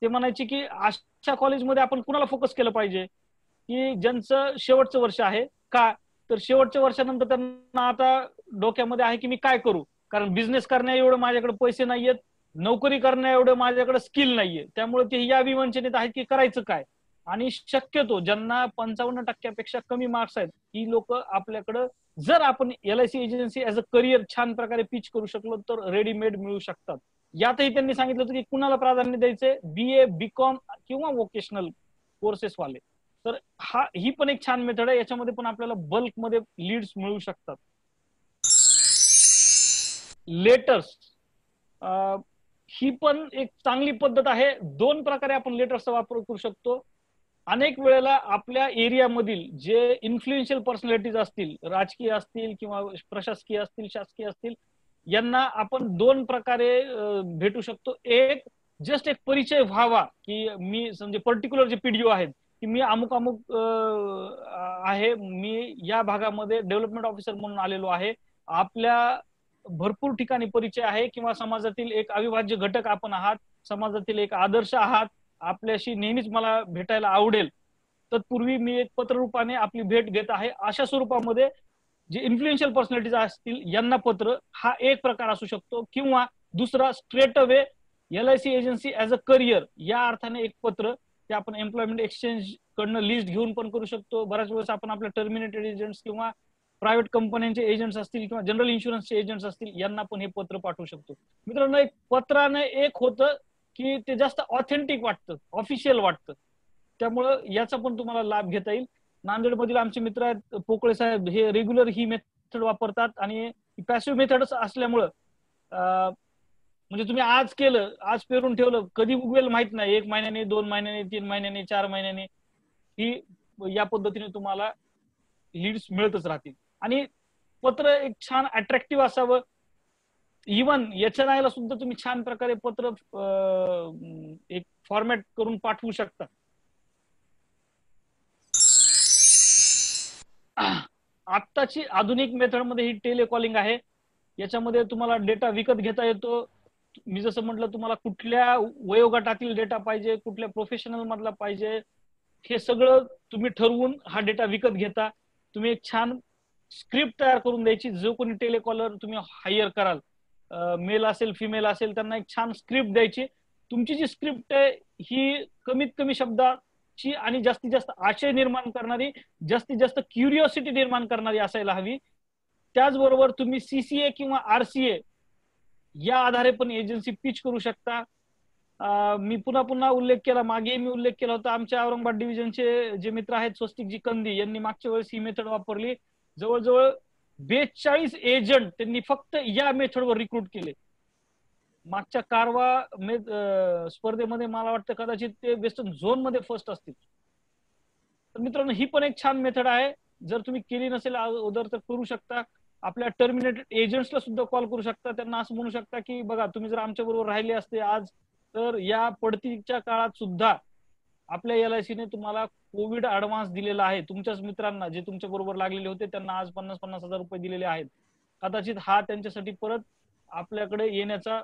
ते म्हणायचे की अशा कॉलेजमध्ये आपण कुणाला फोकस केलं पाहिजे की ज्यांचं शेवटचं वर्ष आहे. का तर शेवटच्या वर्षानंतर त्यांना आता डोक्यामध्ये आहे की मी काय करू, कारण बिझनेस करण्या एवढं माझ्याकडे पैसे नाहीयेत, नोकरी करण्या एवढं माझ्याकडे स्किल नाहीये. त्यामुळे ते या विवंचनेत आहेत की करायचं काय. आणि शक्यतो ज्यांना 55% कमी मार्क्स आहेत, ही लोक आपल्याकडं, जर आपण LIC agency as a career छान प्रकारे पिच करू शकलो तर रेडीमेड मिळू शकतात. यातही त्यांनी सांगितलं होतं की कुणाला प्राधान्य द्यायचे, BA BCom किंवा व्होकेशनल कोर्सेस वाले. तर ही पण एक छान मेथड आहे, याच्यामध्ये पण आपल्याला बल्कमध्ये लीड्स मिळू शकतात. लेटर्स, ही पण एक चांगली पद्धत आहे. 2 प्रकारे आपण लेटर्सचा वापर करू शकतो. अनेक वेळेला आपल्या एरियामधील जे इन्फ्लुएन्शियल पर्सनॅलिटीज असतील, राजकीय असतील किंवा प्रशासकीय असतील, शासकीय असतील, यांना आपण 2 प्रकारे भेटू शकतो. एक जस्ट एक परिचय व्हावा की मी म्हणजे पर्टिक्युलर जे PDO आहेत की मी अमुक अमुक आहे, मी या भागामध्ये डेव्हलपमेंट ऑफिसर म्हणून आलेलो आहे, आपल्या भरपूर ठिकाणी परिचय आहे, किंवा समाजातील एक अविभाज्य घटक आपण आहात, समाजातील एक आदर्श आहात, आपल्याशी नेहमीच मला भेटायला आवडेल. तत्पूर्वी मी एक पत्ररूपाने आपली भेट घेत आहे. अशा स्वरूपामध्ये जे इन्फ्लुएन्शियल पर्सनॅलिटीज असतील यांना पत्र, हा एक प्रकार असू शकतो. किंवा दुसरा straight away LIC agency as a career या अर्थाने एक पत्र, ते आपण एम्प्लॉयमेंट एक्सचेंज कडनं लिस्ट घेऊन पण करू शकतो. बऱ्याच वेळेस आपण आपल्या टर्मिनेटेड एजंट्स किंवा प्रायव्हेट कंपन्यांचे एजंट्स असतील किंवा जनरल इन्शुरन्सचे एजंट्स असतील, यांना पण हे पत्र पाठवू शकतो. मित्रांनो, एक पत्राने एक होतं की ते जास्त ऑथेंटिक वाटतं, ऑफिशियल वाटतं, त्यामुळं याचा पण तुम्हाला लाभ घेता येईल. नांदेडमधील आमचे मित्र आहेत पोकळे साहेब, हे रेग्युलर ही मेथड वापरतात आणि पॅसिव्ह मेथड असल्यामुळं म्हणजे तुम्ही आज केलं, आज पेरून ठेवलं, कधी उगवेल माहित नाही, 1 महिन्याने, 2 महिन्याने, 3 महिन्याने, 4 महिन्याने, ही या पद्धतीने तुम्हाला लीड्स मिळतच राहतील. आणि पत्र एक छान अट्रॅक्टिव्ह असावं. इव्हन HNI ला सुद्धा तुम्ही छान प्रकारे पत्र एक फॉर्मॅट करून पाठवू शकता. आत्ताची आधुनिक मेथड मध्ये ही टेलिकॉलिंग आहे. याच्यामध्ये तुम्हाला डेटा विकत घेता येतो. मी जसं म्हटलं, तुम्हाला कुठल्या वयोगटातील डेटा पाहिजे, कुठल्या प्रोफेशनल मधला पाहिजे, हे सगळं तुम्ही ठरवून हा डेटा विकत घेता. तुम्ही एक छान स्क्रिप्ट तयार करून द्यायची. जो कोणी टेलिकॉलर तुम्ही हायर कराल, मेल असेल फिमेल असेल, त्यांना एक छान स्क्रिप्ट द्यायची. तुमची जी स्क्रिप्ट आहे ही कमीत कमी शब्दाची आणि जास्तीत जास्त आशय निर्माण करणारी, जास्तीत जास्त क्युरिओसिटी निर्माण करणारी असायला हवी. त्याचबरोबर तुम्ही CCA किंवा RCA या आधारे पण एजन्सी पिच करू शकता. मी पुन्हा पुन्हा उल्लेख केला, मागे मी उल्लेख केला होता, आमच्या औरंगाबाद डिव्हिजनचे जे मित्र आहेत स्वस्तिकजी कंदी, यांनी मागच्या वेळेस ही मेथड वापरली. जवळजवळ 42 एजंट त्यांनी फक्त या मेथडवर रिक्रूट केले. मागच्या कारवा स्पर्धेमध्ये मला वाटतं कदाचित ते वेस्टर्न झोन मध्ये फर्स्ट असतील. तर मित्रांनो, ही पण एक छान मेथड आहे. जर तुम्ही केली नसेल अगोदर तर करू शकता. आपल्या टर्मिनेटेड एजंट्सला सुद्धा कॉल करू शकता. त्यांना असं म्हणू शकता की बघा, तुम्ही जर आमच्या बरोबर राहिले असते आज, तर या पडतीच्या काळात सुद्धा आपल्या LIC ने तुम्हाला कोविड ऍडव्हान्स दिलेला आहे. तुमच्याच मित्रांना जे तुमच्या बरोबर लागलेले होते त्यांना आज 50-50 हजार रुपये दिलेले आहेत. कदाचित हा त्यांच्यासाठी परत आपल्याकडे येण्याचा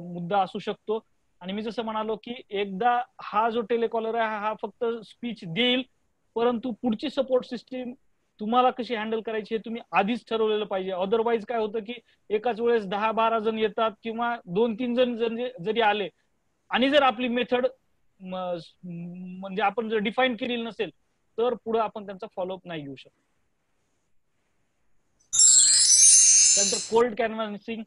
मुद्दा असू शकतो. आणि मी जसं म्हणालो की एकदा हा जो टेलिकॉलर आहे हा फक्त स्पीच देईल, परंतु पुढची सपोर्ट सिस्टीम तुम्हाला कशी हँडल करायची हे तुम्ही आधीच ठरवलेलं पाहिजे. अदरवाईज काय होतं की एकाच वेळेस 10-12 जण येतात किंवा 2-3 जण जरी आले आणि जर आपली मेथड म्हणजे आपण जर डिफाईन केलेली नसेल तर पुढे आपण त्यांचा फॉलोअप नाही घेऊ शकत. त्यानंतर कोल्ड कॅनव्हासिंग,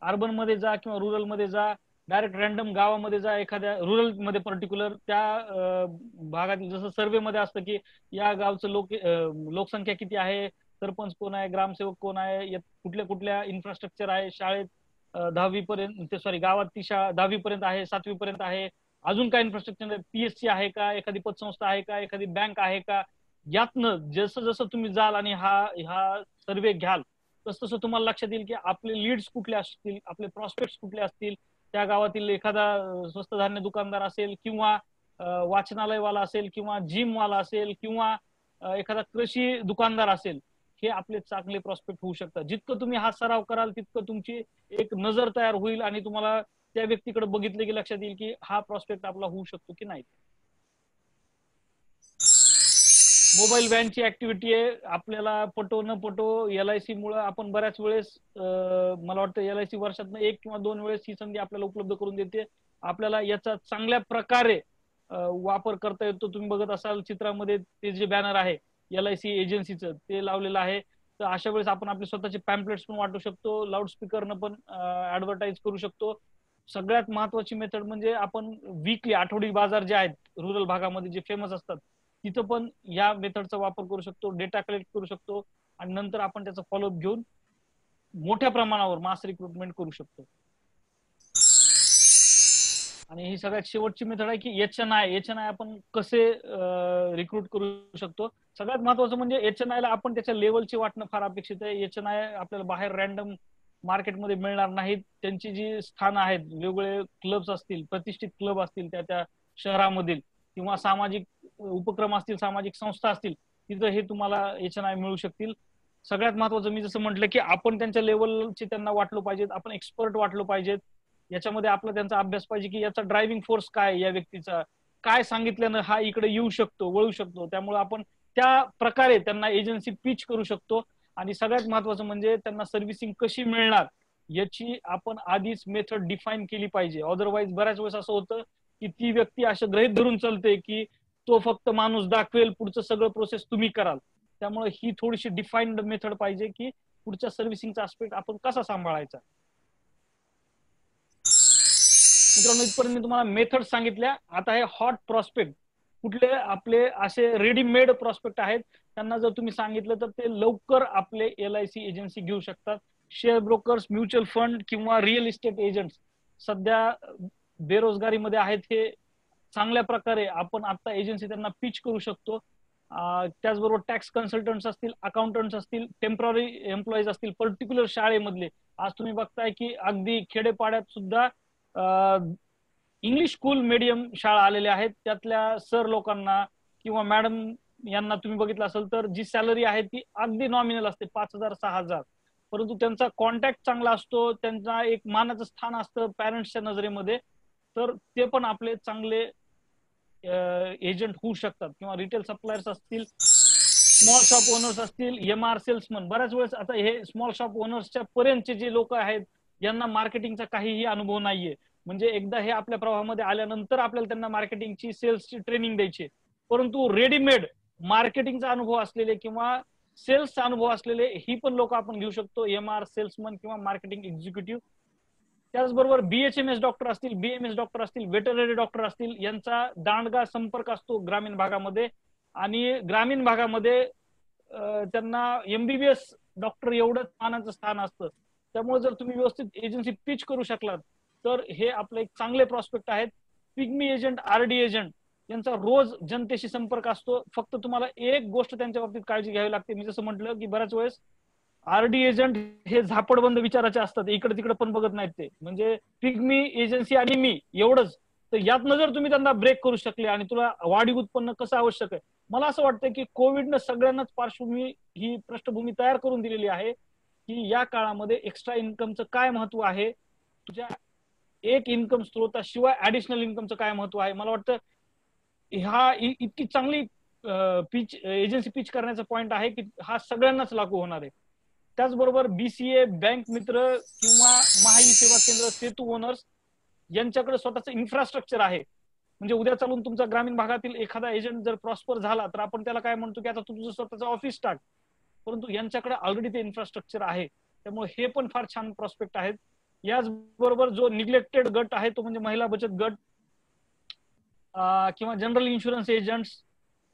अर्बन मध्ये जा किंवा रुरल मध्ये जा, डायरेक्ट रॅन्डम गावामध्ये जा, एखाद्या रुरल मध्ये पर्टिक्युलर त्या भागातील, जसं सर्वे मध्ये असतं की या गावचं लोकसंख्या किती आहे, सरपंच कोण आहे, ग्रामसेवक कोण आहे, कुठल्या कुठल्या इन्फ्रास्ट्रक्चर आहे, शाळेत 10वी पर्यंत गावात ती शाळा 10वी पर्यंत आहे, 7वी पर्यंत आहे, अजून काय इन्फ्रास्ट्रक्चर, पीएससी आहे का, एखादी पतसंस्था आहे का, एखादी बँक आहे का. यातनं जसं जसं तुम्ही जाल आणि हा सर्वे घ्याल तसं तसं तुम्हाला लक्षात येईल की आपले लीड्स कुठले असतील, आपले प्रॉस्पेक्ट्स कुठले असतील. त्या गावातील एखादा स्वस्त धान्य दुकानदार असेल किंवा वाचनालयवाला असेल किंवा जिमवाला असेल किंवा एखादा कृषी दुकानदार असेल, हे आपले चांगले प्रॉस्पेक्ट होऊ शकतात. जितकं तुम्ही हा सराव कराल तितकं तुमची एक नजर तयार होईल आणि तुम्हाला त्या व्यक्तीकडे बघितले की लक्षात येईल की हा प्रॉस्पेक्ट आपला होऊ शकतो की नाही. मोबाईल व्हॅनची ऍक्टिव्हिटी आहे, आपल्याला पटो न पटो LIC मुळे आपण बऱ्याच वेळेस मला वाटतं LIC वर्षातनं 1 किंवा 2 वेळेस ही संधी आपल्याला उपलब्ध करून देते. आपल्याला याचा चांगल्या प्रकारे वापर करता येतो. तुम्ही बघत असाल चित्रामध्ये ते जे बॅनर आहे LIC एजन्सीचं ते लावलेलं आहे. तर अशा वेळेस आपण आपले स्वतःचे पॅम्पलेट्स पण वाटू शकतो, लाऊडस्पीकरनं पण ऍडव्हर्टाईज करू शकतो. सगळ्यात महत्वाची मेथड म्हणजे आपण वीकली, आठवडी बाजार जे आहेत रुरल भागामध्ये जे फेमस असतात तिथं पण या मेथडचा वापर करू शकतो, डेटा कलेक्ट करू शकतो आणि नंतर आपण त्याचा फॉलोअप घेऊन मोठ्या प्रमाणावर मास रिक्रुटमेंट करू शकतो. आणि ही सगळ्यात शेवटची मेथड आहे की HNI आपण कसे रिक्रूट करू शकतो. सगळ्यात महत्वाचं म्हणजे HNI ला आपण त्याच्या लेवलची वाटणं फार अपेक्षित आहे. HNI आपल्याला बाहेर रॅन्डम मार्केटमध्ये मिळणार नाहीत. त्यांची जी स्थानं आहेत, वेगवेगळे क्लब्स असतील, प्रतिष्ठित क्लब असतील त्या शहरामधील किंवा सामाजिक उपक्रम असतील, सामाजिक संस्था असतील, तिथं हे तुम्हाला HNI मिळू शकतील. सगळ्यात महत्वाचं मी जसं म्हटलं की आपण त्यांच्या लेवलचे त्यांना वाटलो पाहिजेत, आपण एक्सपर्ट वाटलो पाहिजेत. याच्यामध्ये आपला त्यांचा अभ्यास पाहिजे की याचा ड्रायव्हिंग फोर्स काय, या व्यक्तीचा काय सांगितल्यानं हा इकडे येऊ शकतो, वळू शकतो. त्यामुळे आपण त्या प्रकारे त्यांना एजन्सी पिच करू शकतो. आणि सगळ्यात महत्वाचं म्हणजे त्यांना सर्व्हिसिंग कशी मिळणार याची आपण आधीच मेथड डिफाईन केली पाहिजे. अदरवाईज बऱ्याच वेळेस असं होतं की ती व्यक्ती असं गृहीत धरून चालते की तो फक्त माणूस दाखवेल, पुढचं सगळं प्रोसेस तुम्ही कराल. त्यामुळे ही थोडीशी डिफाईन्ड मेथड पाहिजे की पुढच्या सर्व्हिसिंगचा आस्पेक्ट आपण कसा सांभाळायचा. मित्रांनो, इथपर्यंत मी तुम्हाला मेथड सांगितल्या. आता हे हॉट प्रॉस्पेक्ट कुठले आपले असे रेडीमेड प्रॉस्पेक्ट आहेत, त्यांना जर तुम्ही सांगितलं तर ते लवकर आपले LIC एजन्सी घेऊ शकतात. शेअर ब्रोकर्स, म्युच्युअल फंड किंवा रिअल इस्टेट एजंट्स सध्या बेरोजगारीमध्ये आहेत. हे चांगल्या प्रकारे आपण आता एजन्सी त्यांना पिच करू शकतो. त्याचबरोबर टॅक्स कन्सल्टंट्स असतील, अकाउंटंट्स असतील, टेम्पररी एम्प्लॉईज असतील, पर्टिक्युलर शाळेमधले. आज तुम्ही बघताय की अगदी खेडेपाड्यात सुद्धा इंग्लिश स्कूल मीडियम शाळा आलेल्या आहेत. त्यातल्या सर लोकांना किंवा मॅडम यांना तुम्ही बघितलं असेल तर जी सॅलरी आहे ती अगदी नॉमिनल असते, 5,000-6,000. परंतु त्यांचा कॉन्टॅक्ट चांगला असतो, त्यांचा एक मानाचं स्थान असतं पॅरेंट्सच्या नजरेमध्ये. तर ते पण आपले चांगले एजंट होऊ शकतात. किंवा रिटेल सप्लायर्स असतील, स्मॉल शॉप ओनर्स असतील, MR सेल्समन. बऱ्याच वेळेस आता हे स्मॉल शॉप ओनर्सच्या पर्यंतचे जे लोक आहेत यांना मार्केटिंगचा काहीही अनुभव नाहीये. म्हणजे एकदा हे आपल्या प्रवाहामध्ये आल्यानंतर आपल्याला त्यांना मार्केटिंगची, सेल्सची ट्रेनिंग द्यायची. परंतु रेडीमेड मार्केटिंगचा अनुभव असलेले किंवा सेल्सचा अनुभव असलेले ही पण लोक आपण घेऊ शकतो, MR सेल्समन किंवा मार्केटिंग एक्झिक्युटिव्ह. त्याचबरोबर BHMS डॉक्टर असतील, BMS डॉक्टर असतील, वेटरनरी डॉक्टर असतील, यांचा दांडगा संपर्क असतो ग्रामीण भागामध्ये. आणि ग्रामीण भागामध्ये त्यांना MBBS डॉक्टर एवढंच मानाचं स्थान असतं. त्यामुळे जर तुम्ही व्यवस्थित एजन्सी पिच करू शकलात तर हे आपले एक चांगले प्रॉस्पेक्ट आहेत. पिग्मी एजंट, RD एजंट यांचा रोज जनतेशी संपर्क असतो. फक्त तुम्हाला एक गोष्ट त्यांच्या बाबतीत काळजी घ्यावी लागते. मी जसं म्हटलं की बऱ्याच वेळेस RD एजंट हे झापडबंद विचाराचे असतात, इकडे तिकडे पण बघत नाहीत ते. म्हणजे पिग्मी एजन्सी आणि मी एवढंच. तर यातनं जर तुम्ही त्यांना ब्रेक करू शकले आणि तुला वाढीव उत्पन्न कसं आवश्यक आहे, मला असं वाटतं की कोविडनं सगळ्यांनाच पार्श्वभूमी, ही पृष्ठभूमी तयार करून दिलेली आहे की या काळामध्ये एक्स्ट्रा इन्कमचं काय महत्व आहे, तुझ्या एक इन्कम स्त्रोताशिवाय ऍडिशनल इन्कमचं काय महत्व आहे. मला वाटतं ह्या इतकी चांगली पिच एजन्सी पिच करण्याचा पॉइंट आहे की हा सगळ्यांनाच लागू होणार आहे. त्याचबरोबर BCA, बँक मित्र किंवा महाई सेवा केंद्र, सेतू ओनर्स यांच्याकडे स्वतःचं इन्फ्रास्ट्रक्चर आहे. म्हणजे उद्या चालून तुमचा ग्रामीण भागातील एखादा एजंट जर प्रॉस्पर झाला तर आपण त्याला काय म्हणतो की आता तुझं स्वतःचं ऑफिस टाक, परंतु यांच्याकडे ऑलरेडी ते इन्फ्रास्ट्रक्चर आहे. त्यामुळे हे पण फार छान प्रॉस्पेक्ट आहेत. याचबरोबर जो निग्लेक्टेड गट आहे तो म्हणजे महिला बचत गट किंवा जनरल इन्शुरन्स एजंट्स,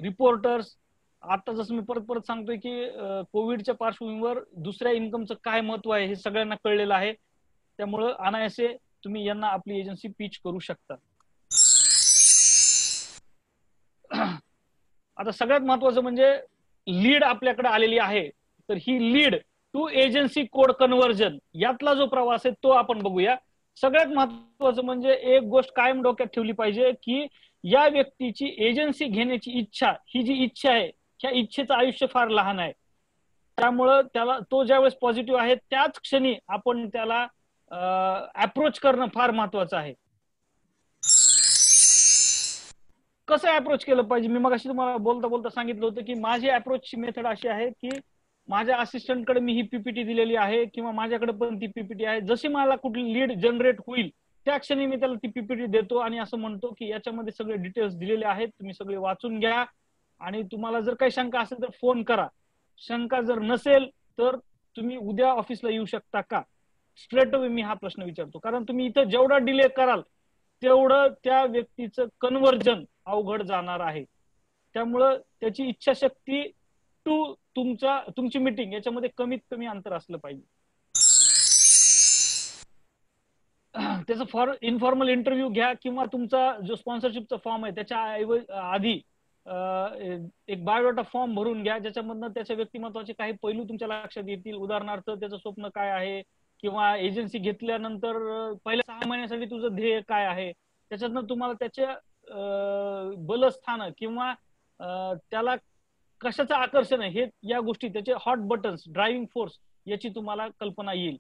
रिपोर्टर्स. आता जसं मी परत परत सांगतोय की कोविडच्या पार्श्वभूमीवर दुसऱ्या इन्कमचं काय महत्व आहे हे सगळ्यांना कळलेलं आहे. त्यामुळं अनायासे तुम्ही यांना आपली एजन्सी पिच करू शकता. आता सगळ्यात महत्वाचं म्हणजे लीड आपल्याकडे आलेली आहे. तर ही lead to agency code conversion यातला जो प्रवास आहे तो आपण बघूया. सगळ्यात महत्वाचं म्हणजे एक गोष्ट कायम डोक्यात ठेवली पाहिजे की या व्यक्तीची एजन्सी घेण्याची इच्छा, ही जी इच्छा आहे ह्या इच्छेचं आयुष्य फार लहान आहे. त्यामुळं त्याला तो ज्यावेळेस पॉझिटिव्ह आहे त्याच क्षणी आपण त्याला अप्रोच करणं फार महत्वाचं आहे. कसं अप्रोच केलं पाहिजे, मी मगाशी तुम्हाला बोलता बोलता सांगितलं होतं की माझी अप्रोचची मेथड अशी आहे की माझ्या असिस्टंटकडे मी ही PPT दिलेली आहे किंवा माझ्याकडे पण ती PPT आहे. जशी मला कुठली लीड जनरेट होईल त्या क्षणी मी त्याला ती PPT देतो आणि असं म्हणतो की याच्यामध्ये सगळे डिटेल्स दिलेले आहेत, तुम्ही सगळे वाचून घ्या आणि तुम्हाला जर काही शंका असेल तर फोन करा. शंका जर नसेल तर तुम्ही उद्या ऑफिसला येऊ शकता का, स्ट्रेट अवे मी हा प्रश्न विचारतो. कारण तुम्ही इथं जेवढा डिले कराल तेवढं त्या व्यक्तीचं कन्व्हर्जन अवघड जाणार आहे. त्यामुळं त्याची इच्छाशक्ती टू तुमची मीटिंग याच्यामध्ये कमीत कमी अंतर असलं पाहिजे. त्याचं इन्फॉर्मल इंटरव्ह्यू घ्या किंवा तुमचा जो स्पॉन्सरशिपचा फॉर्म आहे त्याच्या आधी एक बायोडाटा फॉर्म भरून घ्या, ज्याच्यामधनं त्याच्या व्यक्तिमत्वाचे काही पैलू तुमच्या लक्षात येतील. उदाहरणार्थ त्याचं स्वप्न काय आहे किंवा एजन्सी घेतल्यानंतर पहिल्या 6 महिन्यासाठी तुझं ध्येय काय आहे, त्याच्यातनं तुम्हाला त्याच्या बलस्थान किंवा त्याला कशाचं आकर्षण आहे हे या गोष्टी, त्याचे हॉट बटन्स, ड्रायव्हिंग फोर्स याची तुम्हाला कल्पना येईल.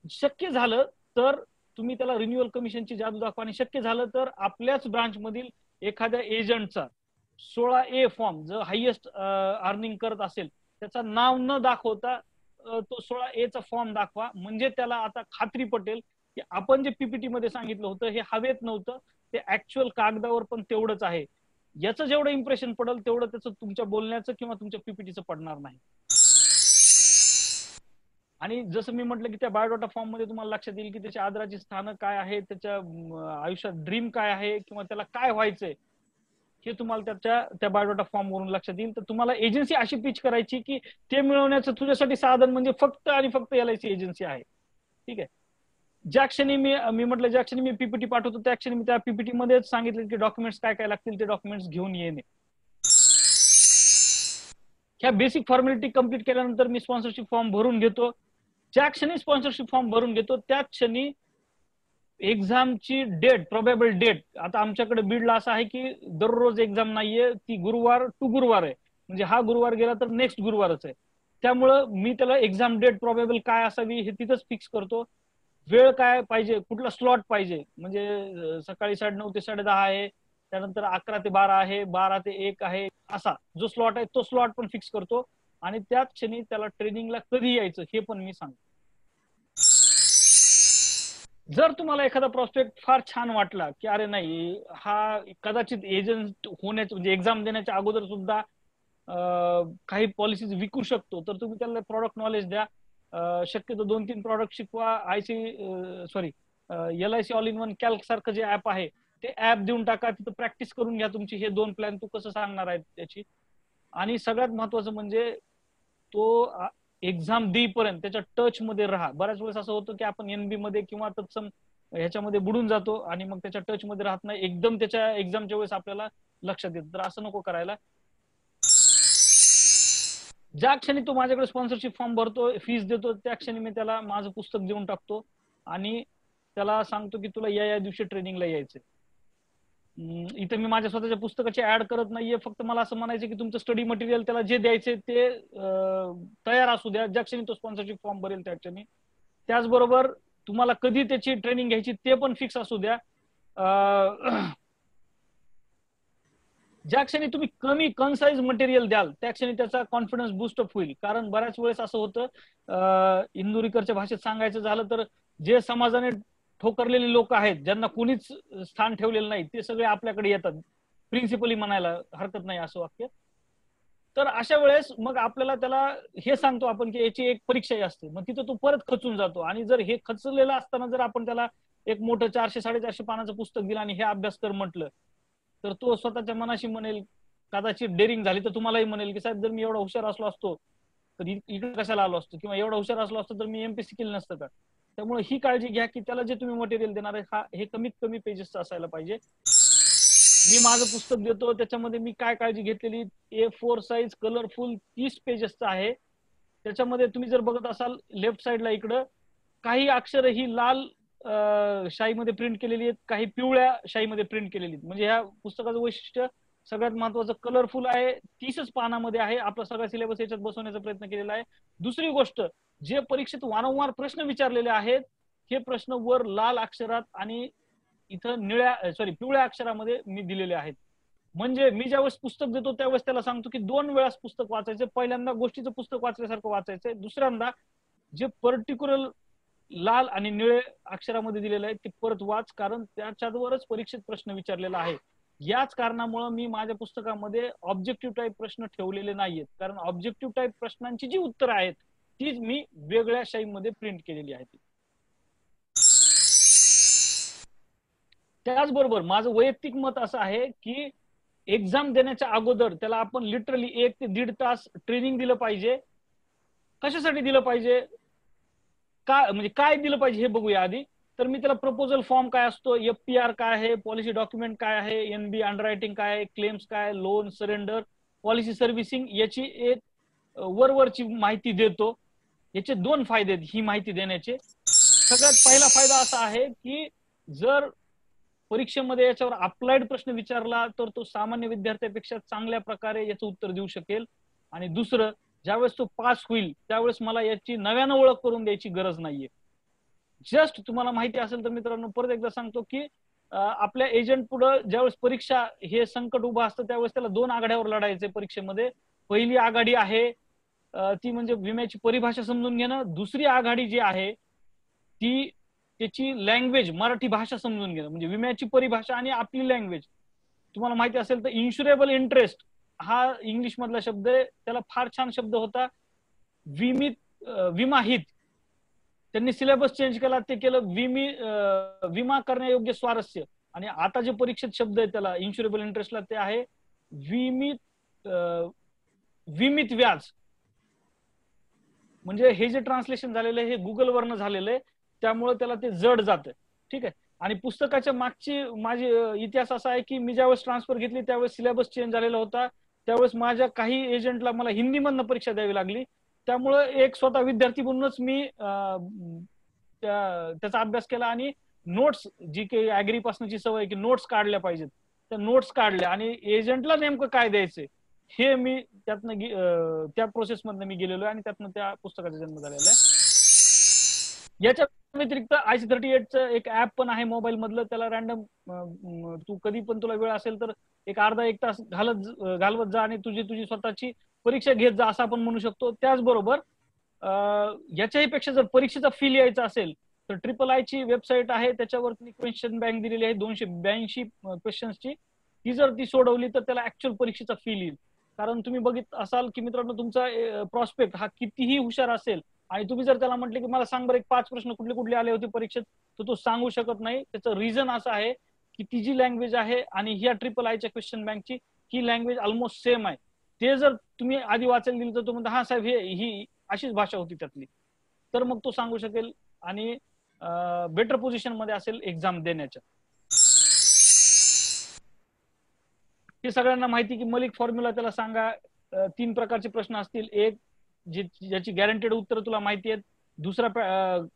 शक्य झालं तर तुम्ही त्याला रिन्युअल कमिशनची जादू दाखवा आणि शक्य झालं तर आपल्याच ब्रांच मधील एखाद्या एजंटचा 16A फॉर्म जर हायएस्ट अर्निंग करत असेल त्याचा नाव न दाखवता तो 16A फॉर्म दाखवा. म्हणजे त्याला आता खात्री पटेल की आपण जे PPT मध्ये सांगितलं होतं हे हवेत नव्हतं, ते ऍक्च्युअल कागदावर पण तेवढंच आहे. याचं जेवढं इम्प्रेशन पडेल तेवढं त्याचं तुमच्या बोलण्याचं किंवा तुमच्या PPTचं पडणार नाही. आणि जसं मी म्हटलं की त्या बायोडाटा फॉर्म मध्ये तुम्हाला लक्षात येईल की त्याच्या आदराची स्थानं काय आहे, त्याच्या आयुष्यात ड्रीम काय आहे किंवा त्याला काय व्हायचंय हे तुम्हाला त्या बायोडाटा फॉर्म वरून लक्षात येईल. तर तुम्हाला एजन्सी अशी पिच करायची की ते मिळवण्याचं तुझ्यासाठी साधन म्हणजे फक्त आणि फक्त LIC एजन्सी आहे. ठीक आहे. ज्या क्षणी मी म्हटलं ज्या क्षणी मी PPT पाठवतो त्या क्षणी मी त्या PPT मध्येच सांगितलं की डॉक्युमेंट्स काय काय लागतील ते डॉक्युमेंट्स घेऊन येणे. ह्या बेसिक फॉर्मॅलिटी कंप्लीट केल्यानंतर मी स्पॉन्सरशिप फॉर्म भरून घेतो. ज्या क्षणी स्पॉन्सरशिप फॉर्म भरून घेतो त्या क्षणी एक्झामची डेट, प्रोबेबल डेट, आता आमच्याकडे बीडला असं आहे की दररोज एक्झाम नाहीये, ती गुरुवार टू गुरुवार आहे. म्हणजे हा गुरुवार गेला तर नेक्स्ट गुरुवारच आहे. त्यामुळं मी त्याला एक्झाम डेट प्रोबेबल काय असावी हे तिथंच फिक्स करतो. वेळ काय पाहिजे, कुठला स्लॉट पाहिजे, म्हणजे सकाळी 9:30 ते 10:30 आहे, त्यानंतर 11 ते 12 आहे, 12 ते 1 आहे, असा जो स्लॉट आहे तो स्लॉट पण फिक्स करतो. आणि त्याच क्षणी त्याला ट्रेनिंगला कधी यायचं हे पण मी सांगतो. जर तुम्हाला एखादा प्रॉस्पेक्ट फार छान वाटला की अरे नाही हा कदाचित एजंट होण्याचं म्हणजे एक्झाम देण्याच्या अगोदर सुद्धा काही पॉलिसीज विकू शकतो, तर तुम्ही त्याला प्रॉडक्ट नॉलेज द्या. शक्यतो 2-3 प्रॉडक्ट शिकवा. LIC all in one calc सारखं जे ऍप आहे ते ऍप देऊन टाका, तिथं प्रॅक्टिस करून घ्या तुमची. हे 2 प्लॅन तू कसं सांगणार आहे त्याची. आणि सगळ्यात महत्वाचं म्हणजे तो एक्झाम देईपर्यंत त्याच्या टच मध्ये राहा. बऱ्याच वेळेस असं होतं की आपण NB मध्ये किंवा तत्सम ह्याच्यामध्ये बुडून जातो आणि मग त्याच्या टच मध्ये राहत नाही, एकदम त्याच्या एक्झामच्या वेळेस आपल्याला लक्षात येतं. तर असं नको करायला. ज्या क्षणी तो माझ्याकडे स्पॉन्सरशिप फॉर्म भरतो, फीस देतो, त्या क्षणी मी त्याला माझं पुस्तक देऊन टाकतो आणि त्याला सांगतो की तुला या दिवशी ट्रेनिंगला यायचंय. इथे मी माझ्या स्वतःच्या पुस्तकाची ऍड करत नाहीये, फक्त मला असं म्हणायचं की तुमचं स्टडी मटेरियल त्याला जे द्यायचे ते तयार असू द्या ज्या क्षणी तो स्पॉन्सरशिप फॉर्म भरेल त्या क्षणी. त्याचबरोबर तुम्हाला कधी त्याची ट्रेनिंग घ्यायची ते पण फिक्स असू द्या. ज्या क्षणी तुम्ही कमी कन्साइज मटेरियल द्याल त्या क्षणी त्याचा कॉन्फिडन्स बूस्टअप होईल. कारण बऱ्याच वेळेस असं होतं, इंदुरीकरच्या भाषेत सांगायचं झालं तर जे समाजाने ठोकरलेले लोक आहेत, ज्यांना कुणीच स्थान ठेवलेलं नाही, ते सगळे आपल्याकडे येतात. प्रिन्सिपली म्हणायला हरकत नाही असं वाक्य. तर अशा वेळेस मग आपल्याला त्याला हे सांगतो आपण की याची एक परीक्षाही असते, मग तिथं तो परत खचून जातो. आणि जर हे खचलेलं असताना जर आपण त्याला एक मोठं 400-450 पानाचं पुस्तक दिलं आणि हे अभ्यास कर म्हटलं, तर तो स्वतःच्या मनाशी म्हणेल, कदाचित डेअरिंग झाली तर तुम्हालाही म्हणेल की साहेब जर मी एवढा हुशार असलो असतो तर इकडे कशाला आलो असतो, किंवा एवढा हुशार असलो असतो तर मी एमपीएससी केलं नसतं का. त्यामुळे ही काळजी घ्या की त्याला जे तुम्ही मटेरियल देणार आहे हे कमीत कमी पेजेसचं असायला पाहिजे. मी माझं पुस्तक देतो त्याच्यामध्ये मी काय काळजी घेतलेली, A4 साईज कलरफुल 30 पेजेसचं आहे. त्याच्यामध्ये तुम्ही जर बघत असाल लेफ्ट साईडला इकडं काही अक्षर ही लाल शाईमध्ये प्रिंट केलेली आहेत, काही पिवळ्या शाईमध्ये प्रिंट केलेली आहेत. म्हणजे ह्या पुस्तकाचं वैशिष्ट्य सगळ्यात महत्वाचं कलरफुल आहे, 30च पानामध्ये आहे. आपला सगळा सिलेबस याच्यात बसवण्याचा प्रयत्न केलेला आहे. दुसरी गोष्ट, जे परीक्षेत वारंवार प्रश्न विचारलेले आहेत हे प्रश्न वर लाल अक्षरात आणि इथं पिवळ्या अक्षरामध्ये मी दिलेले आहेत. म्हणजे मी ज्यावेळेस पुस्तक देतो त्यावेळेस त्याला सांगतो की 2 वेळा पुस्तक वाचायचं. पहिल्यांदा गोष्टीचं पुस्तक वाचल्यासारखं वाचायचंय, दुसऱ्यांदा जे पर्टिक्युलर लाल आणि निळे अक्षरामध्ये दिलेलं आहे ते परत वाच, कारण त्याच्यावरच परीक्षेत प्रश्न विचारलेला आहे. याच कारणामुळे मी माझ्या पुस्तकामध्ये ऑब्जेक्टिव्ह टाईप प्रश्न ठेवलेले नाहीयेत, कारण ऑब्जेक्टिव्ह टाईप प्रश्नांची जी उत्तरं आहेत तीच मी वेगळ्या शाईमध्ये प्रिंट केलेली आहेत. त्याचबरोबर माझं वैयक्तिक मत असं आहे की एक्झाम देण्याच्या अगोदर त्याला आपण लिटरली 1 ते 1.5 तास ट्रेनिंग दिलं पाहिजे. कशासाठी दिलं पाहिजे, काय दिलं पाहिजे हे बघूया आधी. तर मी त्याला प्रपोजल फॉर्म काय असतो, FPR काय आहे, पॉलिसी डॉक्युमेंट काय आहे, NB अंडररायटिंग काय आहे, क्लेम्स काय, लोन सरेंडर, पॉलिसी सर्व्हिसिंग, याची एक वरवरची माहिती देतो. याचे 2 फायदे आहेत ही माहिती देण्याचे. सगळ्यात पहिला फायदा असा आहे की जर परीक्षेमध्ये याच्यावर अप्लाइड प्रश्न विचारला तर तो सामान्य विद्यार्थ्यापेक्षा चांगल्या प्रकारे याचं उत्तर देऊ शकेल. आणि दुसरं, ज्यावेळेस तो पास होईल त्यावेळेस मला याची नव्यानं ओळख करून द्यायची गरज नाहीये. जस्ट तुम्हाला माहिती असेल तर मित्रांनो परत एकदा सांगतो की आपल्या एजंट पुढे ज्यावेळेस परीक्षा हे संकट उभं असतं त्यावेळेस त्याला 2 आघाड्यावर लढायचे परीक्षेमध्ये. पहिली आघाडी आहे ती म्हणजे विम्याची परिभाषा समजून घेणं. दुसरी आघाडी जी आहे ती त्याची लँग्वेज, मराठी भाषा समजून घेणं. म्हणजे विम्याची परिभाषा आणि आपली लँग्वेज. तुम्हाला माहिती असेल तर इन्शुरेबल इंटरेस्ट हा इंग्लिश मधला शब्द आहे, त्याला फार छान शब्द होता विमाहित. त्यांनी सिलेबस चेंज केला, ते केलं विमा करण्यायोग्य स्वारस्य. आणि आता जे परीक्षेत शब्द आहे त्याला इन्शुरेबल इंटरेस्टला ते आहे विमित व्याज. म्हणजे हे जे ट्रान्सलेशन झालेलं आहे हे गुगलवरनं झालेलं आहे, त्यामुळे त्याला ते जड जातं. ठीक आहे. आणि पुस्तकाच्या मागची माझी इतिहास असा आहे की मी ज्यावेळेस ट्रान्सफर घेतली त्यावेळेस सिलेबस चेंज झालेला होता. त्यावेळेस माझ्या काही एजंटला मला हिंदीमधनं परीक्षा द्यावी लागली. त्यामुळे एक स्वतः विद्यार्थी म्हणूनच मी त्याचा अभ्यास केला आणि नोट्स, जी काही ऍग्रीपासूनची सवय की नोट्स काढल्या पाहिजेत, त्या नोट्स काढल्या आणि एजंटला नेमकं काय द्यायचंय हे मी त्यातनं त्या प्रोसेसमधनं मी गेलेलो आहे आणि त्यातनं त्या पुस्तकाचा जन्म झालेला आहे. याच्या व्यतिरिक्त IC38चं एक ऍप पण आहे मोबाईल मधलं, त्याला रॅन्डम तू कधी पण तुला वेळ असेल तर एक अर्धा 1 तास घालवत जा आणि तुझी स्वतःची परीक्षा घेत जा असं आपण म्हणू शकतो. त्याचबरोबर याच्याही पेक्षा जर परीक्षेचा फी लिहायचा असेल तर IIII वेबसाईट आहे, त्याच्यावरती क्वेश्चन बँक दिलेली आहे 282 क्वेश्चन्सची. ती जर ती सोडवली तर त्याला ऍक्च्युअल परीक्षेचा फी लिहिल. कारण तुम्ही बघित असाल की मित्रांनो तुमचा प्रॉस्पेक्ट हा कितीही हुशार असेल आणि तुम्ही जर त्याला म्हटले की मला सांग बरं 5 प्रश्न कुठले कुठले आले होते परीक्षेत, तर तो सांगू शकत नाही. त्याचं रिझन असं आहे की ती जी लँग्वेज आहे आणि ह्या IIIच्या क्वेश्चन बँकची ही लँग्वेज ऑलमोस्ट सेम आहे. ते जर तुम्ही आधी वाचायला दिलं तर तो म्हणतो हा साहेब ही अशीच भाषा होती त्यातली, तर मग तो सांगू शकेल आणि बेटर पोझिशन मध्ये असेल एक्झाम देण्याच्या. हे सगळ्यांना माहिती की मलिक फॉर्म्युला त्याला सांगा, 3 प्रकारचे प्रश्न असतील. एक ज्याची गॅरंटेड उत्तर तुला माहिती आहेत, दुसरा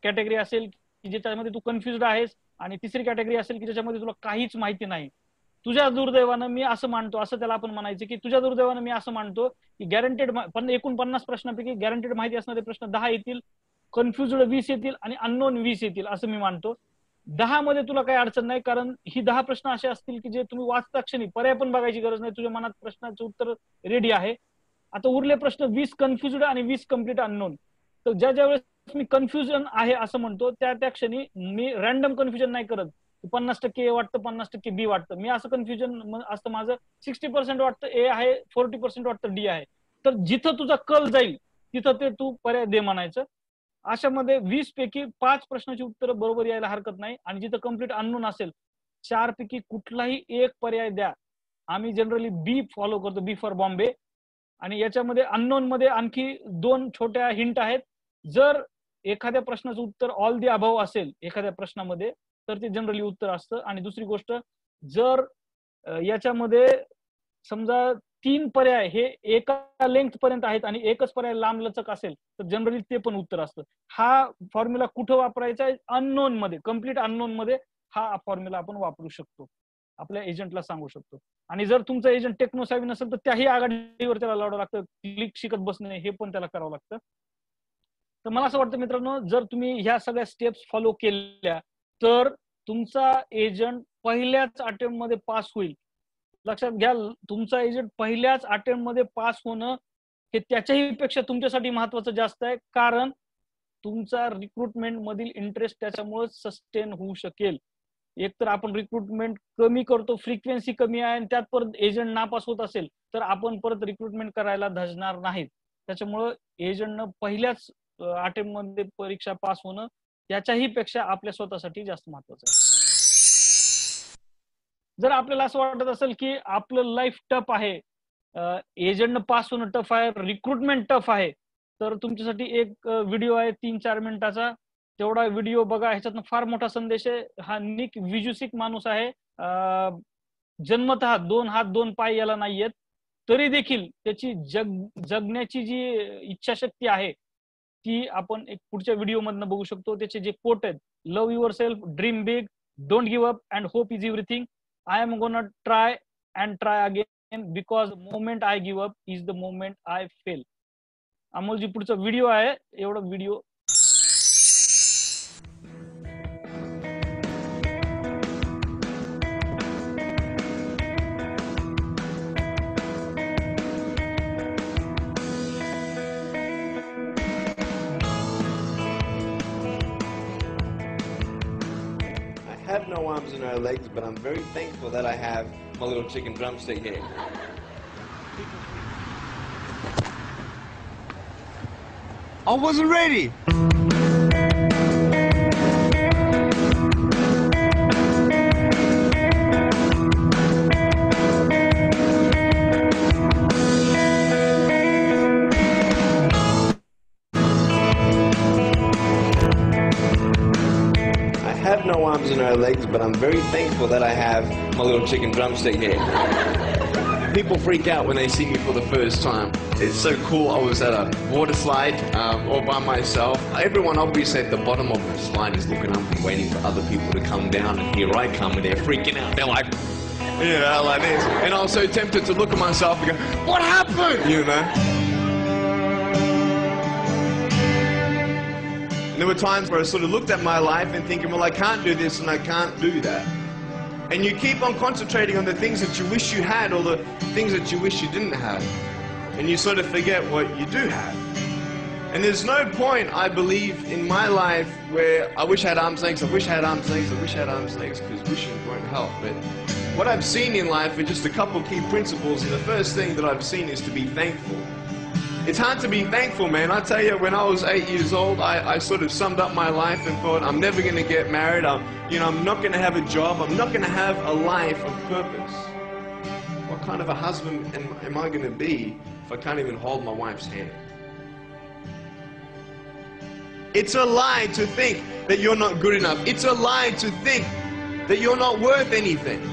कॅटेगरी असेल की ज्याच्यामध्ये तू कन्फ्युज्ड आहेस, आणि तिसरी कॅटेगरी असेल की ज्याच्यामध्ये तुला काहीच माहिती नाही. तुझ्या दुर्दैवानं मी असं मानतो, असं त्याला आपण म्हणायचं की तुझ्या दुर्दैवानं मी असं मानतो की गॅरंटेड एकूण 50 प्रश्नांपैकी गॅरंटेड माहिती असणारे प्रश्न 10 येतील, कन्फ्युज्ड 20 येतील आणि अननोन 20 येतील असं मी मानतो. 10 मध्ये तुला काही अडचण नाही, कारण ही 10 प्रश्न असे असतील की जे तुम्ही वाचता क्षणी पर्याय पण बघायची गरज नाही, तुझ्या मनात प्रश्नाचं उत्तर रेडी आहे. आता उरले प्रश्न 20 कन्फ्युज्ड आणि 20 कम्प्लीट अननोन. तर ज्या वेळेस मी कन्फ्युजन आहे असं म्हणतो त्या क्षणी मी रॅन्डम कन्फ्युजन नाही करत. 50% ए वाटतं, 50% बी वाटतं. मी असं कन्फ्युजन असतं माझं, 60% वाटतं ए आहे, 40% वाटतं डी आहे. तर जिथं तुझा कल जाईल तिथं ते तू पर्याय दे म्हणायचं. अशामध्ये 20 पैकी 5 प्रश्नाची उत्तर बरोबर यायला हरकत नाही. आणि जिथं कम्प्लीट अननोन असेल 4 पैकी कुठलाही एक पर्याय द्या. आम्ही जनरली बी फॉलो करतो, बी फॉर बॉम्बे. आणि याच्यामध्ये अननोन मध्ये आणखी 2 छोट्या हिंट आहेत. जर एखाद्या प्रश्नाचं उत्तर ऑल दी अबाव असेल एखाद्या प्रश्नामध्ये तर ते जनरली उत्तर असतं. आणि दुसरी गोष्ट, जर याच्यामध्ये समजा 3 पर्याय हे एका लेंथ पर्यंत आहेत आणि एकच पर्याय लांब लचक असेल तर जनरली ते पण उत्तर असतं. हा फॉर्म्युला कुठं वापरायचा आहे? अननोन मध्ये, कम्प्लीट अननोन मध्ये हा फॉर्म्युला आपण वापरू शकतो, आपल्या एजंटला सांगू शकतो. आणि जर तुमचा एजंट टेक्नो सावी नसेल तर त्याही आघाडीवर त्याला लावलं लागतं, क्लिक शिकत बसणे हे पण त्याला करावं लागतं. तर मला असं वाटतं मित्रांनो, जर तुम्ही ह्या सगळ्या स्टेप्स फॉलो केल्या तर तुमचा एजंट पहिल्याच अटेम्प्ट मध्ये पास होईल. लक्षात घ्या, तुमचा एजंट पहिल्याच अटेम्प्ट मध्ये पास होणं हे त्याच्याही पेक्षा तुमच्यासाठी महत्वाचं जास्त आहे, कारण तुमचा रिक्रुटमेंट मधील इंटरेस्ट त्याच्यामुळे सस्टेन होऊ शकेल. एकतर आपण रिक्रुटमेंट कमी करतो, फ्रिक्वेन्सी कमी आहे, आणि त्यात परत एजंट नापास होत असेल तर आपण परत रिक्रुटमेंट करायला धजणार नाहीत. त्याच्यामुळं एजंटनं पहिल्याच अटेम्प्ट मध्ये परीक्षा पास होणं त्याच्याही पेक्षा आपल्या स्वतःसाठी जास्त महत्वाचं आहे. जर आपल्याला असं वाटत असेल की आपलं लाईफ टफ आहे, एजंटनं पास होणं टफ आहे, रिक्रुटमेंट टफ आहे, तर तुमच्यासाठी एक व्हिडिओ आहे 3-4 मिनिटाचा, तेवढा व्हिडिओ बघा. ह्याच्यातनं फार मोठा संदेश आहे. हा निक व्हिजुसिक माणूस आहे, जन्मतः 2 हात 2 पाय याला नाहीयेत, तरी देखील त्याची जगण्याची जी इच्छाशक्ती आहे ती आपण एक पुढच्या व्हिडिओ मधनं बघू शकतो. त्याचे जे कोट आहेत, love your self, dream big, don't give up and hope is everything, I am gonna try and try again because moment I give up is the moment I fail. Amolji पुढचा video आहे, एवढा video. I have no arms and no legs, but I'm very thankful that I have my little chicken drumstick here. I wasn't ready. No arms and no legs, but I'm very thankful that I have my little chicken drumstick here. People freak out when they see me for the first time. It's so cool. I was at a water slide all by myself. Everyone obviously at the bottom of the slide is looking up and waiting for other people to come down, and here I come and they're freaking out. They're like, you know, like this. And I was so tempted to look at myself and go, what happened? You know? There were times where I sort of looked at my life and thinking, well, I can't do this and I can't do that. And you keep on concentrating on the things that you wish you had or the things that you wish you didn't have. And you sort of forget what you do have. And there's no point, I believe, in my life where I wish I had arms and legs, I wish I had arms and legs, I wish I had arms and legs, because wishing won't help. But what I've seen in life are just a couple of key principles, and the first thing that I've seen is to be thankful. It's hard to be thankful, man. I tell you, when I was 8 years old, I sort of summed up my life and thought, I'm never going to get married. I'm not going to have a job. I'm not going to have a life of purpose. What kind of a husband am I going to be if I can't even hold my wife's hand? It's a lie to think that you're not good enough. It's a lie to think that you're not worth anything.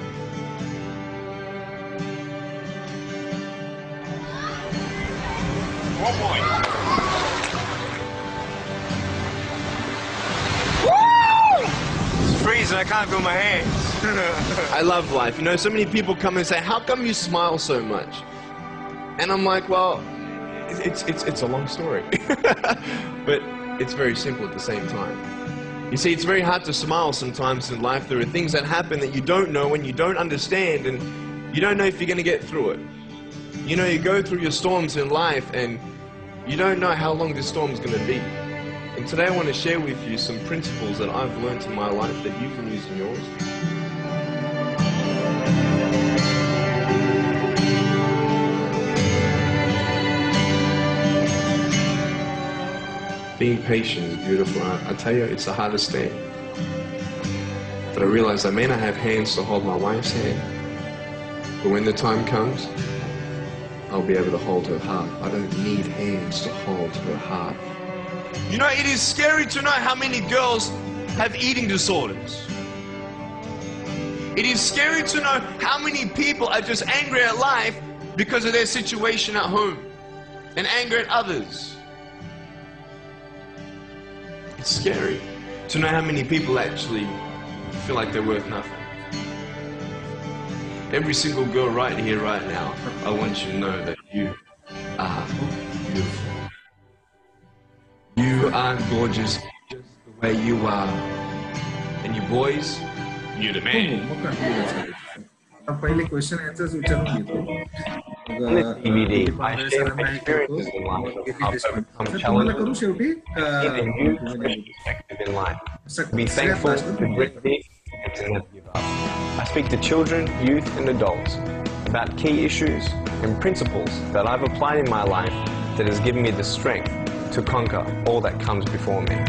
One more. Woo! It's freezing, I can't feel my hands. I love life. You know, so many people come and say, how come you smile so much? And I'm like, well, it's a long story. But it's very simple at the same time. You see, it's very hard to smile sometimes in life. There are things that happen that you don't know and you don't understand, and you don't know if you're going to get through it. You know, you go through your storms in life and you don't know how long this storm is going to be. And today I want to share with you some principles that I've learned in my life that you can use in yours. Being patient is beautiful. I tell you, it's the hardest thing. But I realize I may not have hands to hold my wife's hand, but when the time comes, I'll be able to hold her heart. I don't need hands to hold her heart. You know, it is scary to know how many girls have eating disorders. It is scary to know how many people are just angry at life because of their situation at home and angry at others. It's scary to know how many people actually feel like they're worth nothing. Every single girl right here, right now, I want you to know that you are beautiful. You are gorgeous just the way you are. And you boys, you're the man. पहिले question answers विचारून घेतो. DVD, I share my experiences in life. I've overcome challenges. करू शेवटी Perspective in life. Be thankful, to dream big, and to never give up. I speak to children, youth, and adults about key issues and principles that I've applied in my life that has given me the strength to conquer all that comes before me.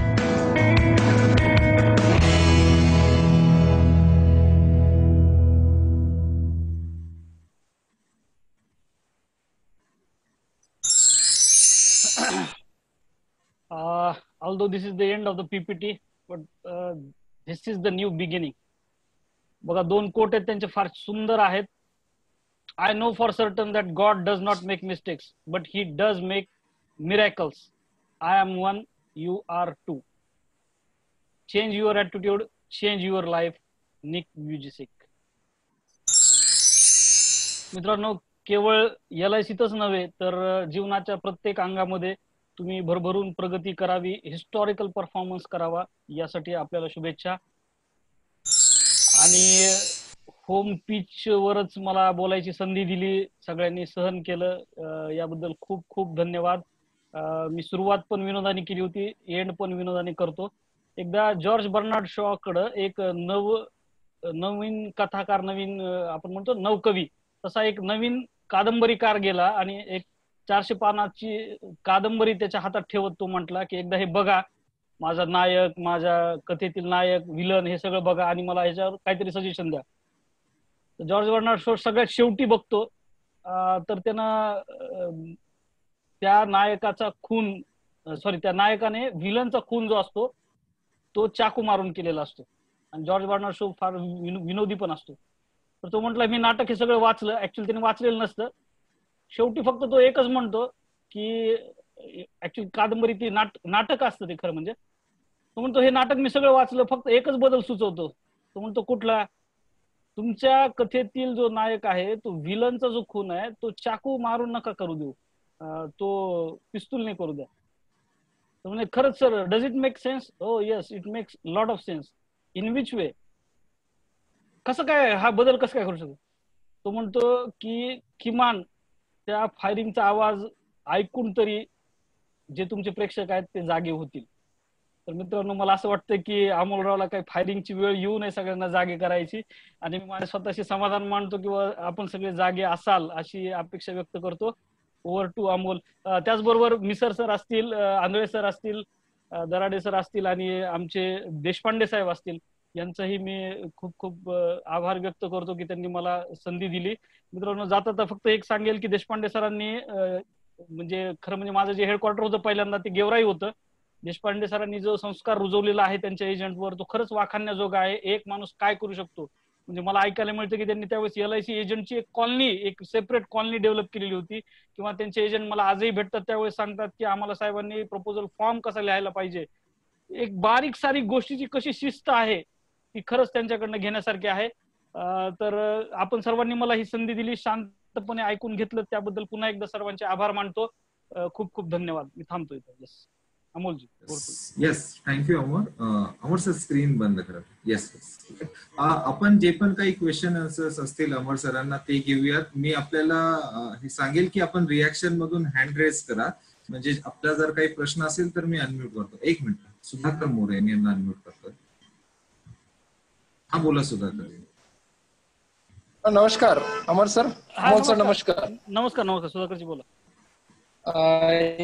Although this is the end of the PPT, but this is the new beginning. बघा, 2 coat आहेत त्यांचे, फार सुंदर आहेत. I know for certain that God does not make mistakes, but He does make miracles. I am one, you are two. Change your attitude, change your life. Nick Vujicic. मित्रांनो, केवळ LICतच नव्हे तर जीवनाच्या प्रत्येक अंगामध्ये तुम्ही भरभरून प्रगती करावी, हिस्टॉरिकल परफॉर्मन्स करावा, यासाठी आपल्याला शुभेच्छा. आणि होम पिच वरच मला बोलायची संधी दिली, सगळ्यांनी सहन केलं, याबद्दल खूप खूप धन्यवाद. मी सुरुवात पण विनोदाने केली होती, एंड पण विनोदाने करतो. एकदा जॉर्ज बर्नार्ड शॉ कडे एक नवीन कथाकार, नवीन आपण म्हणतो नवकवी, तसा एक नवीन कादंबरीकार गेला आणि एक 400 पानाची कादंबरी त्याच्या हातात ठेवत तो म्हटला की एकदा हे बघा, माझा नायक, माझ्या कथेतील नायक, विलन, हे सगळं बघा आणि मला ह्याच्यावर काहीतरी सजेशन द्या. जॉर्ज बर्नार्ड शॉ सगळ्यात शेवटी बघतो तर त्यानं त्या नायकाचा खून, त्या नायकाने विलनचा खून जो असतो तो चाकू मारून केलेला असतो. आणि जॉर्ज बर्नार्ड शॉ फार विनोदी पण असतो. तर तो म्हटला, मी नाटक हे सगळं वाचलं. ऍक्च्युअली त्याने वाचलेलं नसतं. शेवटी फक्त तो एकच म्हणतो की ऍक्च्युअली कादंबरी ती नाटक असतं ते खरं म्हणजे. तो म्हणतो, हे नाटक मी सगळं वाचलं, फक्त एकच बदल सुचवतो. तो म्हणतो, कुठला? तुमच्या कथेतील जो नायक आहे, तो विलनचा जो खून आहे तो चाकू मारून नका करू देऊ, तो पिस्तूलने करू द्या. तो म्हणजे, खरंच sir, does it make sense? हो yes, it makes lot of sense. In which way? कसं काय हा बदल कसं काय करू शकतो? तो म्हणतो की किमान त्या फायरिंगचा आवाज ऐकून तरी जे तुमचे प्रेक्षक आहेत ते जागे होतील. तर मित्रांनो, मला असं वाटतं की अमोलरावला काही फायरिंगची वेळ येऊ नये, सगळ्यांना जागे करायची. आणि मी माझ्या स्वतःशी समाधान मानतो किंवा आपण सगळे जागे असाल अशी अपेक्षा व्यक्त करतो. Over to Amol. त्याचबरोबर मिसर सर असतील, आंधळे सर असतील, दराडे सर असतील आणि आमचे देशपांडे साहेब असतील, यांचाही मी खूप खूप आभार व्यक्त करतो की त्यांनी मला संधी दिली. मित्रांनो, जाता फक्त एक सांगेल की देशपांडे सरांनी म्हणजे खरं म्हणजे माझं जे हेडक्वार्टर होतं पहिल्यांदा ते गेवराई होतं. देशपांडे सरांनी जो संस्कार रुजवलेला आहे त्यांच्या एजंटवर, तो खरंच वाखाणण्याजोगा आहे. एक माणूस काय करू शकतो. म्हणजे मला ऐकायला मिळतं की त्यांनी त्यावेळेस LIC एजंटची एक कॉलनी, एक सेपरेट कॉलनी डेव्हलप केलेली होती. किंवा त्यांचे एजंट मला आजही भेटतात, त्यावेळेस सांगतात की आम्हाला साहेबांनी प्रपोजल फॉर्म कसा लिहायला पाहिजे, एक बारीक सारीक गोष्टीची कशी शिस्त आहे ती खरंच त्यांच्याकडनं घेण्यासारखी आहे. तर आपण सर्वांनी मला ही संधी दिली, शांतपणे ऐकून घेतलं, त्याबद्दल पुन्हा एकदा सर्वांचे आभार मानतो. खूप खूप धन्यवाद. मी थांबतो इथं. अमोलजी. येस, थँक्यू अमर. अमर सर स्क्रीन बंद करा. येस, आपण जे पण काही क्वेश्चन आन्सर्स असतील अमर सरांना ते घेऊयात. मी आपल्याला हे सांगेल की आपण रिॲक्शन मधून हँड रेज करा, म्हणजे आपला जर काही प्रश्न असेल तर मी अनम्यूट करतो. एक मिनिट, सुधाकर मोरे यांना अनम्यूट करतो. हा बोला सुधाकर. नमस्कार अमर सर. अमोल सर नमस्कार. नमस्कार. नमस्कार सुधाकरजी बोला.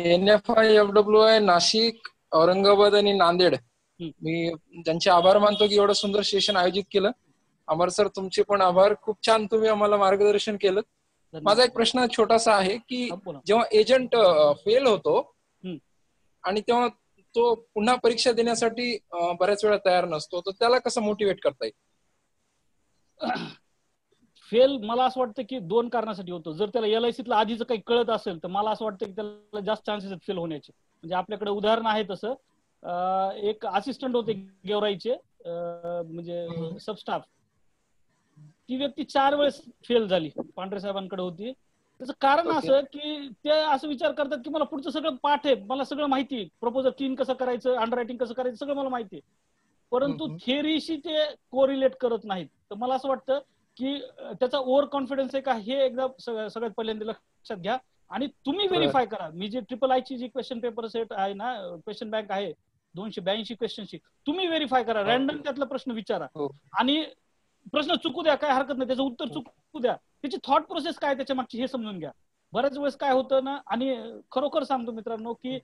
NFI-FWI नाशिक, औरंगाबाद आणि नांदेड, मी त्यांचे आभार मानतो की एवढं सुंदर सेशन आयोजित केलं. अमर सर तुमचे पण आभार. खूप छान तुम्ही आम्हाला मार्गदर्शन केलं. माझा एक प्रश्न छोटासा आहे की जेव्हा एजंट फेल होतो आणि तेव्हा तो पुन्हा परीक्षा देण्यासाठी बऱ्याच वेळा तयार नसतो, तर त्याला कसं मोटिवेट करता येईल? फेल मला असं वाटतं की दोन कारणासाठी होतो. जर त्याला LICतलं आधीच काही कळत असेल तर मला असं वाटतं की त्याला जास्त चान्सेस आहेत फेल होण्याचे. म्हणजे आपल्याकडे उदाहरण आहे तसं. एक असिस्टंट होते गेवराईचे, म्हणजे सबस्टाफ. ती व्यक्ती 4 वेळेस फेल झाली, पांढरे साहेबांकडे होती. त्याचं कारण असं की ते असं विचार करतात की मला पुढचं सगळं पाठ आहे, मला सगळं माहिती आहे, प्रपोजल क्लीन कसं करायचं, अंडररायटिंग कसं करायचं सगळं मला माहिती आहे, परंतु थेअरीशी ते कोरिलेट करत नाहीत. तर मला असं वाटतं की त्याचा ओव्हर कॉन्फिडन्स आहे का हे एकदा सगळ्यात पहिल्यांदा लक्षात घ्या आणि तुम्ही व्हेरीफाय करा. मी जे IIIची जी क्वेश्चन पेपर सेट आहे ना, क्वेश्चन बँक आहे 282 क्वेश्चनची, तुम्ही व्हेरीफाय करा. रॅन्डम त्यातला प्रश्न विचारा आणि प्रश्न चुकू द्या, काय हरकत नाही, त्याचं उत्तर चुकू द्या, त्याची थॉट प्रोसेस काय त्याच्या मागची हे समजून घ्या. बऱ्याच वेळेस काय होतं ना, आणि खरोखर सांगतो मित्रांनो की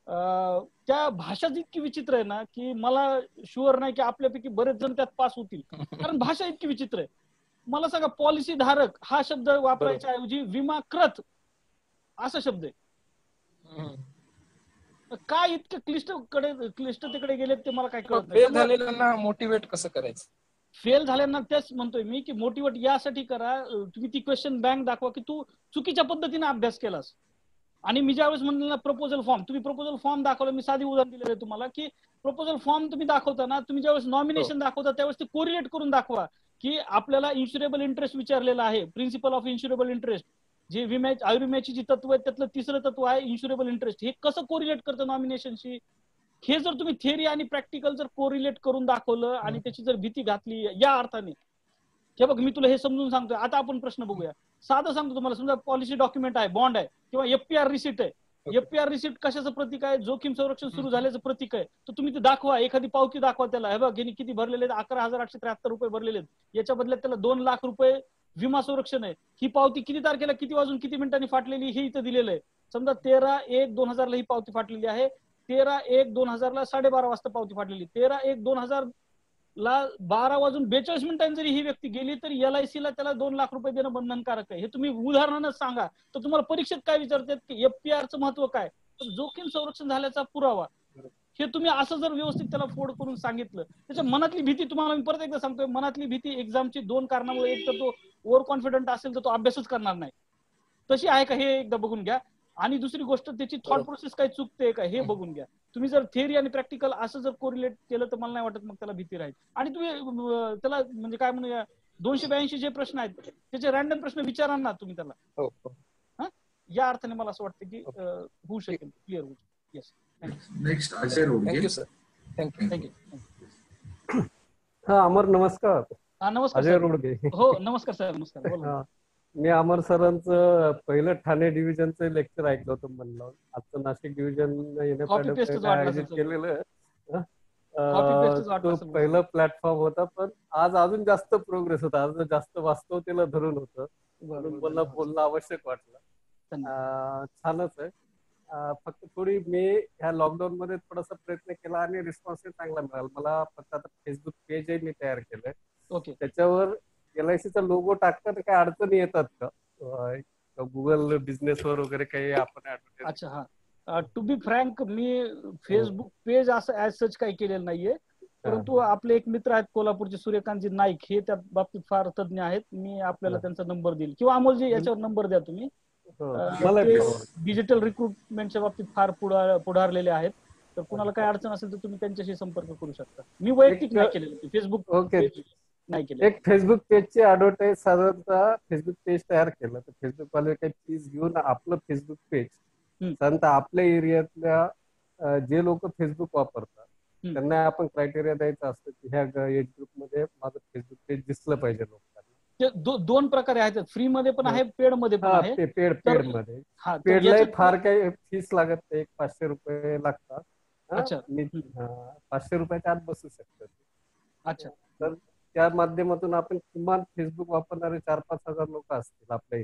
त्या भाषाच इतकी विचित्र आहे ना की मला शुअर नाही की आपल्यापैकी बरेच जण त्यात पास होतील, कारण भाषा इतकी विचित्र आहे. मला सांगा, पॉलिसी धारक हा शब्द वापरायच्या ऐवजी विमाकृत असा शब्द आहे. काय इतकं क्लिष्टतेकडे गेलेत ते मला काय कळत नाही. फेल झालेल्यांना मोटिवेट कसं करायचं? फेल झाल्यांना तेच म्हणतोय मी की मोटिवेट यासाठी करा, तुम्ही ती क्वेश्चन बँक दाखवा की तू चुकीच्या पद्धतीने अभ्यास केलास. आणि मी ज्यावेळेस म्हणलं ना प्रपोजल फॉर्म, तुम्ही प्रपोजल फॉर्म दाखवलं, मी साधी उदाहरण दिलेलं आहे तुम्हाला की प्रपोजल फॉर्म तुम्ही दाखवता ना, तुम्ही ज्यावेळेस नॉमिनेशन दाखवता त्यावेळेस ते कोरिलेट करून दाखवा की आपल्याला इन्शुरेबल इंटरेस्ट विचारलेला आहे, प्रिन्सिपल ऑफ इन्शुरेबल इंटरेस्ट, जे आयुर्विम्याची जी तत्व आहेत त्यातलं तिसरं तत्व आहे इन्शुरेबल इंटरेस्ट, हे कसं कोरिलेट करतं नॉमिनेशनशी. हे जर तुम्ही थिअरी आणि प्रॅक्टिकल जर कोरिलेट करून दाखवलं आणि त्याची जर भीती घातली या अर्थाने, हे बघ मी तुला हे समजून सांगतोय. आता आपण प्रश्न बघूया, साधं सांगतो तुम्हाला. समजा पॉलिसी डॉक्युमेंट आहे, बॉन्ड आहे किंवा FPR रिसिट आहे. FPR रिसिट कशाचं प्रतीक आहे? जोखीम संरक्षण सुरू झाल्याचं प्रतीक आहे. तर तुम्ही ते दाखवा, एखादी पावती दाखवा त्याला, हे बघ यांनी किती भरलेले आहेत, 11,873 रुपये भरलेले आहेत, याच्या बदल्यात त्याला 2 लाख रुपये विमा संरक्षण आहे. ही पावती किती तारखेला किती वाजून किती मिनिटांनी फाटलेली हे इथं दिलेलं आहे. समजा 13/1/2000 ला ही पावती फाटलेली आहे, 13/1/2000 ला 12:30 वाजता पावती फाटलेली, 13/1/2000 ला 12:42 जरी ही व्यक्ती गेली तर LIC ला त्याला 2 लाख रुपये देणं बंधनकारक आहे. हे तुम्ही उदाहरणानं सांगा. तर तुम्हाला परीक्षेत काय विचारतात की FPRचं महत्व काय, तर जोखीम संरक्षण झाल्याचा पुरावा. हे तुम्ही असं जर व्यवस्थित त्याला फोड करून सांगितलं, त्याच्या मनातली भीती, तुम्हाला मी परत एकदा सांगतोय, मनातली भीती एक्झामची 2 कारणामुळे, एक तर तो ओव्हर कॉन्फिडंट असेल तर तो अभ्यासच करणार नाही, तशी आहे का हे एकदा बघून घ्या. आणि दुसरी गोष्ट, त्याची थॉट प्रोसेस काय चुकते का हे बघून घ्या. तुम्ही जर थिअरी आणि प्रॅक्टिकल असं जर कोरिलेट केलं तर मला नाही वाटत मग त्याला भीती राहील. आणि तुम्ही त्याला म्हणजे काय म्हणूया, 282 जे प्रश्न आहेत त्याचे रॅन्डम प्रश्न विचारा ना तुम्ही त्याला. या अर्थाने मला असं वाटतं की होऊ शकेल, क्लिअर होऊ शकेल. Yes, next Ajay Rodge. Thank you sir. Thank you. हा अमर नमस्कार. नमस्कार अजय रोडगे. हो नमस्कॅर साहेब. नमस्कार. बोला. मी अमर सरांचं पहिलं ठाणे डिव्हिजनचं लेक्चर ऐकलं होतं म्हणलं, आजचं नाशिक डिव्हिजन आयोजित केलेलं तो पहिलं प्लॅटफॉर्म होता, पण आज अजून जास्त प्रोग्रेस होता, आज जास्त वास्तवतेला धरून होतं, म्हणून मला बोलणं आवश्यक वाटलं. छानच आहे. फक्त थोडी मी ह्या लॉकडाऊन मध्ये थोडासा प्रयत्न केला आणि रिस्पॉन्स चांगला मिळाला मला. फक्त आता फेसबुक पेजही मी तयार केलंय. ओके. त्याच्यावर LICचा लोगो टाकताना काही अडचणी येतात का? गुगल बिझनेस वर वगैरे काही आपण ऍडव्हर्टाइज? अच्छा, हा, टू बी फ्रँक, मी फेसबुक पेज असं ऍज सच काही केलेलं नाहीये, परंतु आपले एक मित्र आहेत कोल्हापूरचे, सूर्यकांतजी नाईक, हे त्या बाबतीत फार तज्ञ आहेत. मी आपल्याला त्यांचा नंबर देईल, किंवा अमोलजी याच्यावर नंबर द्या तुम्ही. डिजिटल रिक्रुटमेंटच्या बाबतीत फार पुढारलेले आहेत. तर कुणाला काय अडचण असेल तर तुम्ही त्यांच्याशी संपर्क करू शकता. मी वैयक्तिक नाही केलेलं फेसबुक नाही केलं. एक फेसबुक पेजची ऍडव्हर्टाईज, साधारणतः फेसबुक पेज तयार केलं तर फेसबुक वाले काही फीस घेऊन आपलं फेसबुक पेज साधारणतः आपल्या एरियातल्या जे लोक फेसबुक वापरतात त्यांना आपण क्रायटेरिया द्यायचा असतं की ह्या एज ग्रुप मध्ये माझं फेसबुक पेज दिसलं पाहिजे लोकांना. दोन प्रकारे आहेत, फ्री मध्ये पण आहे, पेड मध्ये पण आहे. पेड मध्ये पेडला फार काही फीस लागत नाही, 500 रुपये लागतात. 500 रुपयाच्या आत बसू शकतात. अच्छा. तर त्या माध्यमातून आपण किमान फेसबुक वापरणारे 4-5 हजार लोक असतील आपल्या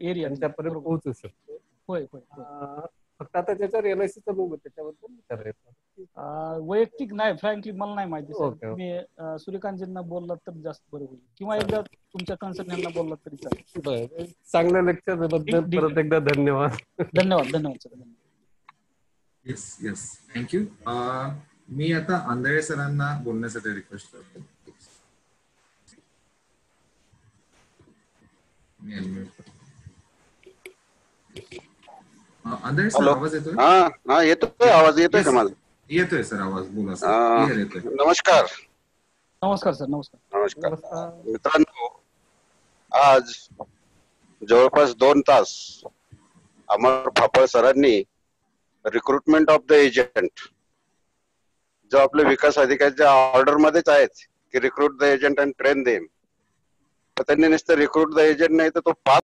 एरिया त्यांच्यापर्यंत पोहोचू शकतो. होय. फक्त आता त्याच्यावर एलआयसीचं लोगो त्याच्याबद्दल विचारायचं. वैयक्तिक नाही, फ्रँकली मला नाही माहिती सर. मी सूर्यकांतजींना बोललात तर जास्त बरं होईल, किंवा एकदा तुमच्या कन्सल्टंटला बोललात तरी चालेल. चांगल्या लेक्चर बद्दल परत एकदा धन्यवाद. धन्यवाद सर. Yes thank you. मी आता आंधळे सरांना बोलण्यासाठी रिक्वेस्ट करतो. आंधळे सर आवाज येतोय? हा येतोय. आवाज येतोय का माझा? येतोय सर आवाज, बोला सर. नमस्कार. नमस्कार सर. नमस्कार मित्रांनो. आज जवळपास 2 तास अमर फाफळ सरांनी रिक्रुटमेंट ऑफ द एजंट, जो आपले विकास अधिकाऱ्याच्या ऑर्डर मध्येच आहेत की recruit the agent and train them, तर त्यांनी नुसतं रिक्रूट द एजंट नाही तर तो 5